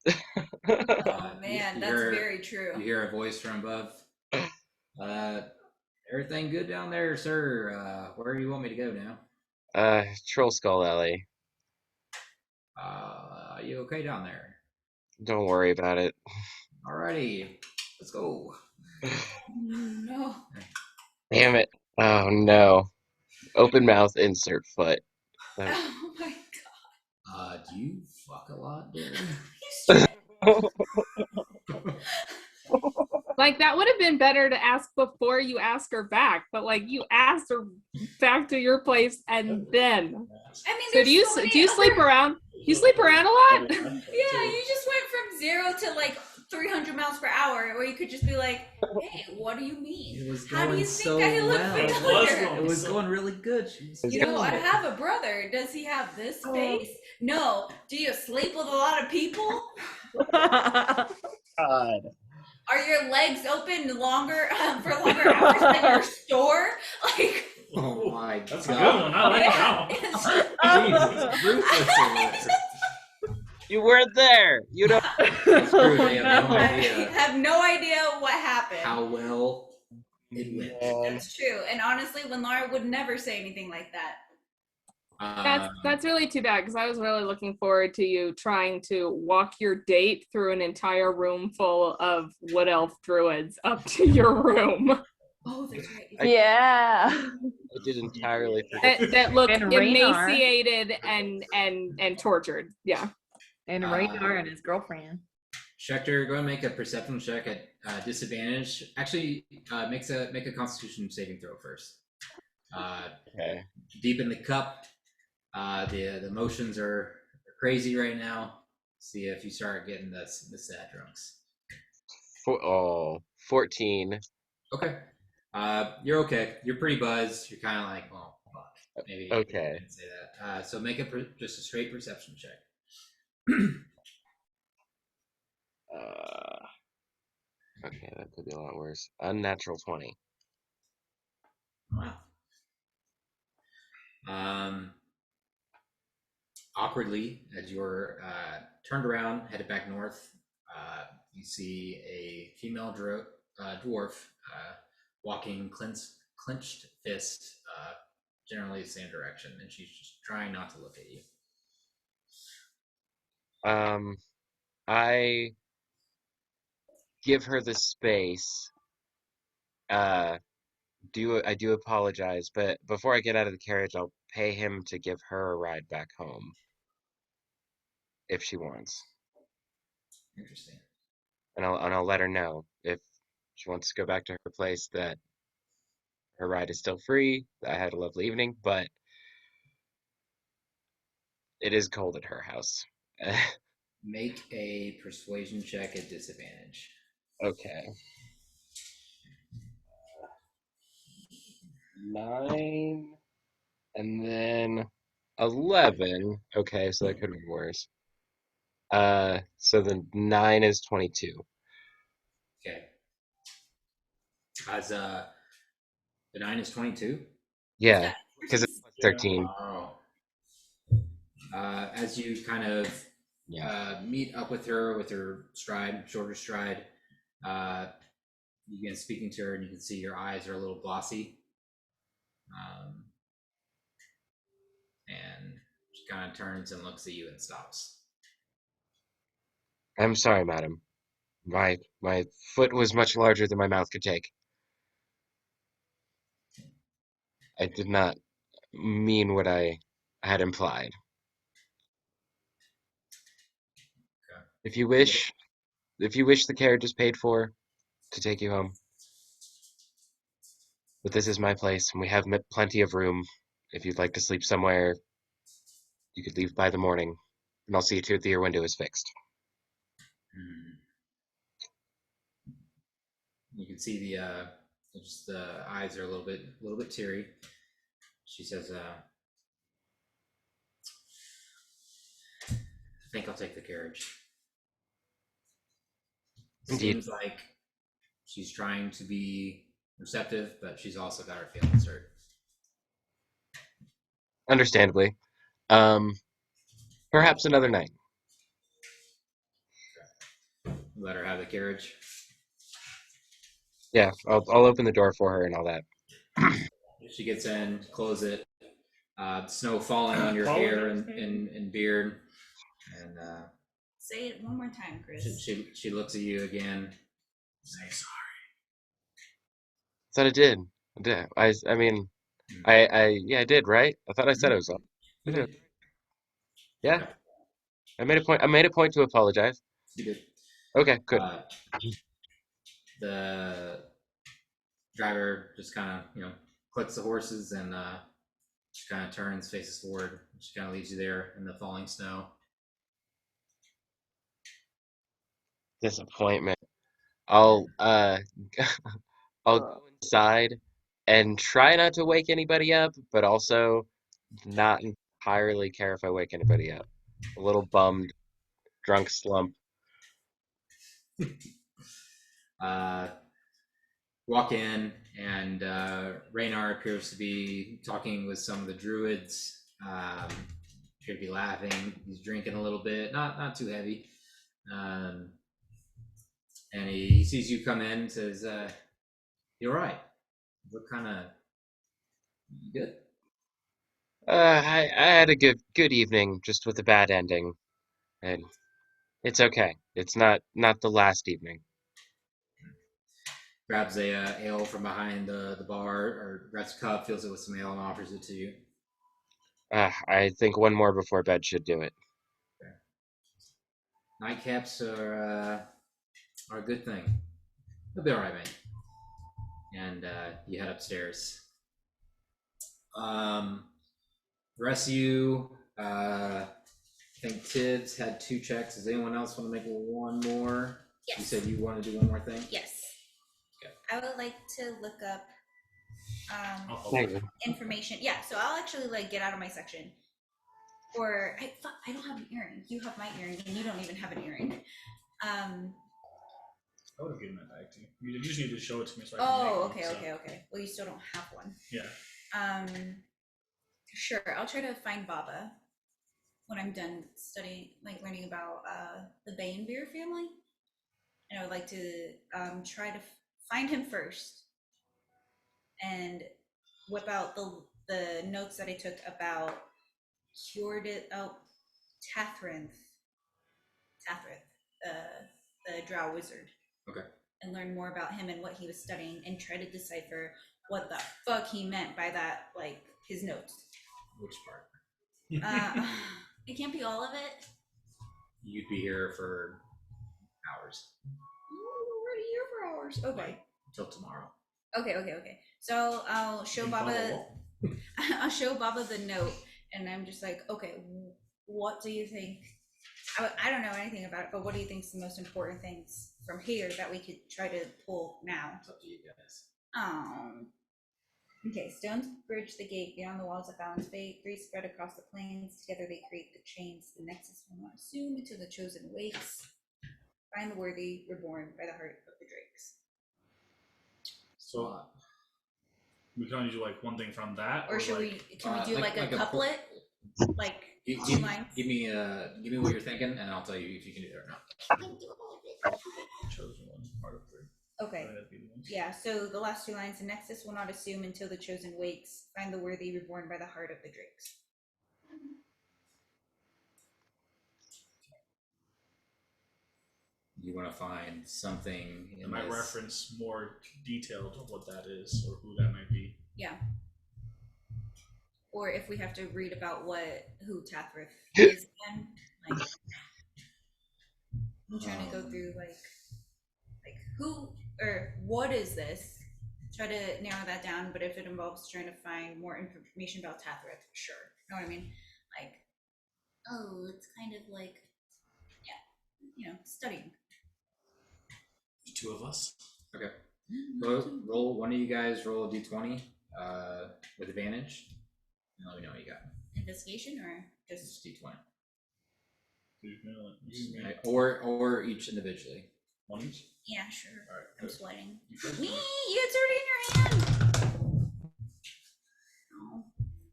Oh man, that's very You true. hear a voice from above. Everything good down there, sir? Where do you want me to go now? Troll Skull Alley. Are you okay down there? Don't worry about it. Alrighty, let's go. No. Damn it. Oh no. Open mouth, insert foot. Oh my Do you fuck a lot, dude? Like that would have been better to ask before you ask her back, but like you asked her back to your place and then. I mean, So do you sleep around? Do you sleep around a lot? Yeah, you just went from 0 to like 300 miles per hour, or you could just be like, "Hey, what do you mean? It was How do going you so think I look well. familiar?" It was going really good. You know, I have a brother. Does he have this face? No. Do you sleep with a lot of people? God. Are your legs open longer for longer hours than your store? Like, Oh my That's god. a good one. I like that. Jesus, ruthless. You weren't there. You don't. It's true, they have no I idea have no idea what happened. how well it went. That's true. And honestly, when Laura would never say anything like that. That's really too bad because I was really looking forward to you trying to walk your date through an entire room full of wood elf druids up to your room Oh, that's right. Yeah. I did entirely forget. that look And Raynar. emaciated and tortured. Yeah. And Raynar and his girlfriend. Shecter, go ahead and make a perception check at disadvantage. Actually, make a Constitution saving throw first. Okay. Deep in the cup. The emotions are crazy right now. See if you start getting the sad drunks. 14. Okay. You're okay. You're pretty buzzed. You're kind of like, oh, fuck. Maybe Okay. I didn't say that. So make just a straight perception check. Okay, that could be a lot worse. Unnatural 20. Wow. Awkwardly, as you're turned around, headed back north, you see a female dwarf walking clenched fist, generally the same direction, and she's just trying not to look at you. I give her the space. I do apologize, but before I get out of the carriage, I'll pay him to give her a ride back home if she wants, Interesting. and I'll let her know if she wants to go back to her place that her ride is still free. I had a lovely evening, but it is cold at her house. Make a persuasion check at disadvantage. Okay. 9 and then 11. Okay, so that could be worse. So the 9 is 22. Okay. As the 9 is 22. Yeah, because it's 13. Oh. As you kind of meet up with her shorter stride, you begin speaking to her, and you can see your eyes are a little glossy. And she kind of turns and looks at you and stops. I'm sorry, madam. My foot was much larger than my mouth could take. I did not mean what I had implied. Okay. If you wish the carriage is paid for to take you home. But this is my place, and we have plenty of room. If you'd like to sleep somewhere, you could leave by the morning, and I'll see to it that your window is fixed. You can see Just the eyes are a little bit teary. She says, "I think I'll take the carriage." Indeed. Seems like she's trying to be receptive, but she's also got her feelings hurt. Understandably. Perhaps another night. Let her have the carriage. Yeah, I'll open the door for her and all that. She gets in, close it. Snow falling on your hair and beard, and Say it one more time, Chris. she looks at you again. Say sorry. I thought I did. I mean, I did, right? I thought I said it was all. I You did. did. Yeah, Okay. I made a point to apologize. You did. Okay, good. The driver just kind of clicks the horses and she kind of turns, faces forward. She kind of leaves you there in the falling snow. Disappointment. I'll I'll go inside and try not to wake anybody up, but also not entirely care if I wake anybody up. A little bummed, drunk slump. Walk in, and Raynar appears to be talking with some of the druids. Appear to be laughing. He's drinking a little bit, not too heavy. And he sees you come in and says, "You're right. What kind of good?" I had a good evening, just with a bad ending, and it's okay. It's not the last evening. Grabs a ale from behind the bar, or grabs a cup, fills it with some ale, and offers it to you. I think one more before bed should do it. Okay. Nightcaps are a good thing. You'll be all right, mate. And you head upstairs. The rest of you, I think Tibbs had 2 checks. Does anyone else want to make one more? Yes. You said you want to do one more thing? Yes. Okay. I would like to look up Thank you. information. Yeah, so I'll actually get out of my section. Or I don't have an earring. You have my earring, and you don't even have an earring. I would have given that back to you. You just need to show it to me so I can make one, okay. Well, you still don't have one. Yeah. Sure. I'll try to find Baba when I'm done studying, learning about the Bayenbeer family. And I would like to try to find him first and whip out the notes that I took about Tathrinth, the Drow wizard. Okay. And learn more about him and what he was studying, and try to decipher what the fuck he meant by that, his notes. Which part? It can't be all of it. You'd be here for hours. We're already here for hours. Okay. Until tomorrow. Okay. So I'll show Baba. I'll show Baba the note, and I'm just like, okay, what do you think? I don't know anything about it, but what do you think is the most important things from here that we could try to pull now? It's up to you guys. Okay, stones bridge the gate beyond the walls of Fallon's Fate. 3 spread across the plains. Together they create the chains. The nexus will not assume until the chosen wakes. Find the worthy, reborn by the heart of the drakes. So we can only do one thing from that, or should we? Can we do a couplet? Give me what you're thinking, and I'll tell you if you can do it or not. Chosen one, part of 3. Okay. Yeah, so the last 2 lines: the nexus will not assume until the chosen wakes. Find the worthy, reborn by the heart of the drakes. You want to find something in might reference more detailed of what that is or who that might be. Yeah. Or if we have to read about who Tathrith is again, I'm trying to go through who or what is this? Try to narrow that down, but if it involves trying to find more information about Tathrith, sure. You know what I mean? It's kind of studying. The 2 of us. Okay. Roll one of you guys roll a d20 with advantage. And let me know what you got. Investigation or just Just d20. Right. Or each individually. One each? yeah, sure. All right. I'm Good. sweating. You first. Wee! It's already in your hand. Oh,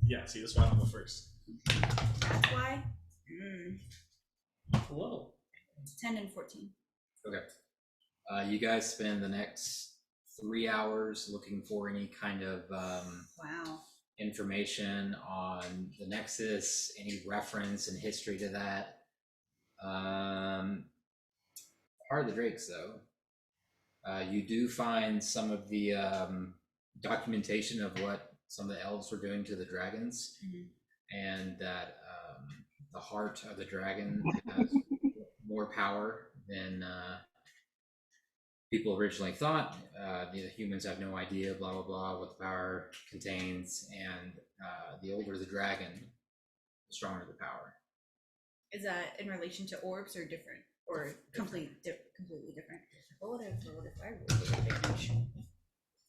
Yeah, see, that's why I'm the first. that's why. Hello. 10 and 14. Okay. You guys spend the next 3 hours looking for any kind of Wow. information on the Nexus, any reference and history to that. Heart of the Drakes, though. You do find some of the documentation of what some of the elves were doing to the dragons, and that the heart of the dragon has more power than people originally thought. The humans have no idea, blah, blah, blah, what the power contains, and the older the dragon, the stronger the power. Is that in relation to orbs or different? Or completely different? What would I have rolled if I rolled advantage?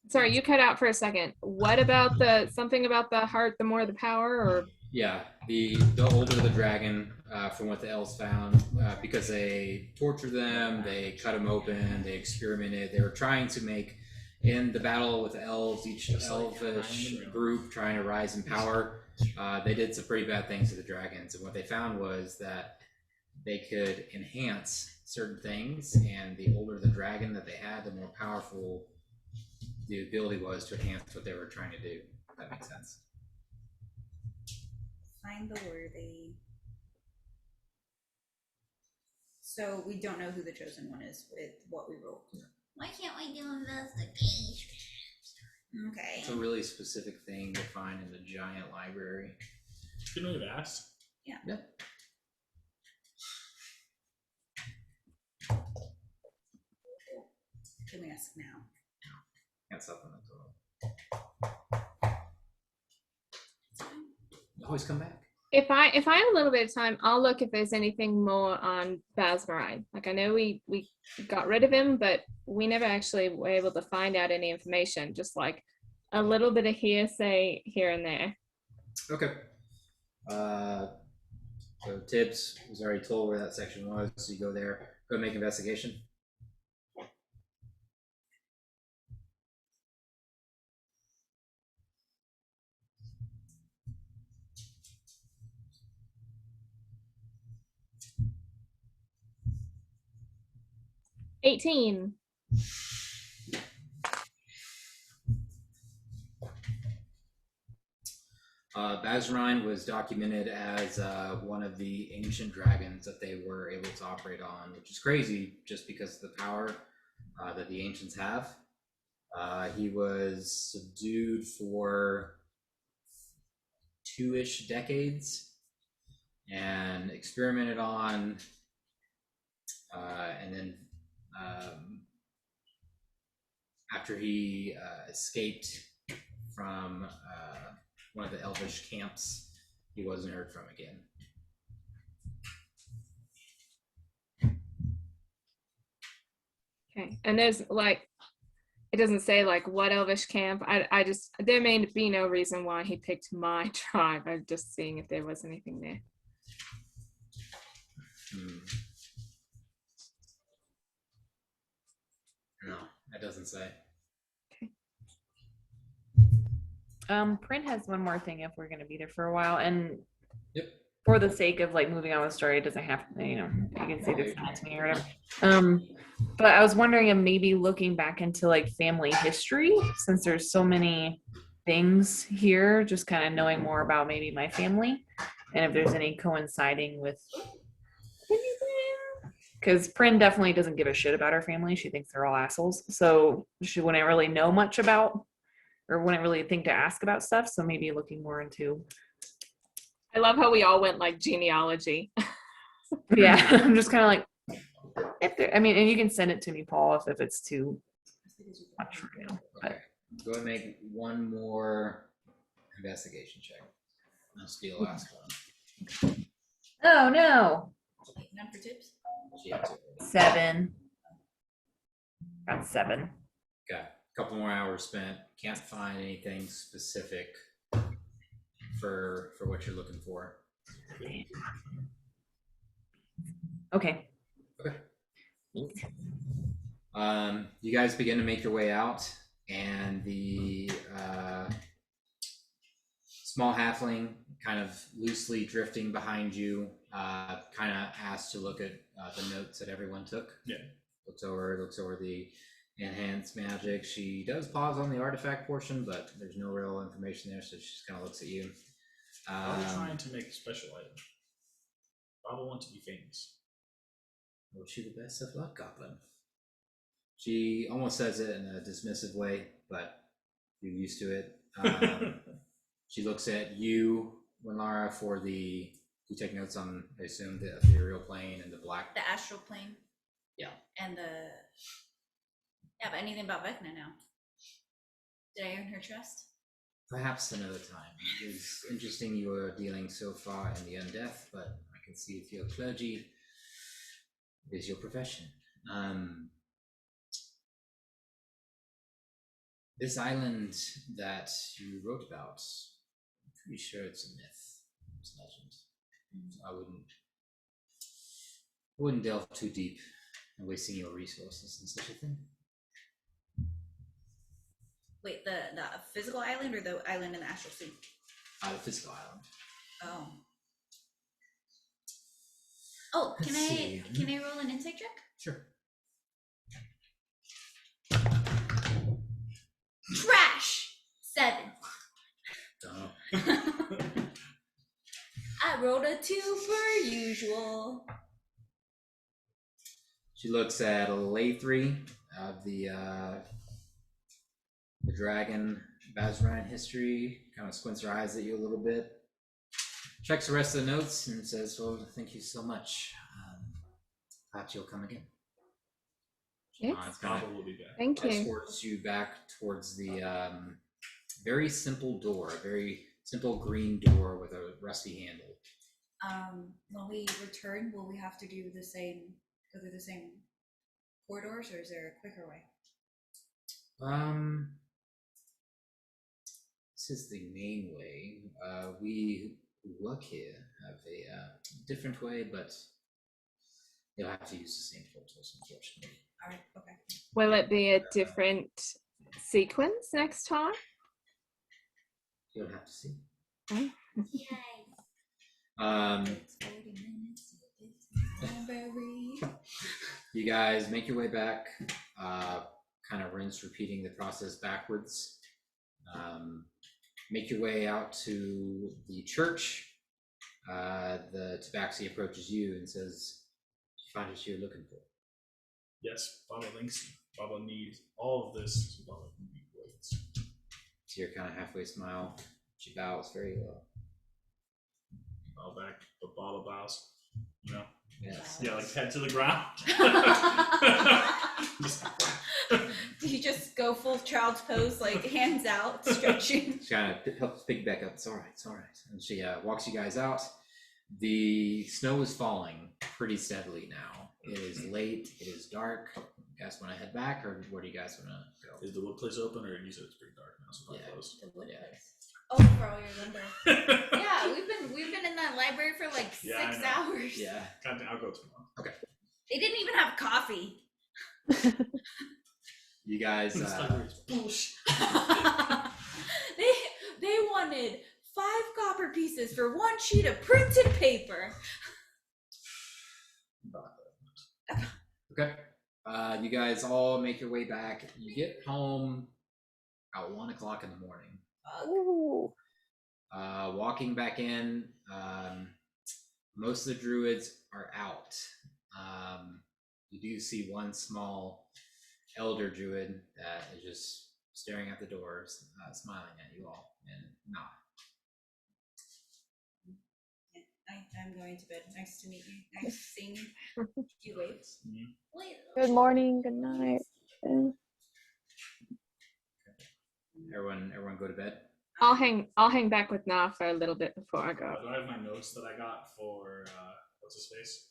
Sorry, you cut out for a second. What about something about the heart, the more the power, or? Yeah, the older the dragon, from what the elves found, because they tortured them, they cut them open, they experimented. They were trying to make, in the battle with the elves, each elvish group trying to rise in power, they did some pretty bad things to the dragons. And what they found was that they could enhance certain things, and the older the dragon that they had, the more powerful the ability was to enhance what they were trying to do. If that makes sense. Find the worthy. So we don't know who the chosen one is with what we rolled. Why can't we do investigation? Okay. It's a really specific thing to find in the giant library. Shouldn't we have asked? Yeah. Can we ask now? Can't supplement always come back. If I have a little bit of time, I'll look if there's anything more on Basmarine. Like, I know we got rid of him, but we never actually were able to find out any information. Just like a little bit of hearsay here and there. Okay. So Tibbs was already told where that section was, so you go there. Go make investigation. $18. Bazarine was documented as one of the ancient dragons that they were able to operate on, which is crazy just because of the power that the ancients have. He was subdued for 2-ish decades and experimented on, and then after he escaped from one of the elvish camps, he wasn't heard from again. Okay, and there's like, it doesn't say like what elvish camp. I just, there may be no reason why he picked my tribe. I'm just seeing if there was anything there. No, that doesn't say. Print has one more thing if we're going to be there for a while, and Yep. for the sake of like moving on with the story, it doesn't have to, you can say this to me or whatever. But I was wondering if maybe looking back into like family history, since there's so many things here, just kind of knowing more about maybe my family, and if there's any coinciding with anything. Because Prin definitely doesn't give a shit about her family. She thinks they're all assholes. So she wouldn't really know much about, or wouldn't really think to ask about stuff. So maybe looking more into. I love how we all went like genealogy. Yeah, I'm just kind of like, I mean, and you can send it to me, Paul, if it's too much for you. Okay. Go ahead and make one more investigation check. I'll steal the last one. Oh no. Wait, none for tips? She had to. 7. Got 7. Okay. couple more hours spent. Can't find anything specific for what you're looking for. Okay. You guys begin to make your way out, and the small halfling, kind of loosely drifting behind you, kind of asks to look at the notes that everyone took. Yeah. Looks over the enhanced magic. She does pause on the artifact portion, but there's no real information there, so she just kind of looks at you. Are we trying to make a special item? Baba wants to be famous. Wish you the best of luck, Goblin. She almost says it in a dismissive way, but you're used to it. She looks at you, Winlara, for the. You take notes on, I assume, the ethereal plane and the black. The astral plane. Yeah. And the. Yeah, but anything about Vecna now? Did I earn her trust? Perhaps another time. It is interesting you are dealing so far in the undeath, but I can see if your clergy is your profession. This island that you wrote about, I'm pretty sure it's a myth. It's a legend. So I wouldn't delve too deep in wasting your resources in such a thing. Wait, the physical island or the island in the astral sea? The physical island. Oh. Oh, can Let's see. Can I roll an insight check? Sure. Trash! 7. Oh. I rolled a 2 per usual. She looks at Lathree of the dragon Bazran history, kind of squints her eyes at you a little bit, checks the rest of the notes, and says, well, thank you so much. Perhaps you'll come again. Yes. It's kind Baba will be back. Thank of you. escorts you back towards the very simple door, a very simple green door with a rusty handle. When we return, will we have to go through the same corridors, or is there a quicker way? This is the main way. We who work here have a different way, but you'll have to use the same portals, unfortunately. All right, okay. Will it be a different sequence next time? You'll have to see. Oh. It's 40 minutes. It's library. You guys make your way back, kind of rinse, repeating the process backwards. Make your way out to the church. The tabaxi approaches you and says, "Did you find what you're looking for?" Yes, Baba thinks Baba needs all of this. So Baba can be great. So you're kind of halfway smile. She bows very low. Bow back, but Baba bows. You know? Yes. Yeah, like head to the ground. Just, Do you just go full child's pose, like hands out, stretching? She kind of helps pick back up. It's all right. It's all right. And she walks you guys out. The snow is falling pretty steadily now. It is late. It is dark. You guys want to head back, or where do you guys want to go? is the wood place open, or you said it's pretty dark now, so Yeah. probably closed. Yeah. Oh, for all your lumber. Yeah, we've been in that library for like Yeah, I 6 know. hours. Yeah. I'll go tomorrow. They didn't even have coffee. You guys. This library is bullshit. they wanted 5 copper pieces for 1 sheet of printed paper. Okay. You guys all make your way back. You get home at 1 o'clock in the morning. Ooh. Walking back in, most of the druids are out. You do see one small elder druid that is just staring at the doors, smiling at you all, and not. I'm going to bed. Nice to meet you. Nice seeing you. You wait. Wait. Good morning. Good night. Everyone go to bed. I'll hang back with Na for a little bit before I go. Do I have my notes that I got for what's his face?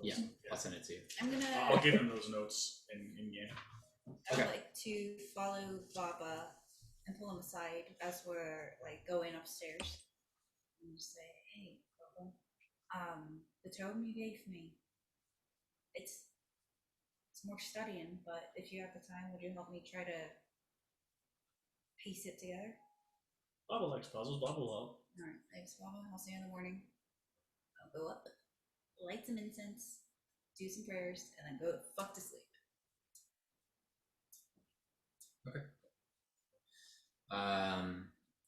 Yeah, I'll send it to you. I'm gonna. I'll give him those notes in game. I would Okay. like to follow Baba and pull him aside as we're like going upstairs and just say, "Hey, Baba, the tome you gave me, it's more studying, but if you have the time, would you help me try to piece it together?" Baba likes puzzles. Baba will help. All right, thanks, Baba. I'll see you in the morning. I'll go up, light some incense, do some prayers, and then go the fuck to sleep.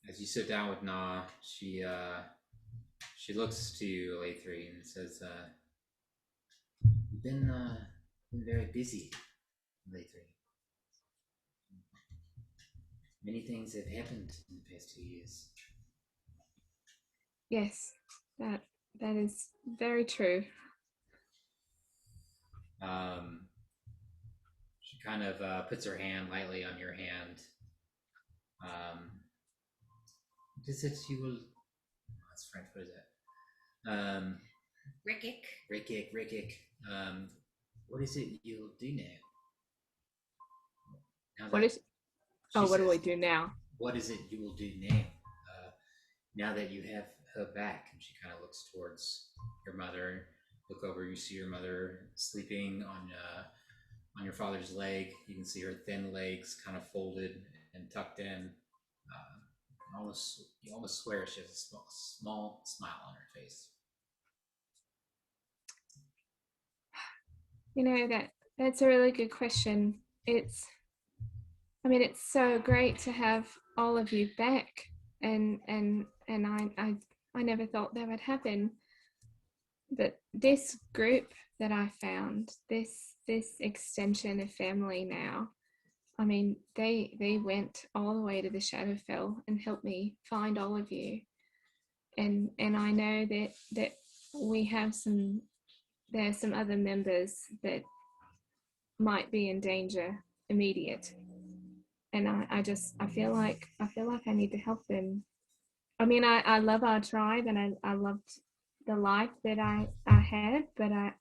As you sit down with Na, she looks to Lathree and says, "You've been very busy, Lathree. Many things have happened in the past 2 years." Yes, that is very true. She kind of puts her hand lightly on your hand. What is it you will? Oh, that's French. What is that? Rickik. Rickik. What is it you'll do now? What is? Oh, what do we do now? What is it you will do now? Now that you have her back, and she kind of looks towards your mother. Look over, you see your mother sleeping on your father's leg. You can see her thin legs kind of folded and tucked in. You almost swear she has a small smile on her face. You know, that's a really good question. It's so great to have all of you back, and I never thought that would happen. But this group that I found, this extension of family now, I mean, they went all the way to the Shadowfell and helped me find all of you, and I know that we have there are some other members that might be in danger immediate, and I feel like I need to help them. I mean, I love our tribe, and I loved the life that I had, but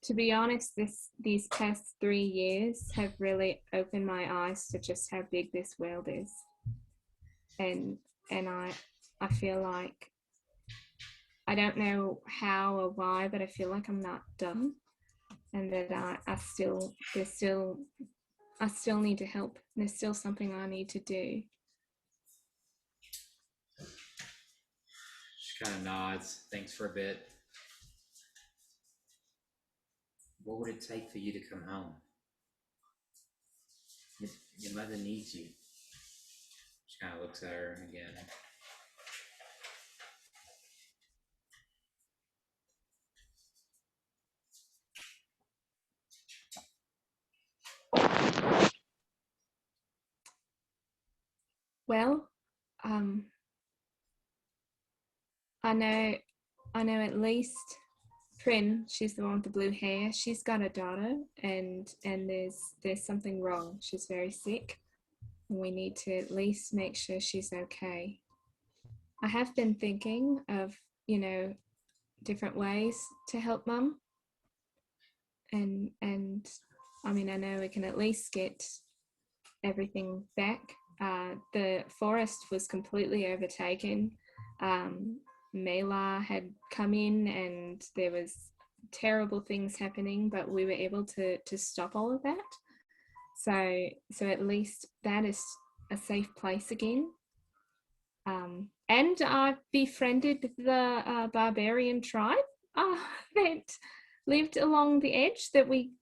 to be honest, these past 3 years have really opened my eyes to just how big this world is, and I feel like I don't know how or why, but I feel like I'm not done, and that I still need to help. There's still something I need to do. She kind of nods, thinks for a bit. What would it take for you to come home? Your mother needs you. She kind of looks at her again. Well, I know at least Prin, she's the one with the blue hair. She's got a daughter, and there's something wrong. She's very sick, and we need to at least make sure she's okay. I have been thinking of, different ways to help Mum, and I mean, I know we can at least get everything back. The forest was completely overtaken. Mela had come in, and there was terrible things happening, but we were able to stop all of that. So at least that is a safe place again. And I've befriended the barbarian tribe that lived along the edge that we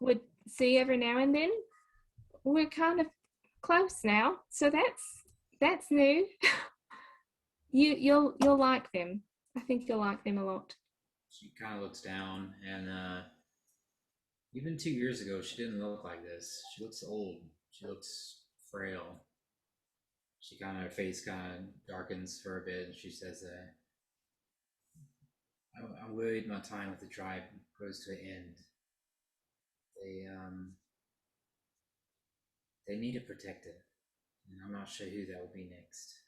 would see every now and then. We're kind of close now, so that's new. You'll like them. I think you'll like them a lot. She kind of looks down, and even 2 years ago, she didn't look like this. She looks old. She looks frail. Her face kind of darkens for a bit, and she says, I'm worried my time with the tribe goes to an end. They need a protector, and I'm not sure who that will be next.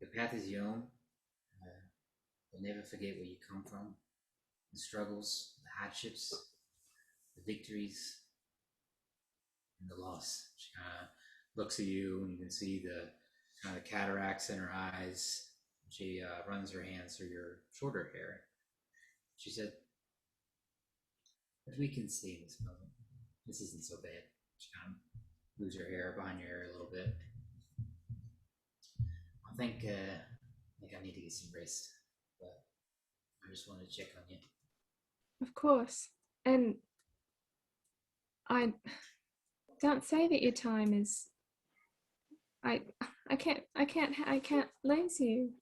Your path is your own. You'll never forget where you come from, the struggles, the hardships. the victories and the loss. She kind of looks at you, and you can see the kind of cataracts in her eyes. She runs her hands through your shorter hair. She said, "But we can stay in this moment. This isn't so bad." She kind of moves her hair behind your ear a little bit. I think I need to get some rest, but I just wanted to check on you. Of course. And I don't say that your time is. I can't lose you.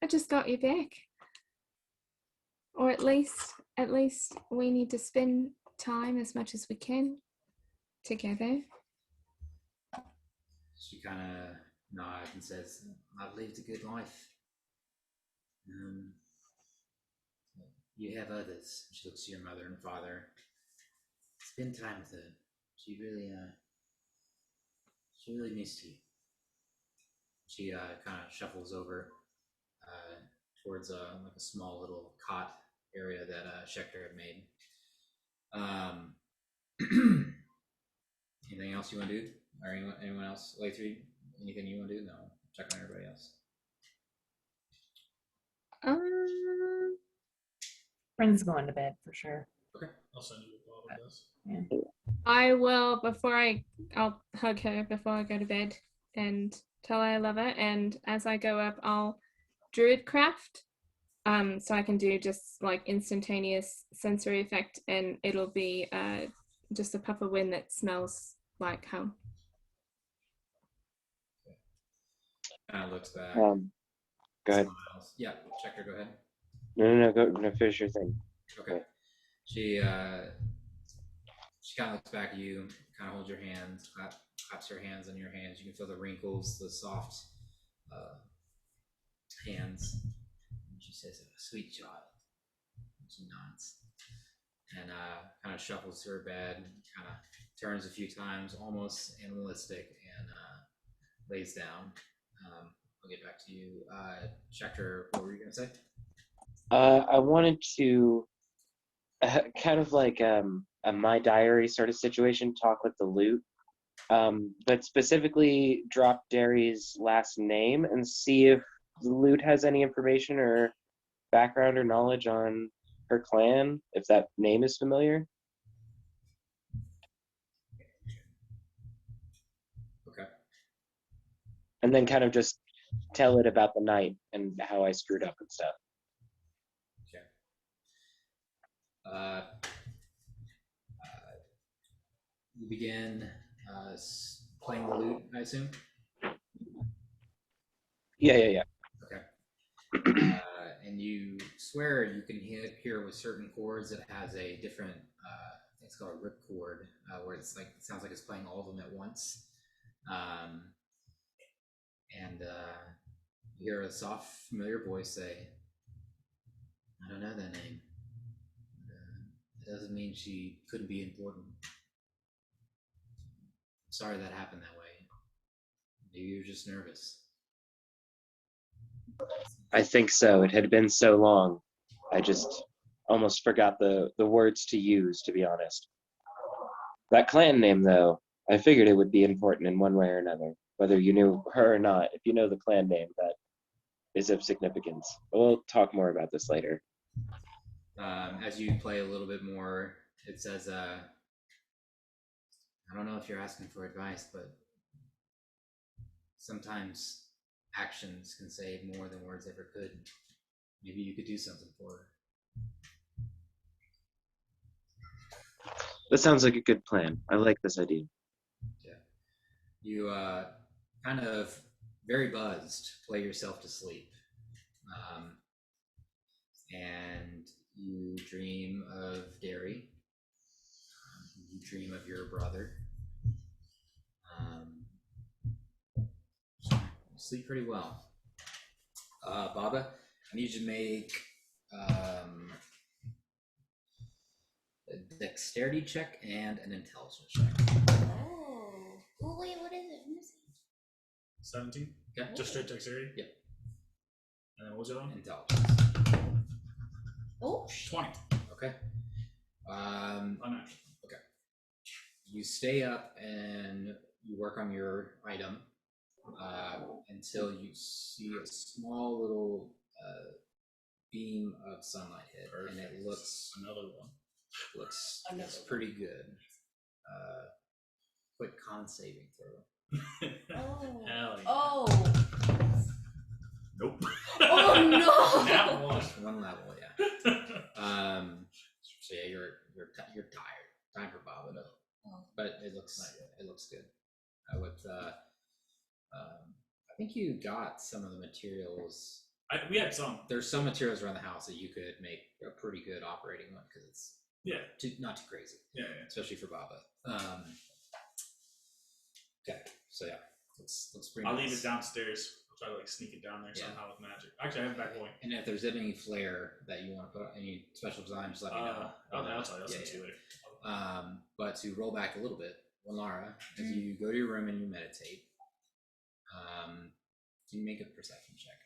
I just got you back. Or at least we need to spend time as much as we can together. She kind of nods and says, "I've lived a good life. You have others." She looks to your mother and father. Spend time with her. She really missed you. She kind of shuffles over towards like a small little cot area that Shecter had made. Anything else you want to do? Or anyone else? Lathree, anything you want to do? No. Check on everybody else. Friend's going to bed for sure. Okay. I'll send you a bottle of this. Yeah. I will I'll hug her before I go to bed and tell her I love her. And as I go up, I'll druid craft, so I can do just like instantaneous sensory effect, and it'll be just a puff of wind that smells like home. Kind of looks back. Go ahead. Smiles. Yeah, Shecter, go ahead. No, go finish your thing. Okay. She kind of looks back at you, kind of holds your hands, claps her hands on your hands. You can feel the wrinkles, the soft hands. And she says, "Sweet child." And she nods and kind of shuffles to her bed, and kind of turns a few times, almost animalistic, and lays down. I'll get back to you. Shecter, what were you going to say? I wanted to kind of like a My Diary sort of situation, talk with the loot, but specifically drop Derry's last name and see if the loot has any information or background or knowledge on her clan, if that name is familiar. Okay. And then kind of just tell it about the night and how I screwed up and stuff. You begin playing the lute, I assume? Yeah. Okay. And you swear you can hear with certain chords that has a different, I think it's called a rip chord, where it's like, it sounds like it's playing all of them at once. And you hear a soft, familiar voice say, "I don't know that name. It doesn't mean she couldn't be important. Sorry that happened that way. Maybe you're just nervous." I think so. It had been so long. I just almost forgot the words to use, to be honest. That clan name, though, I figured it would be important in one way or another, whether you knew her or not. If you know the clan name, that is of significance. We'll talk more about this later. As you play a little bit more, it says, "I don't know if you're asking for advice, but sometimes actions can say more than words ever could. Maybe you could do something for her." That sounds like a good plan. I like this idea. Yeah. You kind of very buzzed, play yourself to sleep. And you dream of Derry. You dream of your brother. You sleep pretty well. Baba, I need you to make a dexterity check and an intelligence check. Oh, wait, what is it? 17? Yeah. Just straight dexterity? Yep. And then what was it on? Intelligence. Oh, 20. Okay. Unnatural. You stay up and you work on your item until you see a small little beam of sunlight hit, and it looks Another one. looks Another looks one. pretty good. Quick con saving throw. Oh. Hell yeah. Oh. Nope. Oh no. That one. One level, yeah. So yeah, you're tired. Time for Baba though. Oh. But it looks good. I think you got some of the materials. We had some. There's some materials around the house that you could make a pretty good operating one because it's not too crazy. Yeah. Especially for Baba. Okay, so yeah, let's bring. I'll leave it downstairs. I'll try to sneak it down there somehow with magic. Actually, I have it back going. And if there's any flair that you want to put, any special design, just let me know. I'll tell you later. But to roll back a little bit, Lara, as you go to your room and you meditate, can you make a perception check?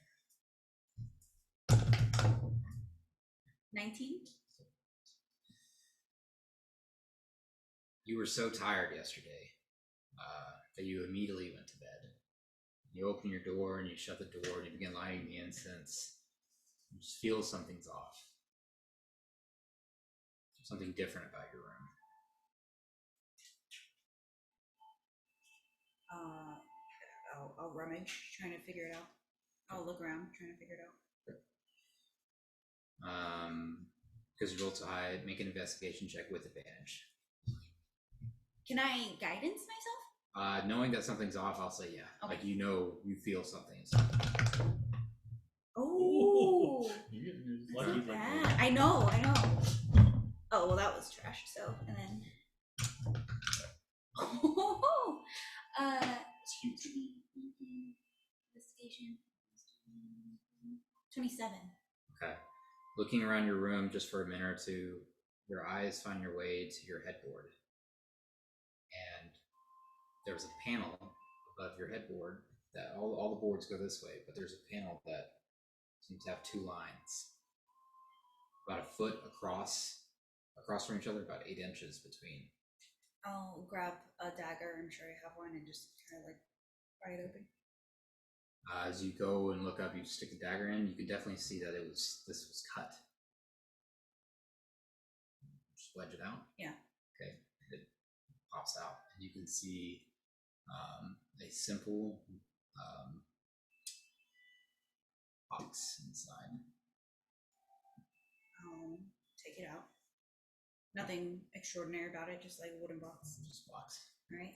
19. You were so tired yesterday that you immediately went to bed. You open your door and you shut the door and you begin lighting the incense. You just feel something's off. Something different about your room. I'll rummage, trying to figure it out. I'll look around, trying to figure it out. Because you rolled so high, make an investigation check with advantage. Can I guidance myself? Knowing that something's off, I'll say yeah. Okay. Like you feel something. Oh, You're that's lucky. not bad. I know. Oh well, that was trash. So and then, It's huge. investigation 27. Okay. Looking around your room just for a minute or two, your eyes find your way to your headboard. And there's a panel above your headboard that all the boards go this way, but there's a panel that seems to have two lines. About a foot across from each other, about 8 inches between. I'll grab a dagger. I'm sure I have one, and just kind of pry it open. As you go and look up, you stick the dagger in. You can definitely see that this was cut. Just wedge it out. Yeah. Okay. It pops out, and you can see a simple box inside. I'll take it out. Nothing extraordinary about it, just like a wooden box. Just box. All right.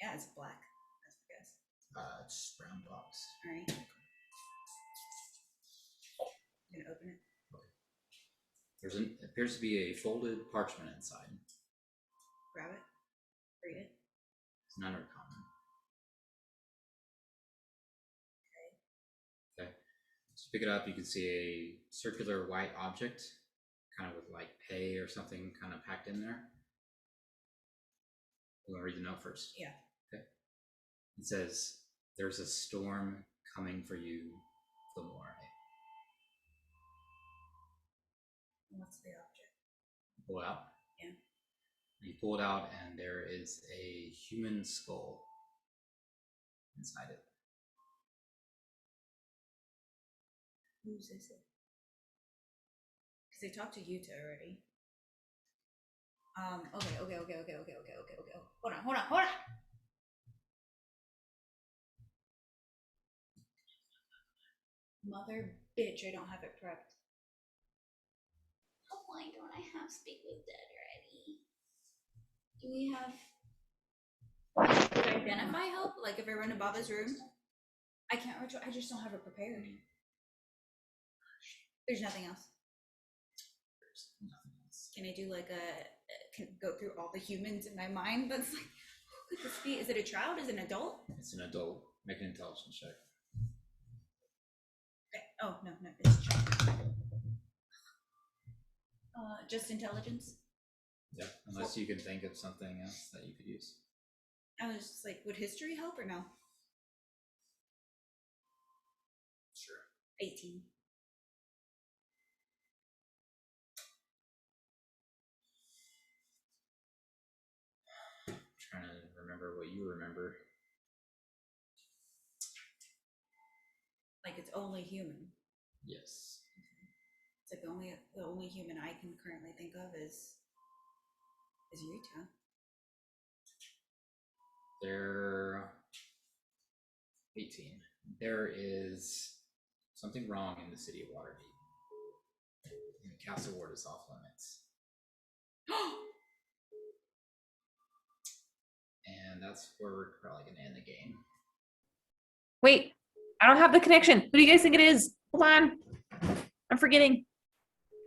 Yeah, it's black. I guess. It's brown box. All right. I'm gonna open it. It appears to be a folded parchment inside. Grab it. Read it. It's not uncommon. Okay. So pick it up. You can see a circular white object, kind of with like pay or something kind of packed in there. You want to read the note first? Yeah. Okay. It says, "There's a storm coming for you, Flamore." What's the object? Pull it out. Yeah. You pull it out, and there is a human skull inside it. Who's this? Because they talked to Yuta already. Okay. Hold on. Mother bitch, I don't have it prepped. Oh, why don't I have Speak with Dead already? Do we have identify help? Like if I run to Baba's room? I can't I just don't have it prepared. There's nothing else. Can I do can go through all the humans in my mind? That's like, who could this be? Is it a child? Is it an adult? It's an adult. Make an intelligence check. Okay. Oh, no, it's a child. Just intelligence? Yeah, unless you can think of something else that you could use. I was just like, would history help or no? Sure. 18. remember what you remember. Like it's only human. Yes. It's like the only human I can currently think of is Rita. There 18. There is something wrong in the city of Waterdeep. And Castle Ward is off limits. And that's where we're probably gonna end the game. Wait, I don't have the connection. Who do you guys think it is? Hold on. I'm forgetting.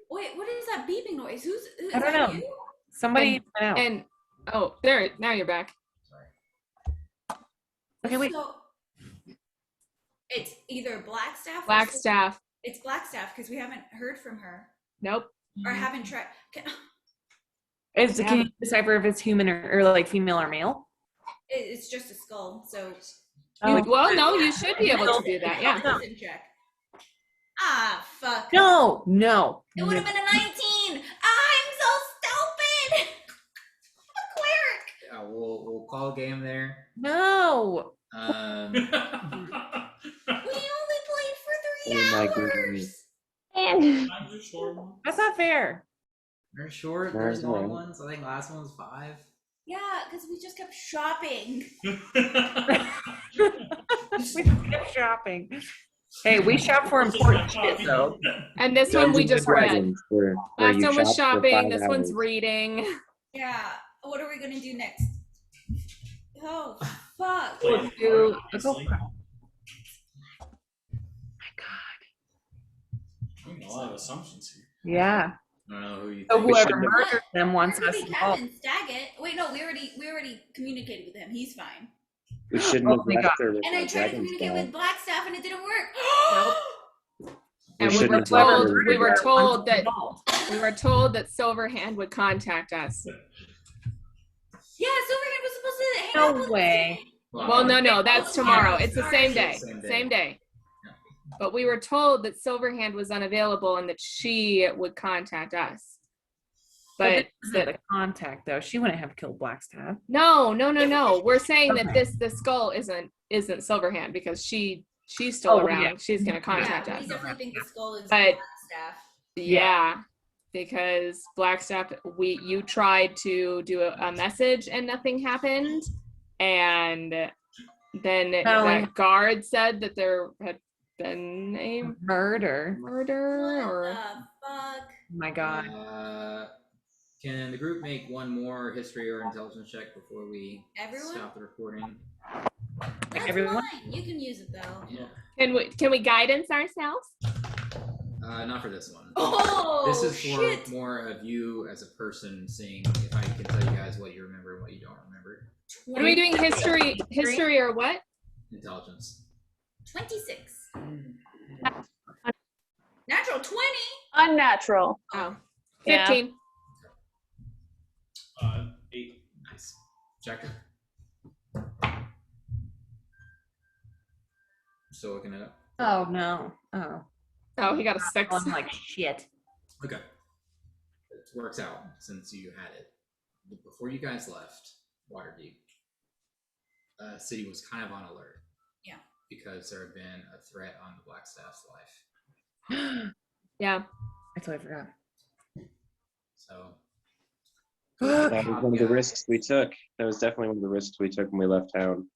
Wait, what is that beeping noise? Is I don't that know. you? Somebody went out. And oh, there. Now you're back. Sorry. Okay, wait. So, it's either Blackstaff. Blackstaff. It's Blackstaff because we haven't heard from her Nope. or haven't tried. Can you decipher if it's human or like female or male? It's just a skull. So. Well, no, you should be able to do that. Yeah. Medicine check. Ah, fuck. No. It would have been a 19. I'm so stupid. I'm a cleric. Yeah, we'll call a game there. No. We only played for 3 Oh my hours. goodness. And That's not fair. They're short. There's There's long one. ones. I think last one was 5. Yeah, because we just kept shopping. We just kept shopping. Hey, we shop for important shit though. And this one we Dungeons and just read. Dragons, where Last you one was shop for shopping. 5 This hours. one's reading. Yeah. What are we gonna do next? Oh fuck. Let's do. Let's go. A lot of assumptions here. Yeah. I don't know who you So think. whoever shouldn't have- murdered them wants We're us gonna be involved. Captain Staggett. Wait, no, we already communicated with him. He's fine. We shouldn't Oh have my left her with And I the tried to dragon's communicate dog. with Blackstaff and it didn't work. And we shouldn't were have left her told with we the were dragon's told that Involved. we were told that Silverhand would contact us. Yeah, Silverhand was supposed to hang No out with us way. today. Well, no, that's tomorrow. It's the Sorry. same day. Same day. Same day. Yeah. But we were told that Silverhand was unavailable and that she would contact us. But the contact though, she wouldn't have killed Blackstaff. no. We're saying that the skull isn't Silverhand because she's still Oh, around. yeah. She's gonna contact Yeah, us. we definitely think the skull is But- Blackstaff. Yeah, because Blackstaff, you tried to do a message and nothing happened, and then that guard said that there had been a Murder. murder, What or the fuck? Oh my god. Can the group make one more history or intelligence check before we Everyone? stop the recording? That's Everyone? fine. You can use it though. Yeah. can we guidance ourselves? Not for this one. Oh, This is for shit. more of you as a person, seeing if I can tell you guys what you remember and what you don't remember. What are we doing? History or what? Intelligence. 26. Natural 20. unnatural. Oh, Yeah. 15. 8. Nice. Shecter. Still looking it up. Oh no. Oh. Oh, he got a 6. I'm like shit. Okay. It works out since you had it. Before you guys left Waterdeep, city was kind of on alert. Yeah. Because there had been a threat on the Blackstaff's life. Yeah. I totally forgot. So That was one of the risks we took. That was definitely one of the risks we took when we left town.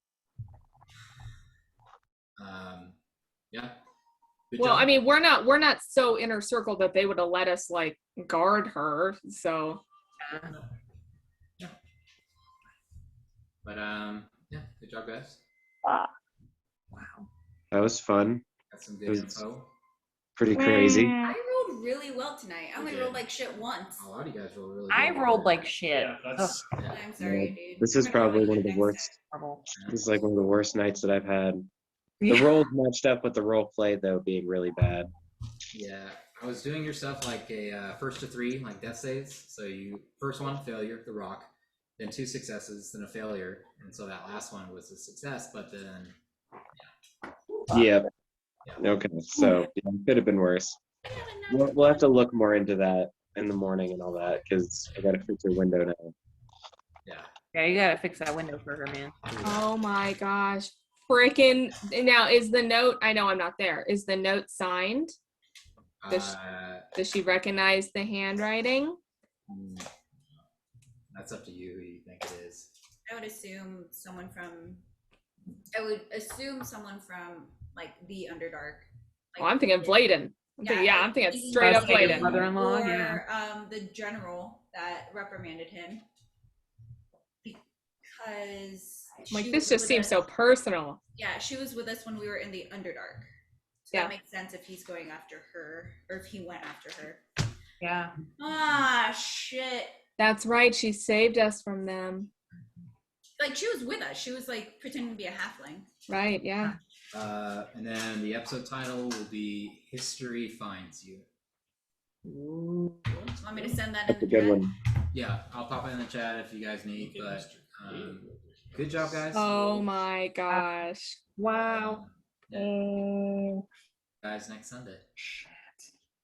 yeah. Good Well, job. I mean, we're not so inner circle that they would have let us like guard her. So But yeah, good job, guys. Wow. That was fun. Got some It good was- info. Pretty crazy. I rolled really well tonight. I only You rolled did. like shit once. A lot of you guys rolled really I good. rolled like shit. Yeah, that's Yeah. I'm sorry, dude. This is We're gonna probably roll one of the next worst. time. Horrible. This is like one of the worst nights that I've had. The rolls matched up with the role play though being really bad. Yeah, I was doing your stuff like a first to 3, like death saves. So you first one failure, the rock, then 2 successes, then a failure, and so that last one was a success. But then Yeah. Yeah. Okay. So yeah, it could have been worse. I have another We'll have to look more into that in the morning and all that because I got to fix your window now. yeah, Yeah, you gotta fix that window for her, man. Oh my gosh. Frickin' now is the note, I know I'm not there. Is the note signed? Does she recognize the handwriting? That's up to you who you think it is. I would assume someone from like the Underdark. Oh, I'm thinking Bladen. I'm thinking straight up Like his Bladen. brother-in-law, Or yeah. the general that reprimanded him. Because Like she this was just with seems us- so personal. Yeah, she was with us when we were in the Underdark. So Yeah. that makes sense if he's going after her, or if he went after her. Yeah. Ah, shit. That's right. She saved us from them. Like, she was with us. She was, like, pretending to be a halfling. Right. Yeah. And then the episode title will be History Finds You. Want me to send that That's a in the good chat? one. Yeah, I'll pop it in the chat if you guys need, but good job, guys. Oh my gosh. Wow. Yeah, guys, next Sunday.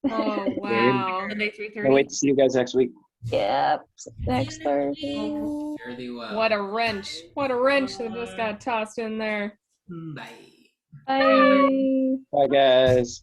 Oh wow. Sunday Can't 3:30. wait to see you guys next week. Yep. Next See you Thursday. Fairly well. What a wrench. What a wrench that just got tossed in there. Bye. Bye. Bye, guys.